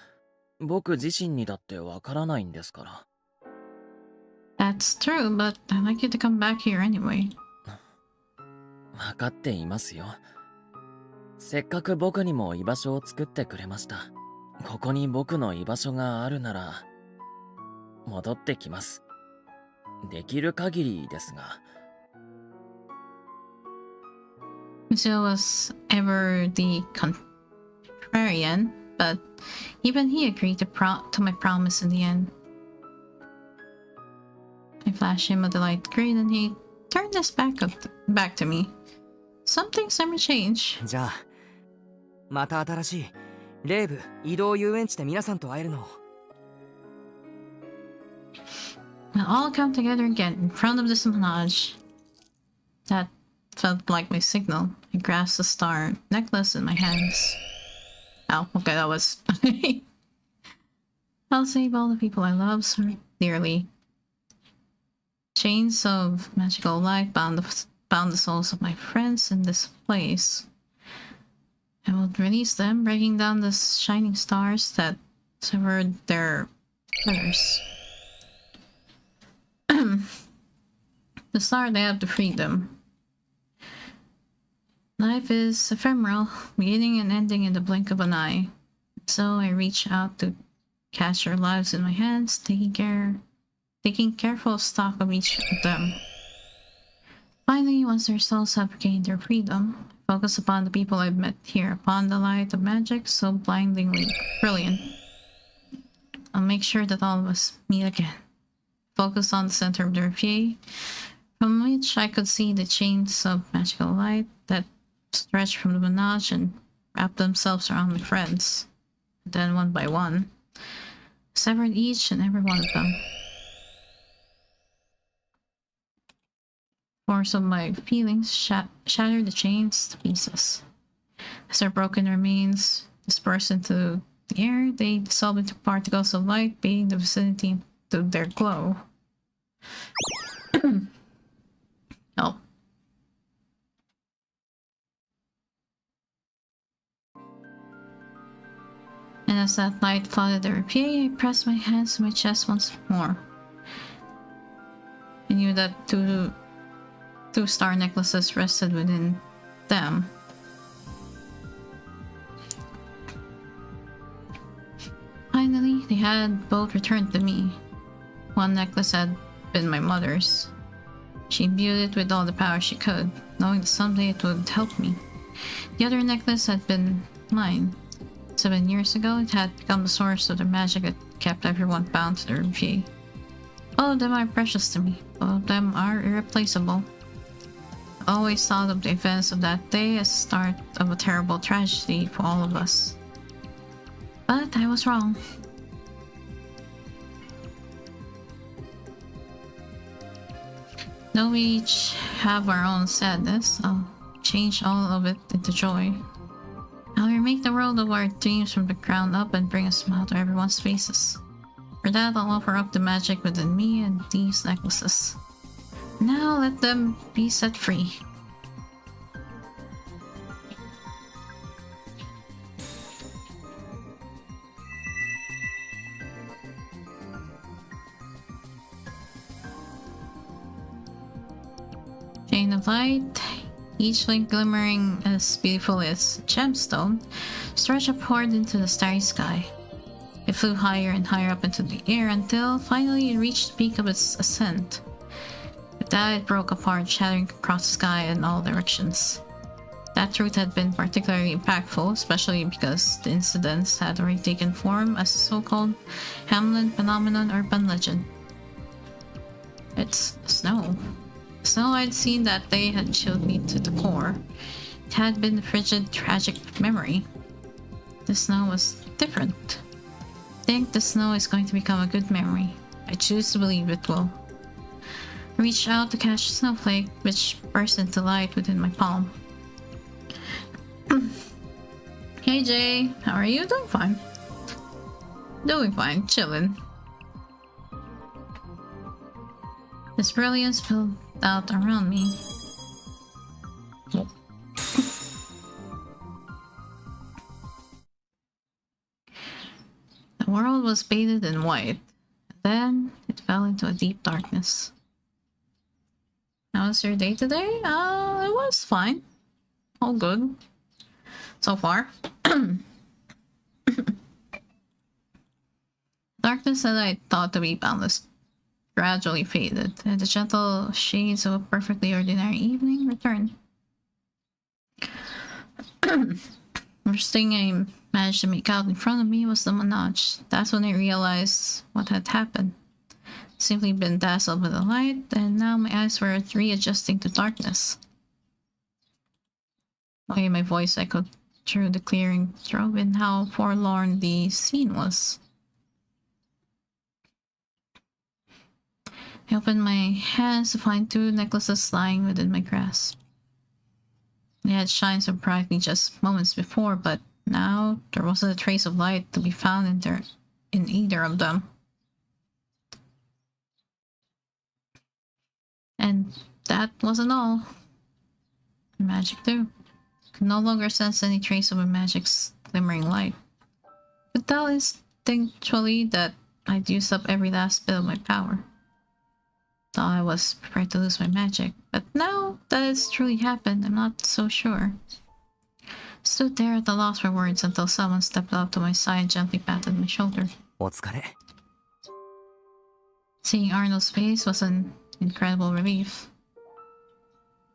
僕自身にだってわからないんですから。That's true, but I'd like you to come back here anyway. わかっていますよ。せっかく僕にも居場所を作ってくれました。ここに僕の居場所があるなら、戻ってきます。できる限りですが。Monsieur was ever the contrarian, but even he agreed to my promise in the end. I flashed him a delighted grin and he turned his back to me. Some things never change. じゃあまた新しいレイブ移動遊園地で皆さんと会えるのを。 We'll all come together again in front of this menage. That felt like my signal. I grasped the star necklace in my hands. Oh, okay, that was... I'll save all the people I love so dearly. Chains of magical light bound the souls of my friends in this place. I will release them, breaking down the shining stars that severed their feathers. The star they have to freedom. Life is ephemeral, beginning and ending in the blink of an eye. So I reach out to catch their lives in my hands, taking careful stock of each of them. Finally, once their souls have gained their freedom, I focus upon the people I've met here, upon the light of magic so blindingly brilliant. I'll make sure that all of us meet again. Focus on the center of the reverie, from which I could see the chains of magical light that stretched from the menage and wrapped themselves around my friends. Then one by one, severed each and every one of them. Force of my feelings shattered the chains to pieces. As their broken remains dispersed into the air, they dissolved into particles of light, bathing the vicinity to their glow. Oh. And as that light flooded the reverie, I pressed my hands to my chest once more. I knew that two star necklaces rested within them. Finally, they had both returned to me. One necklace had been my mother's. She imbued it with all the power she could, knowing that someday it would help me. The other necklace had been mine. 7 years ago, it had become the source of the magic that kept everyone bound to the reverie. All of them are precious to me. All of them are irreplaceable. I always thought of the events of that day as the start of a terrible tragedy for all of us. But I was wrong. Though we each have our own sadness, I'll change all of it into joy. I'll remake the world of our dreams from the ground up and bring a smile to everyone's faces. For that, I'll offer up the magic within me and these necklaces. Now let them be set free. Chain of light, each link glimmering as beautiful as a gemstone, stretched upward into the starry sky. It flew higher and higher up into the air until finally it reached the peak of its ascent. With that, it broke apart, shattering across the sky in all directions. That truth had been particularly impactful, especially because the incidents had already taken form as a so-called Hamlin phenomenon urban legend. It's snow. The snow I'd seen that day had chilled me to the core. It had been a frigid, tragic memory. The snow was different. I think the snow is going to become a good memory. I choose to believe it will. I reached out to catch a snowflake, which burst into light within my palm. Hey Jay, how are you? Doing fine. Doing fine, chillin'. This brilliance spilled out around me. The world world was bathed in white. Then it fell into a deep darkness. How was your day today? It was fine. All good. So far. Darkness that I thought to be boundless gradually faded, and the gentle shades of a perfectly ordinary evening returned. First thing I managed to make out in front of me was the menage. That's when I realized what had happened. Simply been dazzled by the light, and now my eyes were readjusting to darkness. Okay, my voice echoed through the clearing, drove in how forlorn the scene was. I opened my hands to find 2 necklaces lying within my grasp. They had shined so brightly just moments before, but now there wasn't a trace of light to be found in either of them. And that wasn't all. Magic too. Could no longer sense any trace of a magic's glimmering light. Could tell instinctually that I'd used up every last bit of my power. Thought I was prepared to lose my magic, but now that it's truly happened, I'm not so sure. Stood there at a loss for words until someone stepped up to my side and gently patted my shoulder. Seeing Arnold's face was an incredible relief.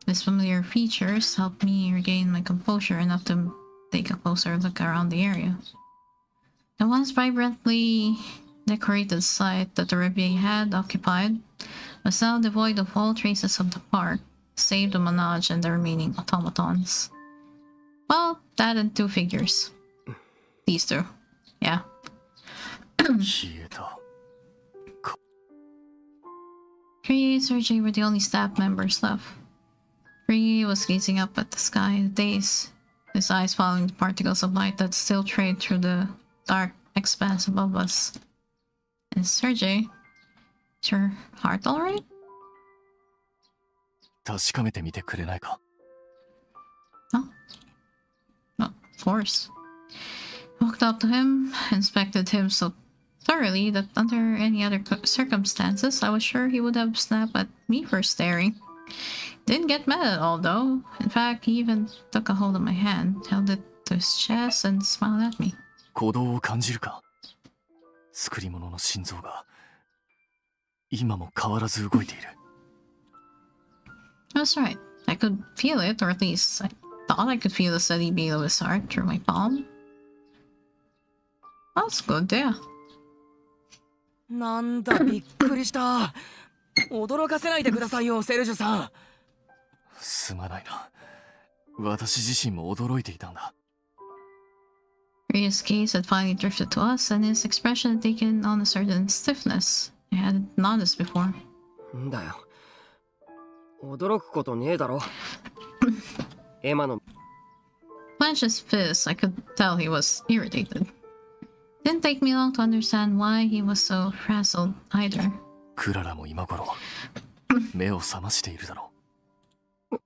His familiar features helped me regain my composure enough to take a closer look around the area. The once vibrantly decorated site that the Reveille had occupied was now devoid of all traces of the park, save the menage and the remaining automatons. Well, that and 2 figures. These 2. Yeah. Kriye and Sergei were the only staff members left. Kriye was gazing up at the sky in a daze, his eyes following the particles of light that still trailed through the dark expanse above us. And Sergei, is your heart alright? 確かめてみてくれないか? Oh, of course. I walked up to him, inspected him so thoroughly that under any other circumstances, I was sure he would have snapped at me for staring. Didn't get mad at all, though. In fact, he even took a hold of my hand, held it to his chest, and smiled at me. 鼓動を感じるか? 作り物の心臓が今も変わらず動いている。 That's right. I could feel it, or at least I thought I could feel the steady beat of his heart through my palm. That's good, yeah. なんだ、びっくりした。驚かせないでくださいよ、セルジュさん。すまないな。私自身も驚いていたんだ。Rhea's gaze had finally drifted to us, and his expression had taken on a certain stiffness I hadn't noticed before. んだよ。驚くことねえだろ。エマの。Clenched his fist, I could tell he was irritated. Didn't take me long to understand why he was so frazzled either. クララも今頃目を覚ましているだろう。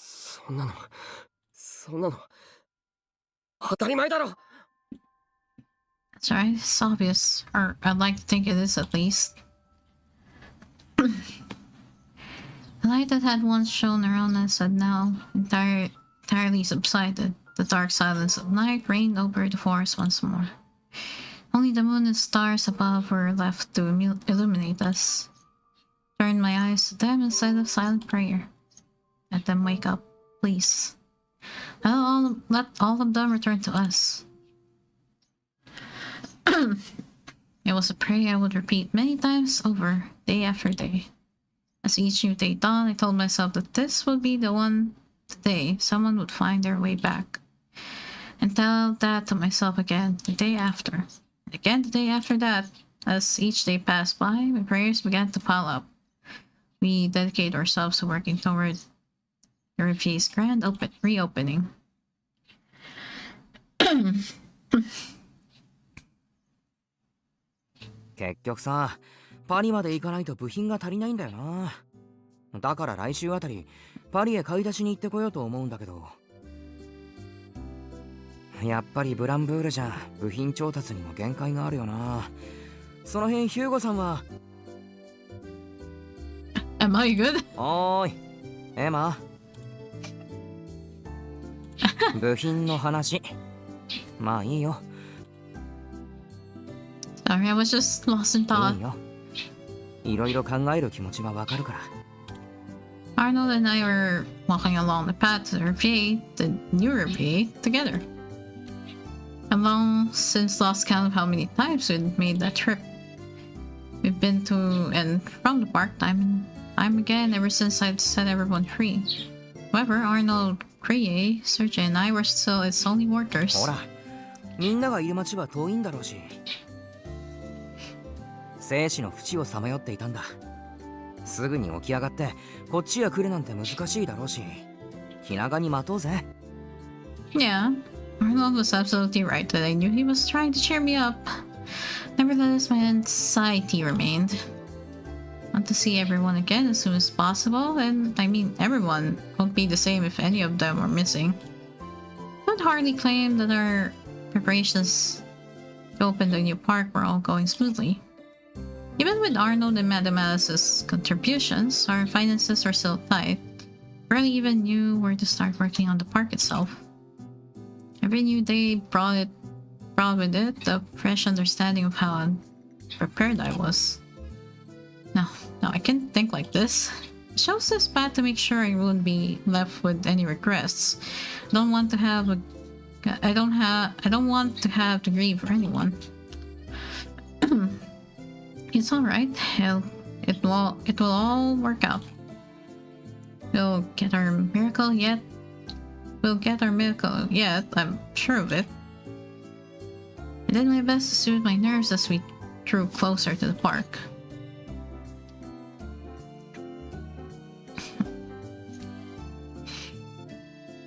そんなの当たり前だろ。 That's right, it's obvious, or I'd like to think it is at least. The light that had once shone around us had now entirely subsided. The dark silence of night reigned over the forest once more. Only the moon and stars above were left to illuminate us. Turned my eyes to them and said a silent prayer. Let them wake up, please. Let all of them return to us. It was a prayer I would repeat many times over, day after day. As each new day dawned, I told myself that this would be the one day someone would find their way back. And tell that to myself again the day after. And again the day after that. As each day passed by, my prayers began to pile up. We dedicate ourselves to working toward the Reveille's grand reopening. 結局さ、パリまで行かないと部品が足りないんだよな。だから来週あたりパリへ買い出しに行ってこようと思うんだけど。やっぱりブランブールじゃ部品調達にも限界があるよな。その辺ヒューゴさんは。 Am I good? おーいエマ部品の話まあいいよ。 Sorry, I was just lost in thought. いいよ。いろいろ考える気持ちはわかるから。 Arnold and I were walking along the path to the RV, the new RV, together. I've long since lost count of how many times we'd made that trip. We've been to and from the park time and time again ever since I'd set everyone free. However, Arnold, Kriye, Sergei, and I were still its only workers. ほら、みんながいる町は遠いんだろうし、生死の淵をさまよっていたんだ。すぐに起き上がってこっちへ来るなんて難しいだろうし、気長に待とうぜ。 Yeah, Arnold was absolutely right that I knew he was trying to cheer me up. Nevertheless, my anxiety remained. I want to see everyone again as soon as possible, and I mean everyone won't be the same if any of them are missing. I would hardly claim that our preparations to open the new park were all going smoothly. Even with Arnold and Madame Alice's contributions, our finances were still tight. Barely even knew where to start working on the park itself. Every new day brought with it a fresh understanding of how unprepared I was. No, I can't think like this. I chose this path to make sure I wouldn't be left with any regrets. I don't want to have to grieve for anyone. It's all right. It will all work out. We'll get our miracle yet. I'm sure of it. I did my best to soothe my nerves as we drew closer to the park.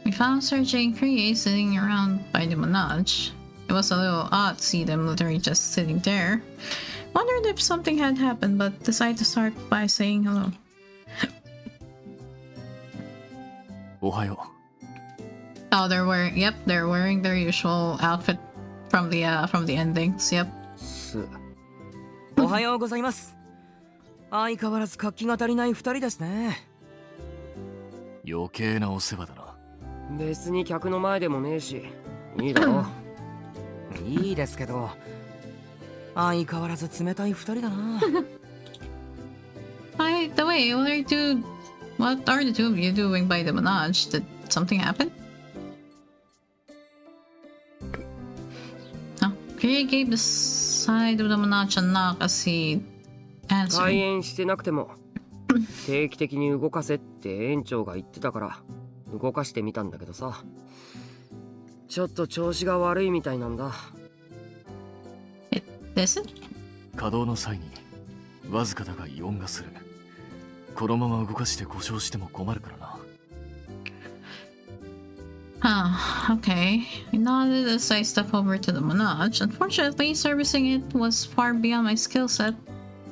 We found Sergei and Kriye sitting around by the Manège. It was a little odd to see them literally just sitting there. Wondered if something had happened, but decided to start by saying hello. おはよ Oh, they're wearing their usual outfit from the endings. Yep. おはようございます。相変わらず活気が足りない二人ですね。余計なお世話だな。別に客の前でもねえし、いいだろ。いいですけど、相変わらず冷たい二人だな。By the way, what are the two of you doing by the Manège? Did something happen? Oh, Kriye gave the side of the Manège a knock as he answered. 開園してなくても定期的に動かせって園長が言ってたから動かしてみたんだけどさ、ちょっと調子が悪いみたいなんだ。This? 稼働の際にわずかだが異音がする。このまま動かして故障しても困るからな。Okay. I nodded as I stepped over to the Manège. Unfortunately, servicing it was far beyond my skill set.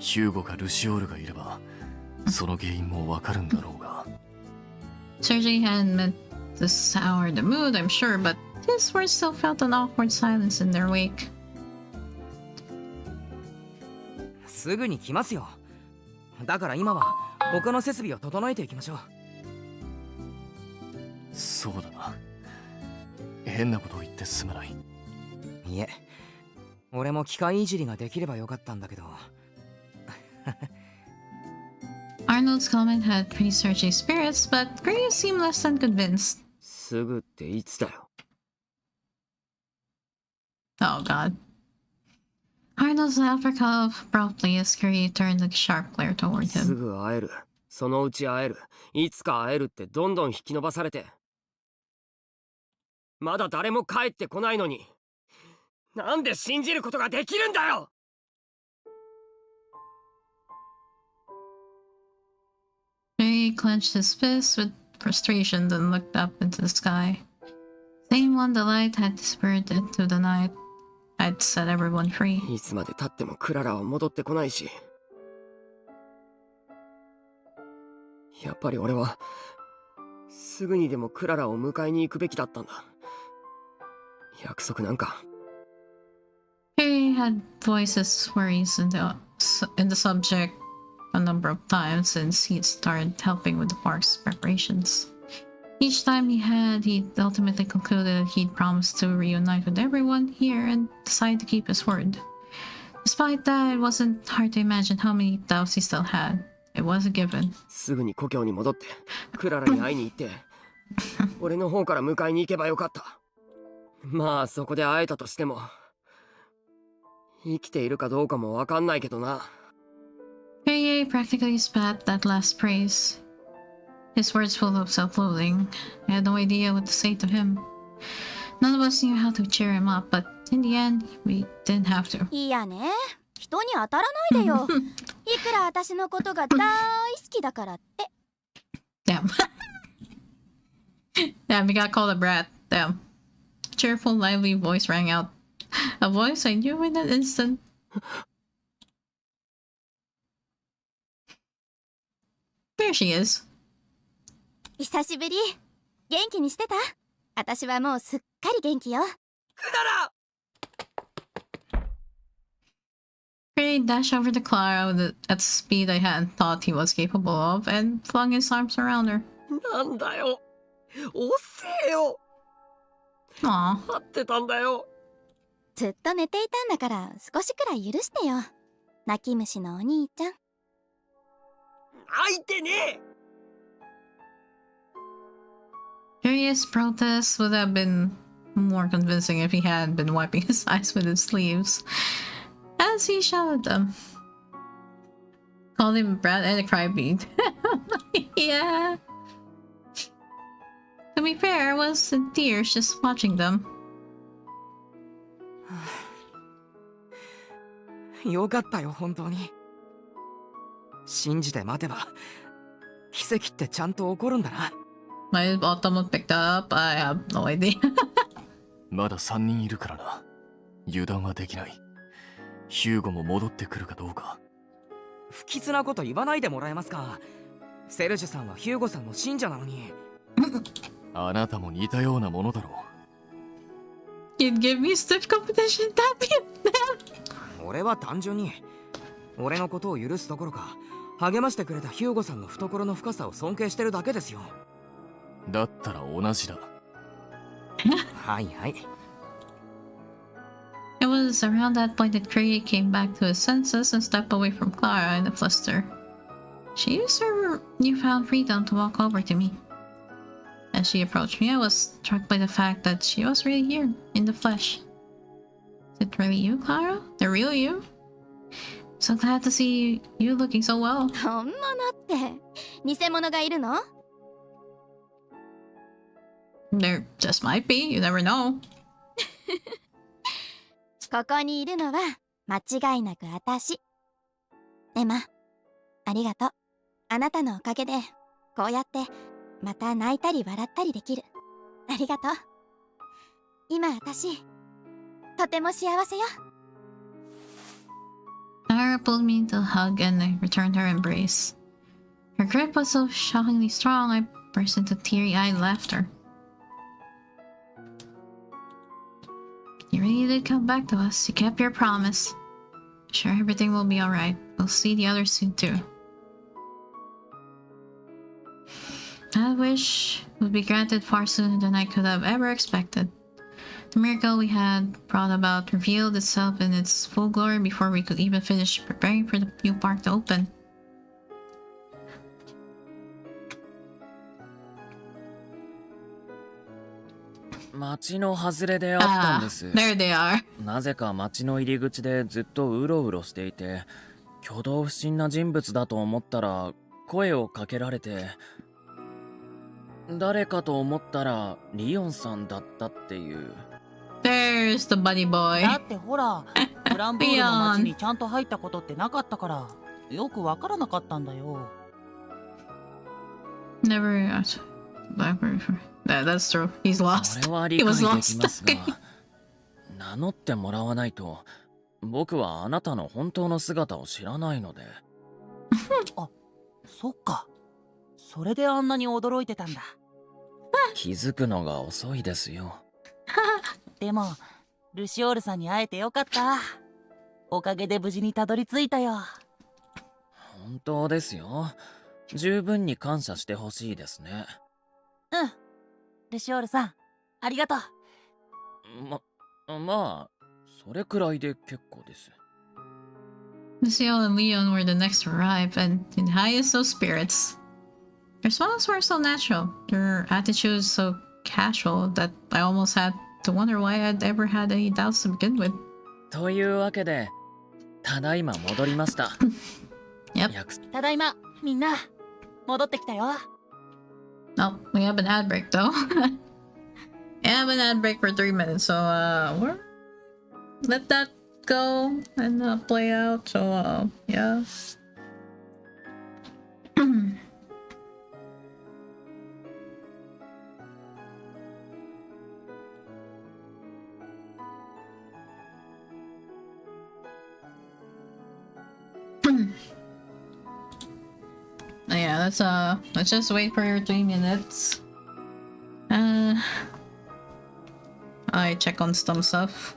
ヒューゴかルシオールがいればその原因もわかるんだろうが。Sergei hadn't meant to sour the mood, I'm sure, but his words still felt an awkward silence in their wake. すぐに来ますよ。だから今は他の設備を整えていきましょう。そうだな。変なことを言ってすまない。いえ、俺も機械いじりができればよかったんだけど。Arnold's comment had pretty Sergei's spirits, but Kriye seemed less than convinced. すぐっていつだよ。Oh god. Arnold's laughter cut off abruptly as Kriye turned a sharp glare toward す him. ぐ会える。そのうち会える。いつか会えるってどんどん引き伸ばされて。まだ誰も帰ってこないのに。なんで信じることができるんだよ。Kriye clenched his fists with frustration, then looked up into the sky. Same one the light had disappeared into the night. I'd set everyone free. いつまで経ってもクララは戻ってこないし。やっぱり俺はすぐにでもクララを迎えに行くべきだったんだ。約束なんか。 He had voiced his worries in the subject a number of times since he started helping with the park's preparations. Each time he'd ultimately concluded that he'd promised to reunite with everyone here and decided to keep his word. Despite that, it wasn't hard to imagine how many doubts he still had. It was a given. すぐに故郷に戻ってクララに会いに行って俺の方から迎えに行けばよかった。まあそこで会えたとしても生きているかどうかもわかんないけどな。Pei practically spat that last praise. His words full of self-loathing. I had no idea what to say to him. None of us knew how to cheer him up, but in the end, we didn't have to. いやね、人に当たらないでよ。いくら私のことが大好きだからって。Damn. Damn, we got called a brat. Damn. Cheerful, lively voice rang out. A voice I knew in an instant. There she is. 久しぶり。元気にしてた？私はもうすっかり元気よ。クララRay dashed over to Clara at the speed I hadn't thought he was capable of and flung his arms around her. なんだよ。おせえよ。Aw. 待ってたんだよ。ずっと寝ていたんだから少しくらい許してよ。泣き虫のお兄ちゃん。泣いてねえ。Curious protest would have been more convincing if he had been wiping his eyes with his sleeves as he shouted them. Called him Brad and a crybeat. Yeah. To be fair, I was in tears just watching them. よかったよ、本当に。信じて待てば奇跡ってちゃんと起こるんだな。My otome picked up. I have no idea. まだ3人いるからな。油断はできない。ヒューゴも戻ってくるかどうか。不吉なこと言わないでもらえますか。セルジュさんはヒューゴさんの信者なのに。あなたも似たようなものだろう。 You'd give me stiff competition, that'd be them. 俺は単純に俺のことを許すどころか励ましてくれたヒューゴさんの懐の深さを尊敬してるだけですよ。だったら同じだ。はいはい。It was around that point that Craig came back to his senses and stepped away from Clara in a fluster. She used her newfound freedom to walk over to me. As she approached me, I was struck by the fact that she was really here, in the flesh. Is it really you, Clara? The real you? So glad to see you looking so well. 本物って偽物がいるの？ There just might be, you never know. ここにいるのは間違いなく私。エマ、ありがとう。あなたのおかげでこうやってまた泣いたり笑ったりできる。ありがとう。今私とても幸せよ。Clara pulled me into a hug and I returned her embrace. Her grip was so shockingly strong I burst into teary-eyed laughter. You really did come back to us. You kept your promise. Sure, everything will be alright. We'll see the others soon too. That wish would be granted far sooner than I could have ever expected. The miracle we had brought about revealed itself in its full glory before we could even finish preparing for the new park to open. There they are. なぜか町の入り口でずっとうろうろしていて、挙動不審な人物だと思ったら声をかけられて、誰かと思ったらリオンさんだったっていう。There's the buddy boy. だってほら、グランブールの町にちゃんと入ったことってなかったからよくわからなかったんだよ。Never. That's true. He's lost. それは理解できますが、名乗ってもらわないと僕はあなたの本当の姿を知らないので。あ、そっか。それであんなに驚いてたんだ。気づくのが遅いですよ。でもルシオールさんに会えてよかった。おかげで無事にたどり着いたよ。本当ですよ。十分に感謝してほしいですね。うん。ルシオールさん、ありがとう。まあ、それくらいで結構です。Lucio and Leon were the next to arrive, and in the highest of spirits. Their smiles were so natural, their attitudes so casual that I almost had to wonder why I'd ever had any doubts to begin with. というわけで、ただいま戻りました。Yep. ただいま、みんな。戻ってきたよ。Oh, we have an ad break though. We have an ad break for 3 minutes, so we're let that go and play out. So yeah. Yeah, let's just wait for your 3 minutes. I check on some stuff.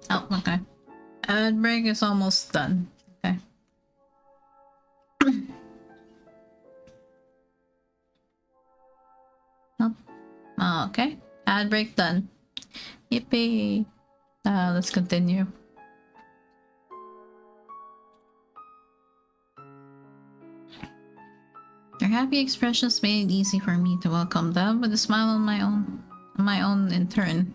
Oh, okay. Ad break is almost done. Okay. Oh. Oh, okay. Ad break done. Yippee. Let's continue. Their happy expressions made it easy for me to welcome them with a smile on my own in turn.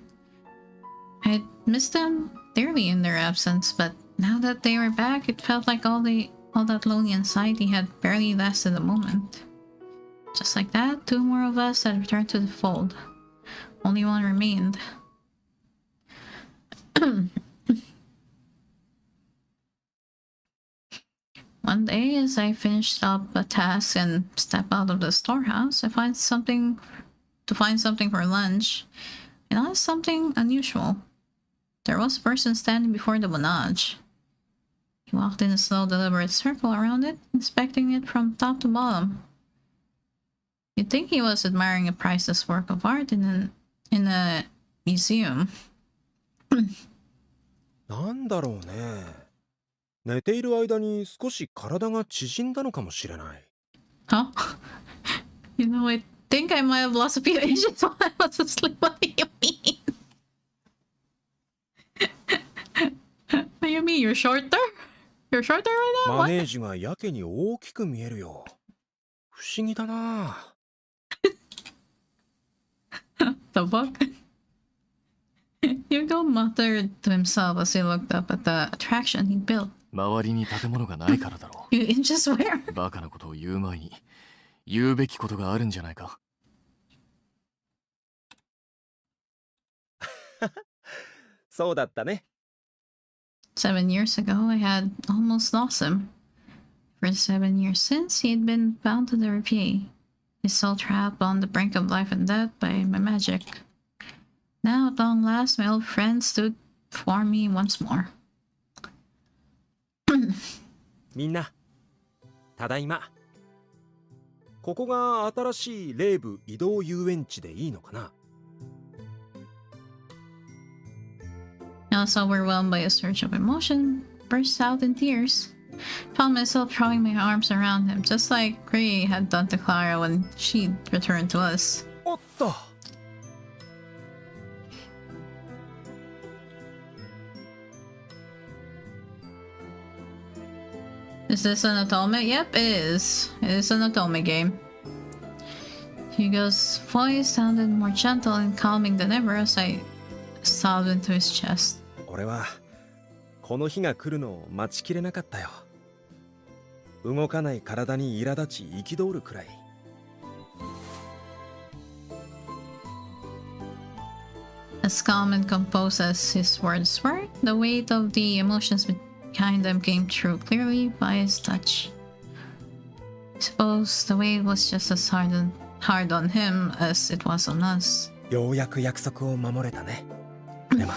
I missed them dearly in their absence, but now that they were back, it felt like all that lonely anxiety had barely lasted a moment. Just like that, 2 more of us had returned to the fold. Only one remained. One day, as I finished up a task and stepped out of the storehouse, I find something for lunch. I noticed something unusual. There was a person standing before the menage. He walked in a slow, deliberate circle around it, inspecting it from top to bottom. You'd think he was admiring a priceless work of art in a museum. なんだろうね。寝ている間に少し体が縮んだのかもしれない。Huh? You know, I think I might have lost a few inches while I was asleep. What do you mean? You're shorter? You're shorter right now? マ What? ネージがやけに大きく見えるよ。不思議だな。The fuck? Hugo muttered to himself as he looked up at the attraction he built. 周りに建物がないからだろ You inches where? う。バカなことを言う前に言うべきことがあるんじゃないか。そうだったね。7 years ago, I had almost lost him. For 7 years since, he had been bound to the repeat, his soul trapped on the brink of life and death by my magic. Now, at long last, my old friend stood before me once more. みんな、ただいま。ここが新しい霊部移動遊園地でいいのかな。I was overwhelmed by a surge of emotion, burst out in tears. Found myself throwing my arms around him, just like Gray had done to Clara when she returned to us. おっと。Is this an otome? Yep, it is. It is an otome game. Hugo's voice sounded more gentle and calming than ever as I sobbed into his chest. 俺はこの日が来るのを待ちきれなかったよ。動かない体に苛立ち憤るくらい。As calm and composed as his words were, the weight of the emotions behind them came through clearly by his touch. I suppose the weight was just as hard on him as it was on us. ようやく約束を守れたね。レマン、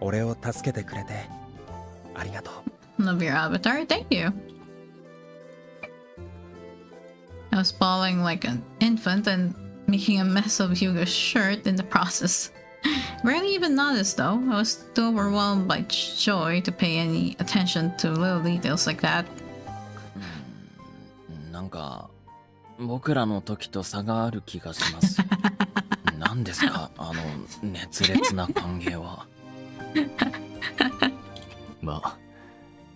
俺を助けてくれてありがとう。Love your avatar, thank you. I was bawling like an infant and making a mess of Hugo's shirt in the process. Barely even noticed though. I was too overwhelmed by joy to pay any attention to little details like that. なんか僕らの時と差がある気がします。何ですかあの熱烈な歓迎は。まあ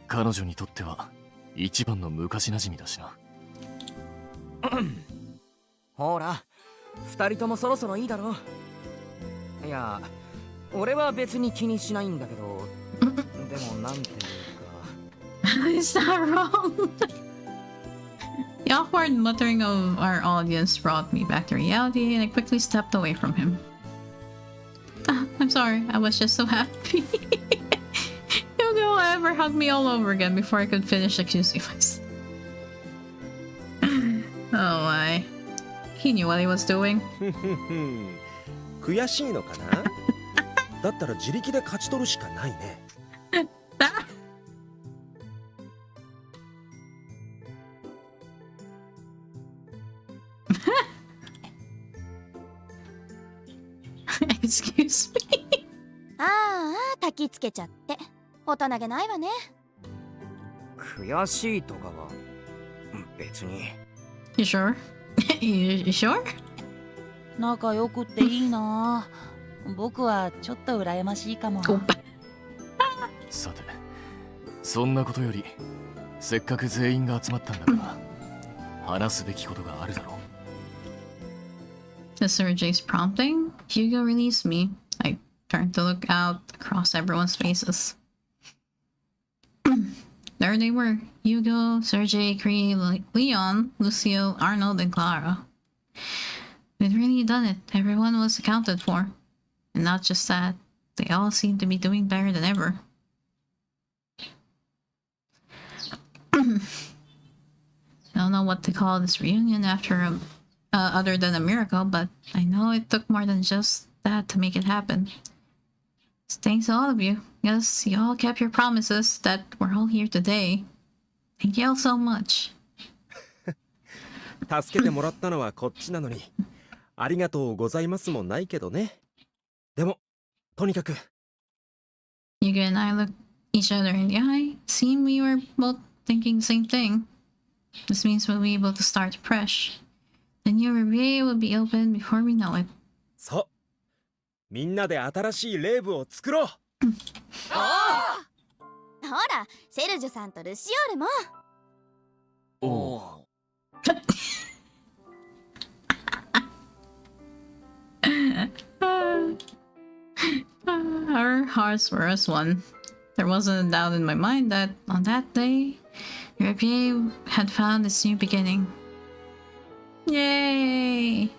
彼女にとっては一番の昔なじみだしな。ほら二人ともそろそろいいだろう。いや俺は別に気にしないんだけどでもなんていうか Is that wrong? The awkward muttering of our audience brought me back to reality and I quickly stepped away from him. I'm sorry, I was just so happy. Hugo ever hugged me all over again before I could finish accusing myself. Oh my. He knew what he was doing. 悔しいのかな。だったら自力で勝ち取るしかないね。Excuse me. ああ、焚きつけちゃって大人げないわね。悔しいとかは別に。You sure? you sure? 仲良くっていいな。僕はちょっと羨ましいかも。さてそんなことよりせっかく全員が集まったんだから話すべきことがあるだろう。To Sergei's prompting, Hugo released me. I turned to look out across everyone's faces. There they were. Hugo, Sergei, Cree, Leon, Lucille, Arnold, and Clara. We'd really done it. Everyone was accounted for. And not just that, they all seemed to be doing better than ever. I don't know what to call this reunion after other than a miracle, but I know it took more than just that to make it happen. So thanks to all of you. Yes, you all kept your promises that we're all here today. Thank you all so much. 助けてもらったのはこっちなのに、ありがとうございますもないけどね。でも、とにかく。Yuga and I looked each other in the eye. Seemed we were both thinking the same thing. This means we'll be able to start fresh. The new RBA will be open before we know it. そう。みんなで新しいレーブを作ろう。ほらセルジュさんとルシオールも。おお。Our hearts were as one. There wasn't a doubt in my mind that on that day, Rapier had found its new beginning. Yay!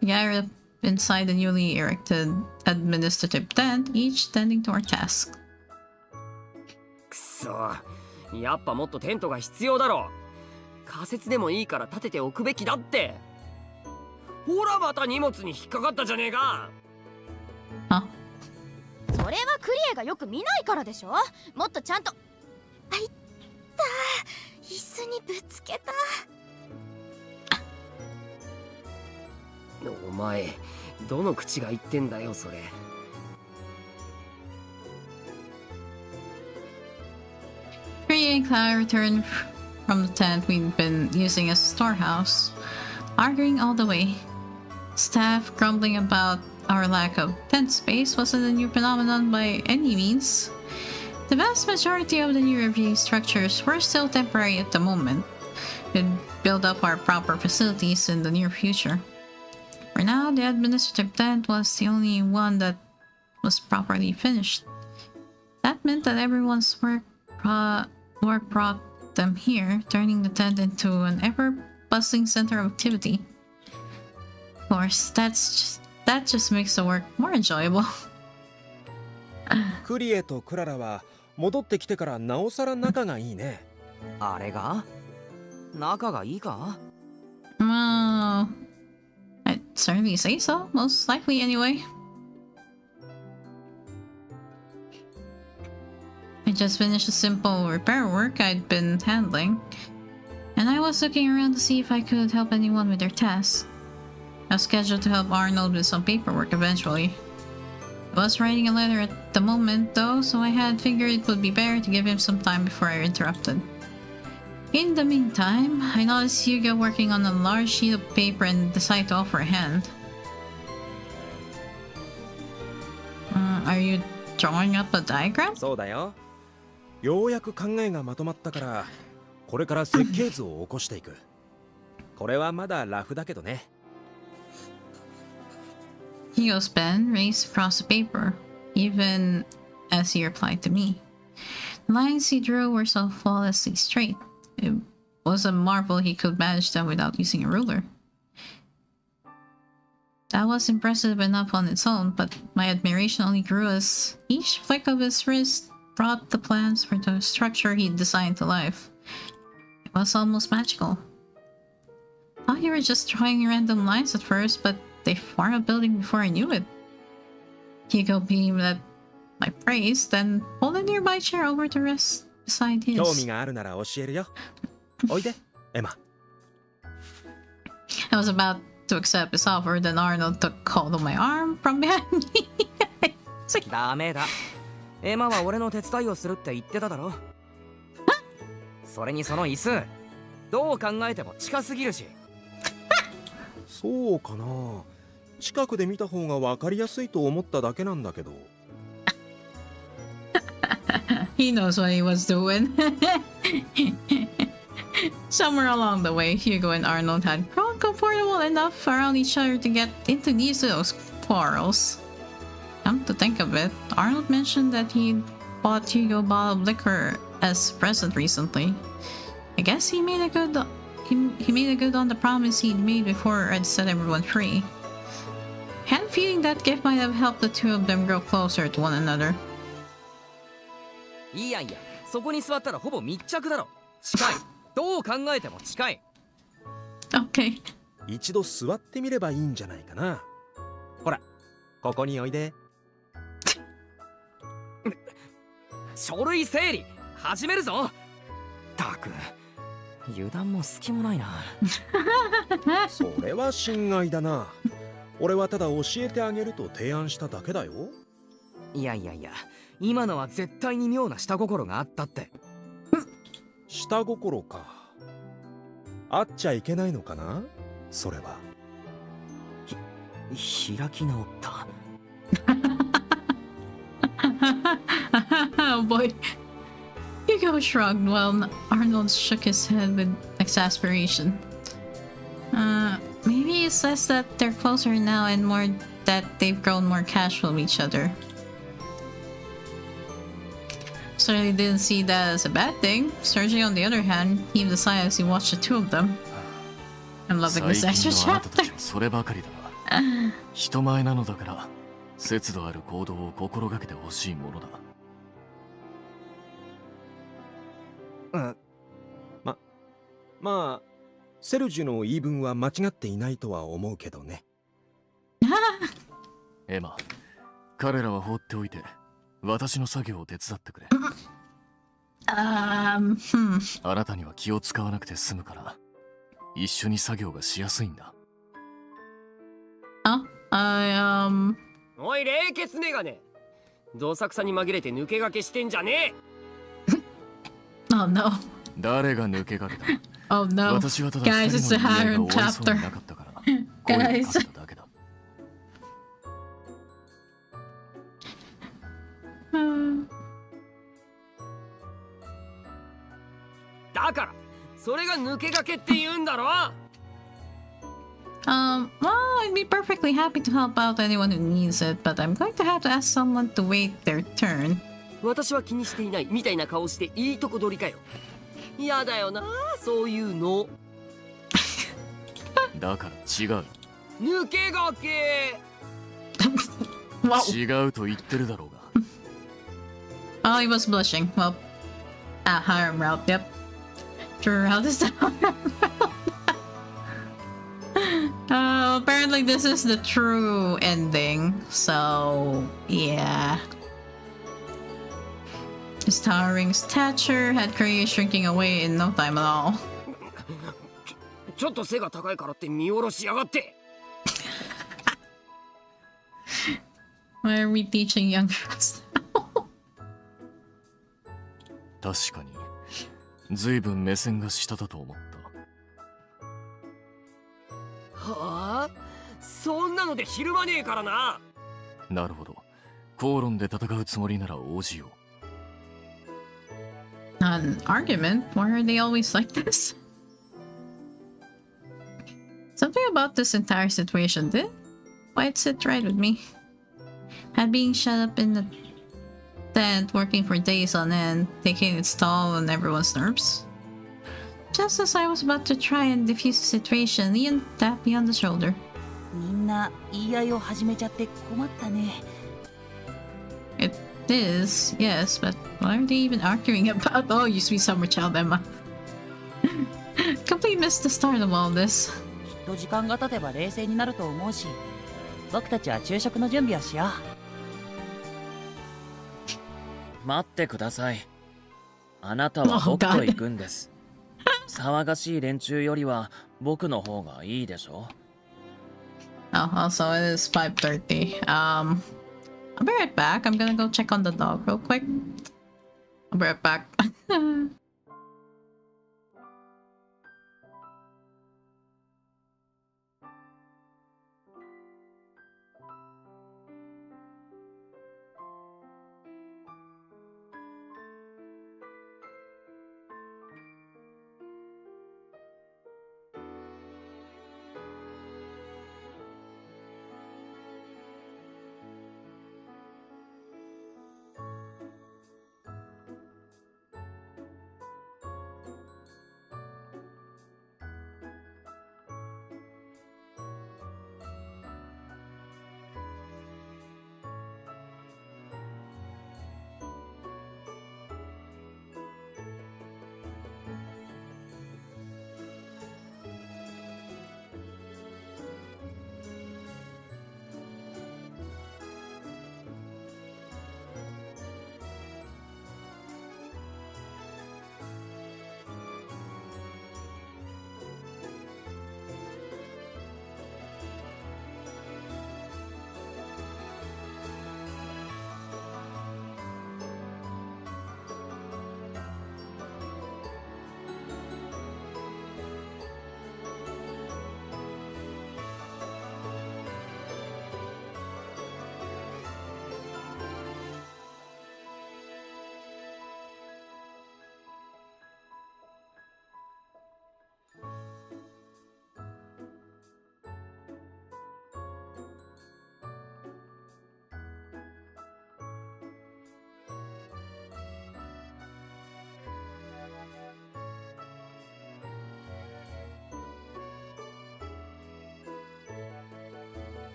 The guy inside the newly erected administrative tent, each tending to our task. くそ、やっぱもっとテントが必要だろ。仮設でもいいから立てておくべきだって。ほらまた荷物に引っかかったじゃねえか。あ、それはクリエがよく見ないからでしょ。もっとちゃんと。あいったー、椅子にぶつけた。お前どの口が言ってんだよそれ。Free and Cloud returned from the tent we'd been using as a storehouse, arguing all the way. Staff grumbling about our lack of tent space wasn't a new phenomenon by any means. The vast majority of the new review structures were still temporary at the moment. We'd build up our proper facilities in the near future. For now, the administrative tent was the only one that was properly finished. That meant that everyone's work brought them here, turning the tent into an ever-bustling center of activity. Of course, that just makes the work more enjoyable. クリエとクララは戻ってきてからなおさら仲がいいね。あれが仲がいいか？ Well, I'd certainly say so, most likely anyway. I just finished a simple repair work I'd been handling, and I was looking around to see if I could help anyone with their tasks. I was scheduled to help Arnold with some paperwork eventually. I was writing a letter at the moment though, so I had figured it would be better to give him some time before I interrupted. In the meantime, I noticed Hugo working on a large sheet of paper and decided to offer a hand. Are you drawing up a diagram? そうだよ。ようやく考えがまとまったから、これから設計図を起こしていく。これはまだラフだけどね。Hugo's pen raced across the paper, even as he replied to me. The lines he drew were so flawlessly straight. It was a marvel he could manage them without using a ruler. That was impressive enough on its own, but my admiration only grew as each flick of his wrist brought the plans for the structure he'd designed to life. It was almost magical. I thought you were just drawing random lines at first, but they formed a building before I knew it. Hugo beamed at my praise, then pulled a nearby chair over to rest beside his. 興味があるなら教えるよ。おいで、エマ。I was about to accept his offer, then Arnold took hold of my arm from behind me. ダメだ。エマは俺の手伝いをするって言ってただろ。それにその椅子、どう考えても近すぎるし。そうかな。近くで見た方が分かりやすいと思っただけなんだけど。He knows what he was doing. Somewhere along the way, Hugo and Arnold had grown comfortable enough around each other to get into these little quarrels. Come to think of it, Arnold mentioned that he'd bought Hugo a bottle of liquor as a present recently. I guess he made a good on the promise he'd made before I'd set everyone free. I had a feeling that gift might have helped the two of them grow closer to one another. いやいや、そこに座ったらほぼ密着だろ。近い。どう考えても近い。Okay. 一度座ってみればいいんじゃないかな。ほら、ここにおいで。書類整理始めるぞ。たく、油断も隙もないな。それは心外だな。俺はただ教えてあげると提案しただけだよ。いやいやいや、今のは絶対に妙な下心があったって。下心か。あっちゃいけないのかな、それは。開き直った。boy. Hugo shrugged while Arnold shook his head with exasperation. Maybe it's less that they're closer now and more that they've grown more casual with each other. Certainly didn't see that as a bad thing. Sergei, on the other hand, heaved a sigh as he watched the two of them. I'm loving this extra chapter. そればかりだな。人前なのだから節度ある行動を心がけてほしいものだ。まあセルジュの言い分は間違っていないとは思うけどね。エマ、彼らは放っておいて私の作業を手伝ってくれ。あなたには気を使わなくて済むから一緒に作業がしやすいんだ。おい冷血メガネ、どさくさに紛れて抜け駆けしてんじゃねえ。Oh no. 誰が抜け駆けた？ Oh no. 私はただ Guys, it's a harem chapter. Guys. だからそれが抜け駆けって言うんだろ。Well, I'd be perfectly happy to help out anyone who needs it, but I'm going to have to ask someone to wait their turn. 私は気にしていないみたいな顔していいとこ取りかよ。やだよな、そういうの。だから違う。抜け駆け。違うと言ってるだろうが。Oh, he was blushing. Well, harem route, yep. True route is the harem route. Apparently this is the true ending, so yeah. His towering stature had Korea shrinking away in no time at all. ちょっと背が高いからって見下ろしやがって。Why are we teaching young girls now? 確かに、ずいぶん目線が下だと思った。はあ？そんなのでひるまねえからな。なるほど。口論で戦うつもりなら応じよう。An argument? Why are they always like this? Something about this entire situation did quite sit right with me. Had being shut up in the tent, working for days on end, taking its toll on everyone's nerves. Just as I was about to try and defuse the situation, Ian tapped me on the shoulder. みんな言い合いを始めちゃって困ったね。It is, yes, but what are they even arguing about? Oh, you sweet summer child, Emma. Completely missed the start of all this. きっと時間が経てば冷静になると思うし、僕たちは昼食の準備をしよう。待ってください。あなたは僕と行くんです。騒がしい連中よりは僕の方がいいでしょ。Oh, also it is 5:30. I'll be right back. I'm gonna go check on the dog real quick. I'll be right back.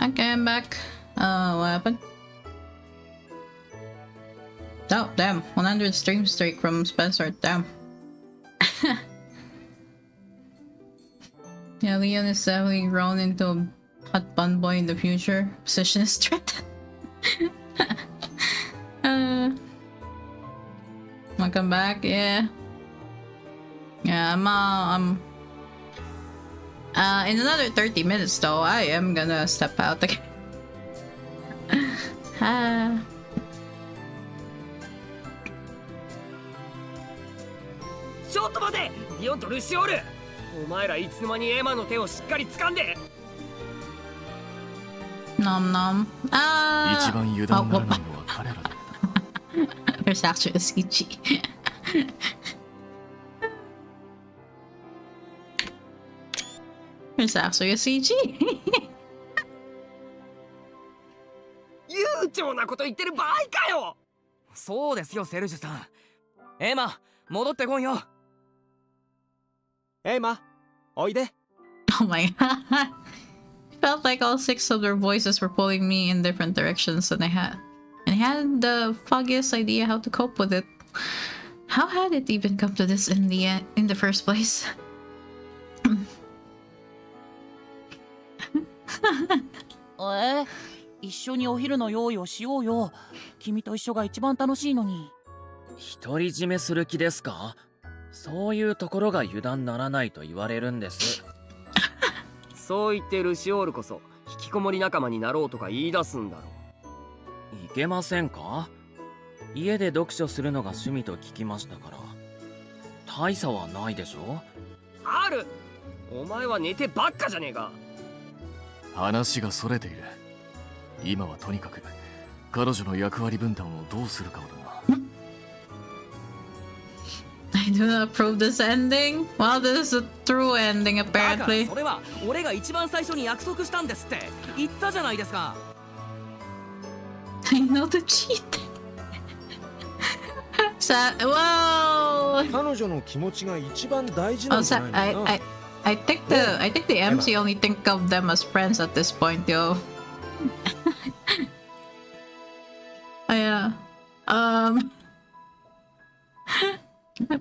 Okay, I'm back. What happened? Oh, damn. 100 stream streak from Spencer. Damn. Yeah, Leon is definitely grown into a hot bun boy in the future. Position is threatened. Welcome back. Yeah. Yeah, I'm in another 30 minutes though, I am gonna step out again. ちょっと待て、リオンとルシオール。お前らいつの間にエマの手をしっかり掴んで。Nom nom. 一番油断ならないのは彼らだ。There's actually a CG. There's actually a CG. 悠長なこと言ってる場合かよ。そうですよ、セルジュさん。エマ、戻ってこいよ。エマ、おいで。Oh my god. Felt like all 6 of their voices were pulling me in different directions, and I hadn't the foggiest idea how to cope with it. How had it even come to this in the first place? 一緒にお昼の用意をしようよ。君と一緒が一番楽しいのに。独り占めする気ですか？そういうところが油断ならないと言われるんです。そう言ってルシオールこそ引きこもり仲間になろうとか言い出すんだろう。いけませんか？家で読書するのが趣味と聞きましたから。大差はないでしょ？ある。お前は寝てばっかじゃねえか。話がそれている。今はとにかく彼女の役割分担をどうするかをだな。I do not approve this ending. Well, this is a true ending だから apparently. それは俺が一番最初に約束したんですって言ったじゃないですか。I know the cheat. Whoa. 彼女の気持ちが一番大事な Oh, んじゃないのかな。 I think the MC only think of them as friends at this point, yo. Yeah. I've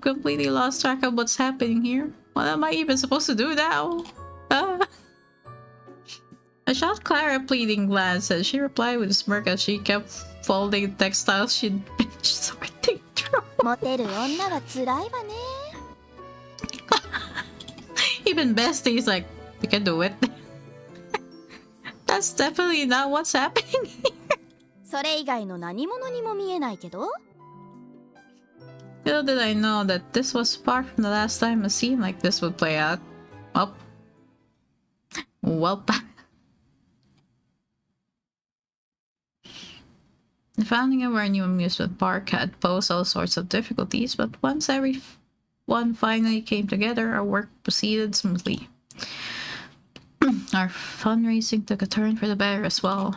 completely lost track of what's happening here. What am I even supposed to do now? I shot Clara a pleading glance and she replied with a smirk as she kept folding the textiles she'd finished sorting through. モテる女は辛いわね。Even Bestie's like, you can do it. That's definitely not what's happening here. それ以外の何者にも見えないけど。Little did I know that this was far from the last time a scene like this would play out. Welp. The founding of our new amusement park had posed all sorts of difficulties, but once everyone finally came together, our work proceeded smoothly. Our fundraising took a turn for the better as well.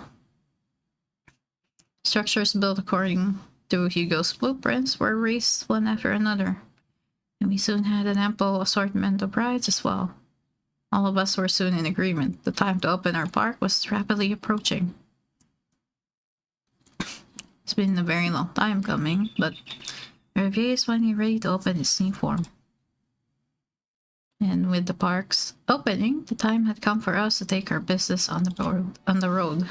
Structures built according to Hugo's blueprints were raised one after another, and we soon had an ample assortment of rides as well. All of us were soon in agreement. The time to open our park was rapidly approaching. It's been a very long time coming, but Revier is finally ready to open its new form. And with the park's opening, the time had come for us to take our business on the road.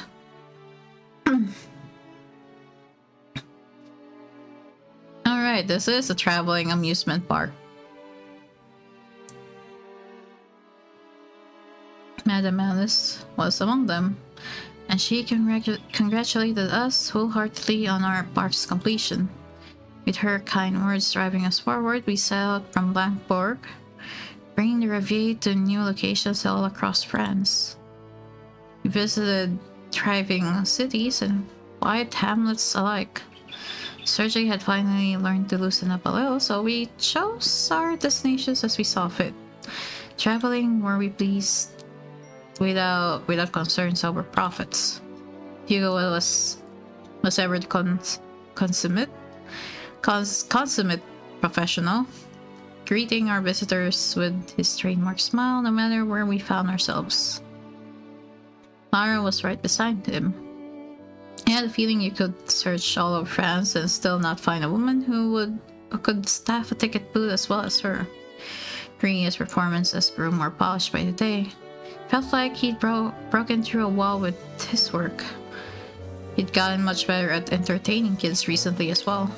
Alright, this is a traveling amusement park. Madame Alice was among them, and she congratulated us wholeheartedly on our park's completion. With her kind words driving us forward, we set out from Blancbourg, bringing the Revier to new locations all across France. We visited thriving cities and quiet hamlets alike. Sergei had finally learned to loosen up a little, so we chose our destinations as we saw fit. Traveling where we pleased without concerns over profits. Hugo was ever the consummate professional, greeting our visitors with his trademark smile no matter where we found ourselves. Lara was right beside him. He had a feeling you could search all over France and still not find a woman who could staff a ticket booth as well as her. During his performances grew more polished by the day. Felt like he'd broken through a wall with his work. He'd gotten much better at entertaining kids recently as well.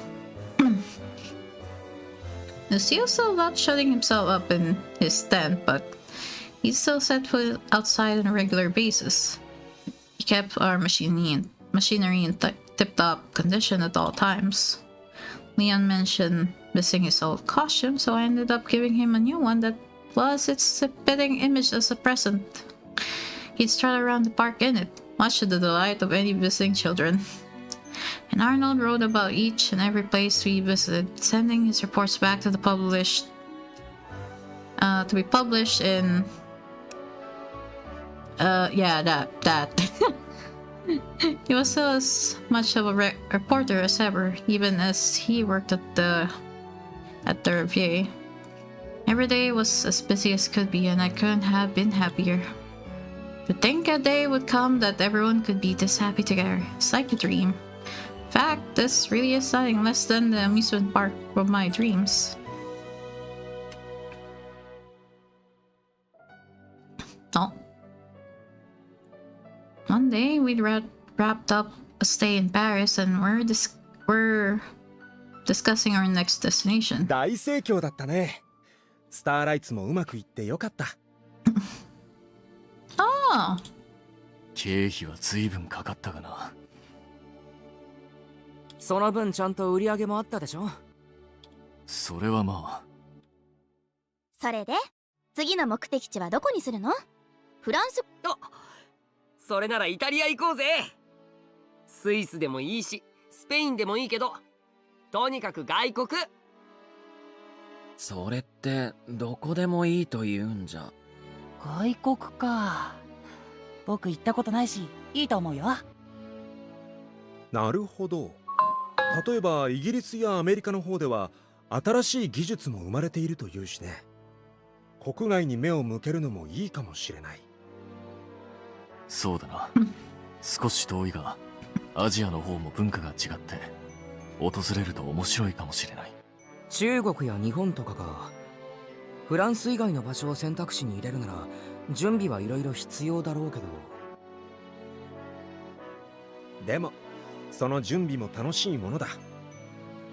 Lucille still not shutting himself up in his tent, but he still set foot outside on a regular basis. He kept our machinery in tip-top condition at all times. Leon mentioned missing his old costume, so I ended up giving him a new one that was its spitting image as a present. He'd strut around the park in it, much to the delight of any visiting children. And Arnold wrote about each and every place we visited, sending his reports back to be published in that. He was still as much of a reporter as ever, even as he worked at the review. Every day was as busy as could be, and I couldn't have been happier. To think a day would come that everyone could be this happy together. It's like a dream. In fact, this really is nothing less than the amusement park of my dreams. Oh. One day, we'd wrapped up a stay in Paris and we're discussing our next destination. 大盛況だったね。スターライツもうまくいってよかった。ああ。経費は随分かかったかな。その分ちゃんと売り上げもあったでしょ。それはまあ。それで次の目的地はどこにするの？フランス？それならイタリア行こうぜ。スイスでもいいし、スペインでもいいけど、とにかく外国。それってどこでもいいと言うんじゃ。外国か。僕行ったことないし、いいと思うよ。なるほど。例えばイギリスやアメリカの方では新しい技術も生まれているというしね。国外に目を向けるのもいいかもしれない。そうだな。少し遠いがアジアの方も文化が違って訪れると面白いかもしれない。中国や日本とかか。フランス以外の場所を選択肢に入れるなら準備はいろいろ必要だろうけど。でもその準備も楽しいものだ。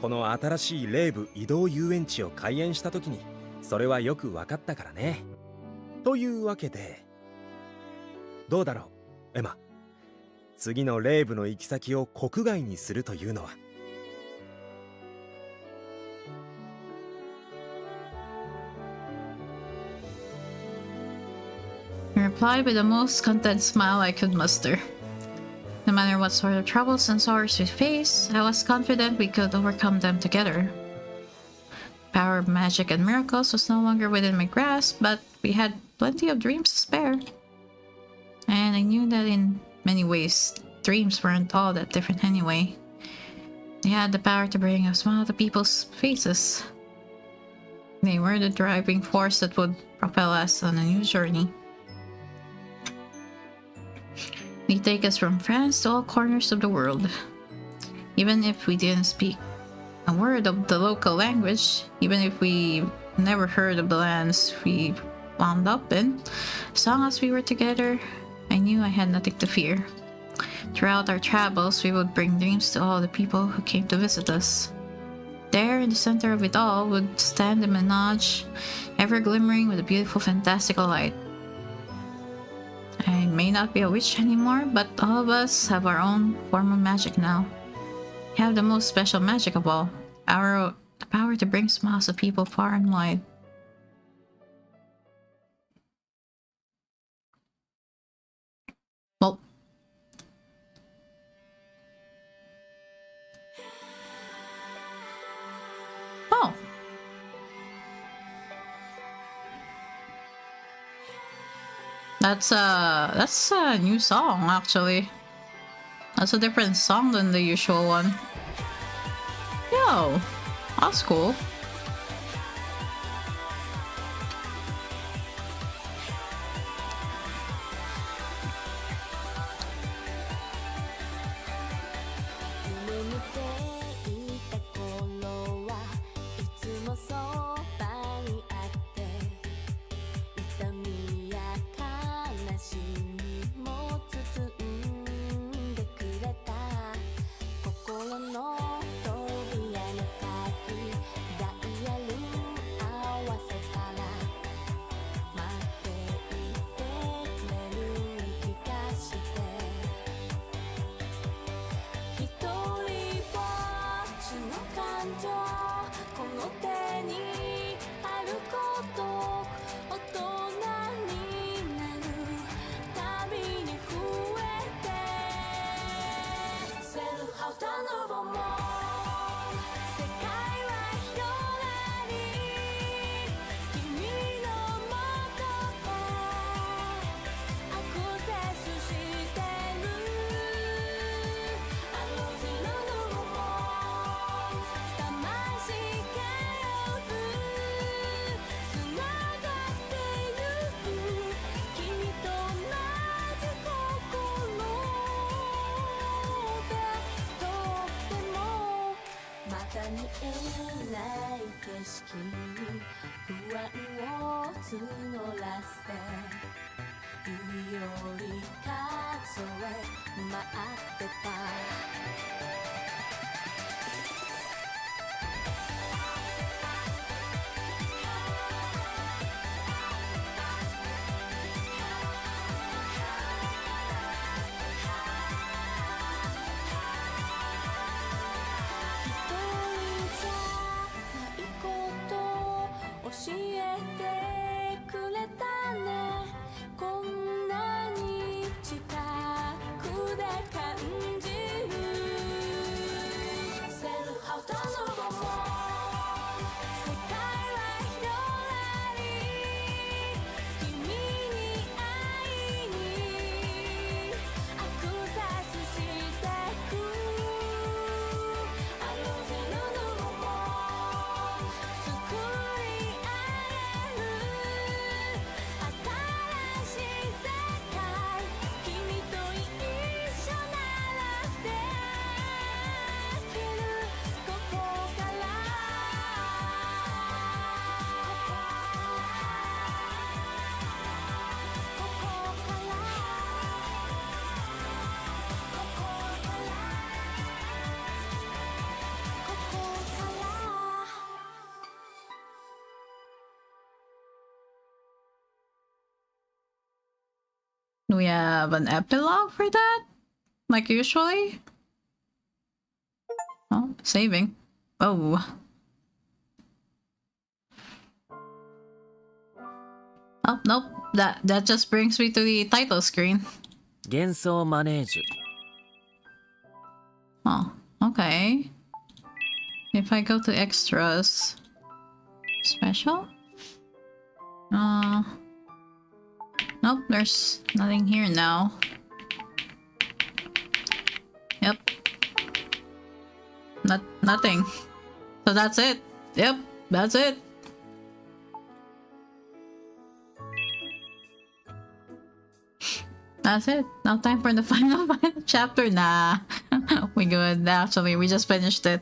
この新しいレーブ移動遊園地を開園した時にそれはよく分かったからね。というわけでどうだろうエマ。次のレーブの行き先を国外にするというのは。He replied with the most content smile I could muster. No matter what sort of troubles and sorrows we faced, I was confident we could overcome them together. The power of magic and miracles was no longer within my grasp, but we had plenty of dreams to spare. And I knew that in many ways, dreams weren't all that different anyway. They had the power to bring a smile to people's faces. They were the driving force that would propel us on a new journey. They take us from France to all corners of the world. Even if we didn't speak a word of the local language, even if we never heard of the lands we wound up in, as long as we were together, I knew I had nothing to fear. Throughout our travels, we would bring dreams to all the people who came to visit us. There, in the center of it all, would stand the menage, ever glimmering with a beautiful, fantastical light. I may not be a witch anymore, but all of us have our own form of magic now. We have the most special magic of all, the power to bring smiles to people far and wide. Well, oh. That's a new song, actually. That's a different song than the usual one. Yo, that's cool. 色に不安を募らせ指折り数え待ってた教えてくれたねこんなに近くで感じるセルハウトのボモ世界は広がり君に会いにアクセスしてくあのゼロのボモ作り新しい世界君と一緒ならできるここからDo we have an epilogue for that? Like usually? Oh, saving. Oh. Oh, nope. That just brings me to the title screen. 幻想マネージュ Oh, okay. If I go to extras... Special? Nope, there's nothing here now. Yep. Nothing. So that's it. Yep, that's it. That's it. Now time for the final chapter. Nah, we good. Actually, we just finished it.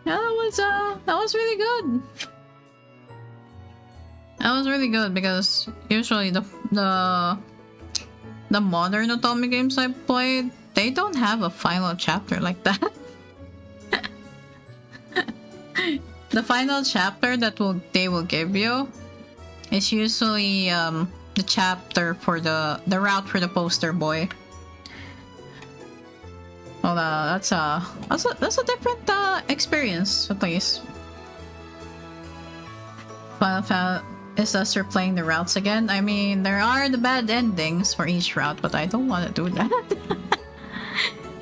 Yeah, that was really good. That was really good because usually the modern otome games I played, they don't have a final chapter like that. The final chapter that they will give you is usually the chapter for the route for the poster boy. Well, that's a different experience at least. Final is us replaying the routes again. I mean, there are the bad endings for each route, but I don't want to do that.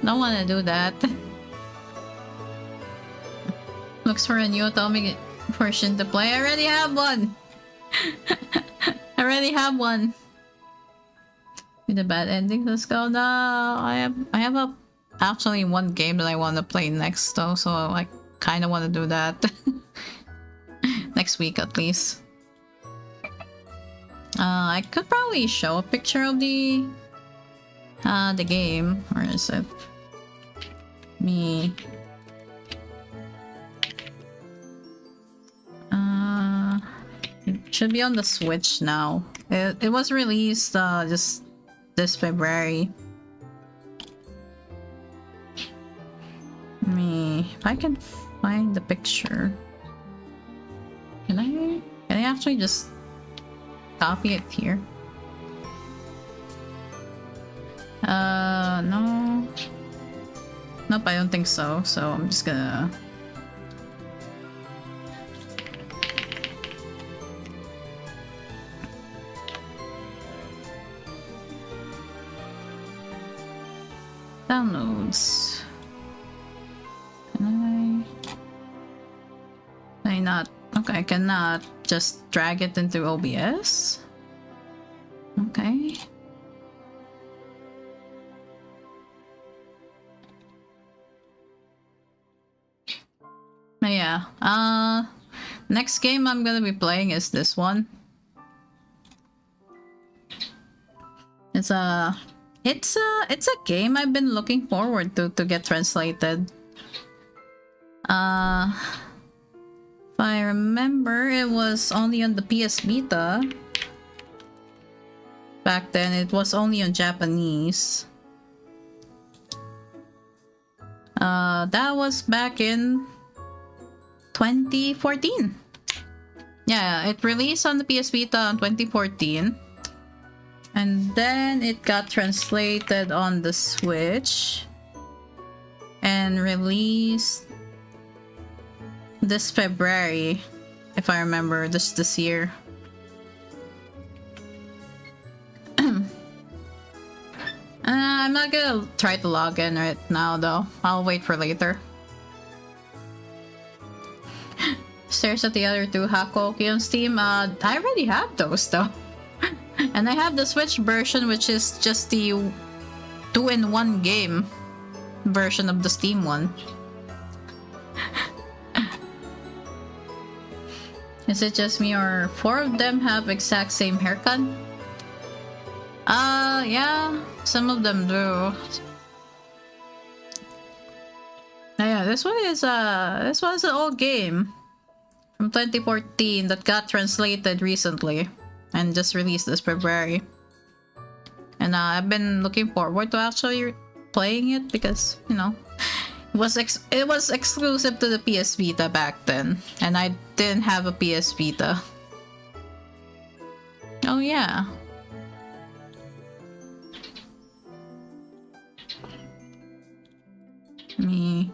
Don't want to do that. Looks for a new otome version to play. I already have one. I already have one. With the bad endings, let's go. No, I have actually one game that I want to play next though, so I kind of want to do that. Next week at least. I could probably show a picture of the game. Where is it? Me. It should be on the Switch now. It was released just this February. If I can find the picture. Can I actually just copy it here? No. Nope, I don't think so. So I'm just gonna... Downloads. Can I not? Okay, I cannot just drag it into OBS. Okay. But yeah, next game I'm gonna be playing is this one. It's a game I've been looking forward to get translated. If I remember, it was only on the PS Vita. Back then, it was only on Japanese. That was back in 2014. Yeah, it released on the PS Vita in 2014. And then it got translated on the Switch and released this February, if I remember, this year. I'm not gonna try to log in right now though. I'll wait for later. Stares at the other two Hakoki on Steam. I already have those though. And I have the Switch version, which is just the 2-in-1 game version of the Steam one. Is it just me or 4 of them have exact same haircut? Yeah, some of them do. Yeah, this one is an old game from 2014 that got translated recently and just released this February. And I've been looking forward to actually playing it because, you know, it was exclusive to the PS Vita back then, and I didn't have a PS Vita. Oh yeah. Me.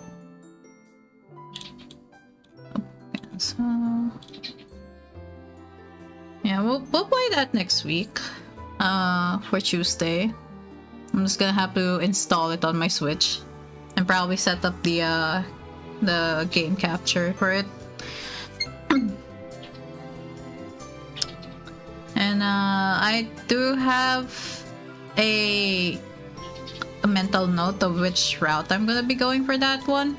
Okay, so yeah, we'll play that next week. For Tuesday. I'm just gonna have to install it on my Switch and probably set up the game capture for it. And I do have a mental note of which route I'm gonna be going for that one.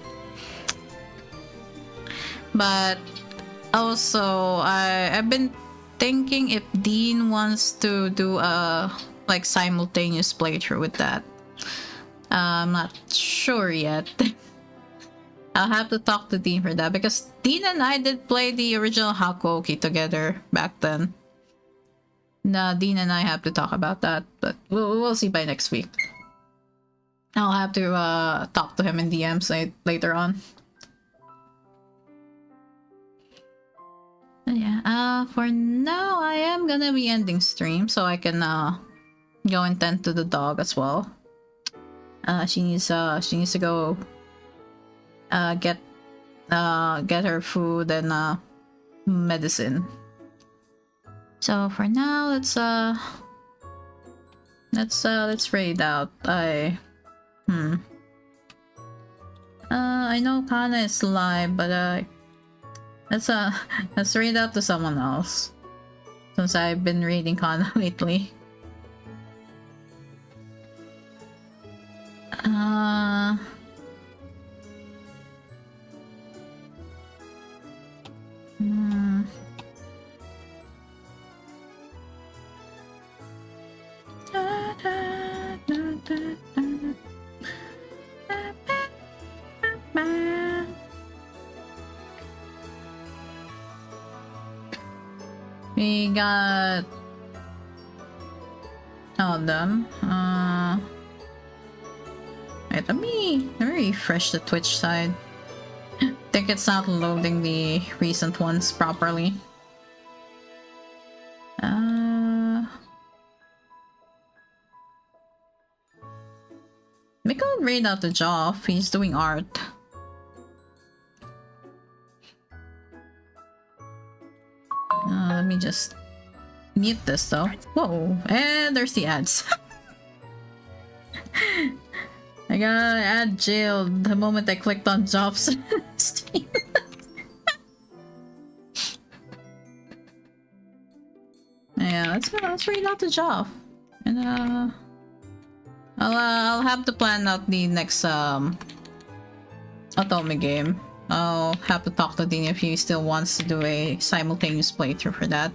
But also I've been thinking if Dean wants to do a like simultaneous playthrough with that. I'm not sure yet. I'll have to talk to Dean for that because Dean and I did play the original Hakoki together back then. Dean and I have to talk about that, but we'll see by next week. I'll have to talk to him in DMs later on. But yeah, for now I am gonna be ending stream so I can go and tend to the dog as well. She needs to go get her food and medicine. So for now, let's raid out. I know Kana is live, but let's raid out to someone else since I've been raiding Kana lately. We got all of them. Wait, let me refresh the Twitch side. I think it's not loading the recent ones properly. Maybe I'll raid out the Joff. He's doing art. Let me just mute this though. Whoa, and there's the ads. I got ad jailed the moment I clicked on Joff's stream. Yeah, let's read out the Joff, and I'll have to plan out the next otome game. I'll have to talk to Dean if he still wants to do a simultaneous playthrough for that.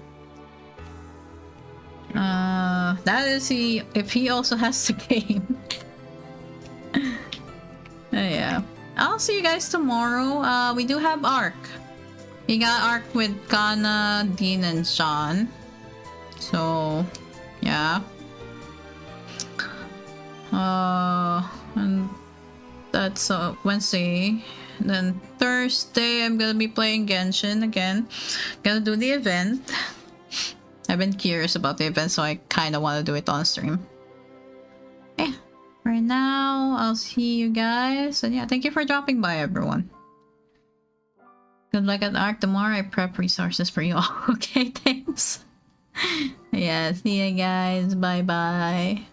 That is if he also has the game. Yeah, I'll see you guys tomorrow. We do have Arc. We got Arc with Kana, Dean, and Sean. So, yeah. And that's Wednesday. Then Thursday, I'm gonna be playing Genshin again. Gonna do the event. I've been curious about the event, so I kind of want to do it on stream. Yeah. For now, I'll see you guys. And yeah, thank you for dropping by, everyone. Good luck at Arc tomorrow. I prep resources for you all. Okay, thanks. Yeah, see you guys. Bye-bye.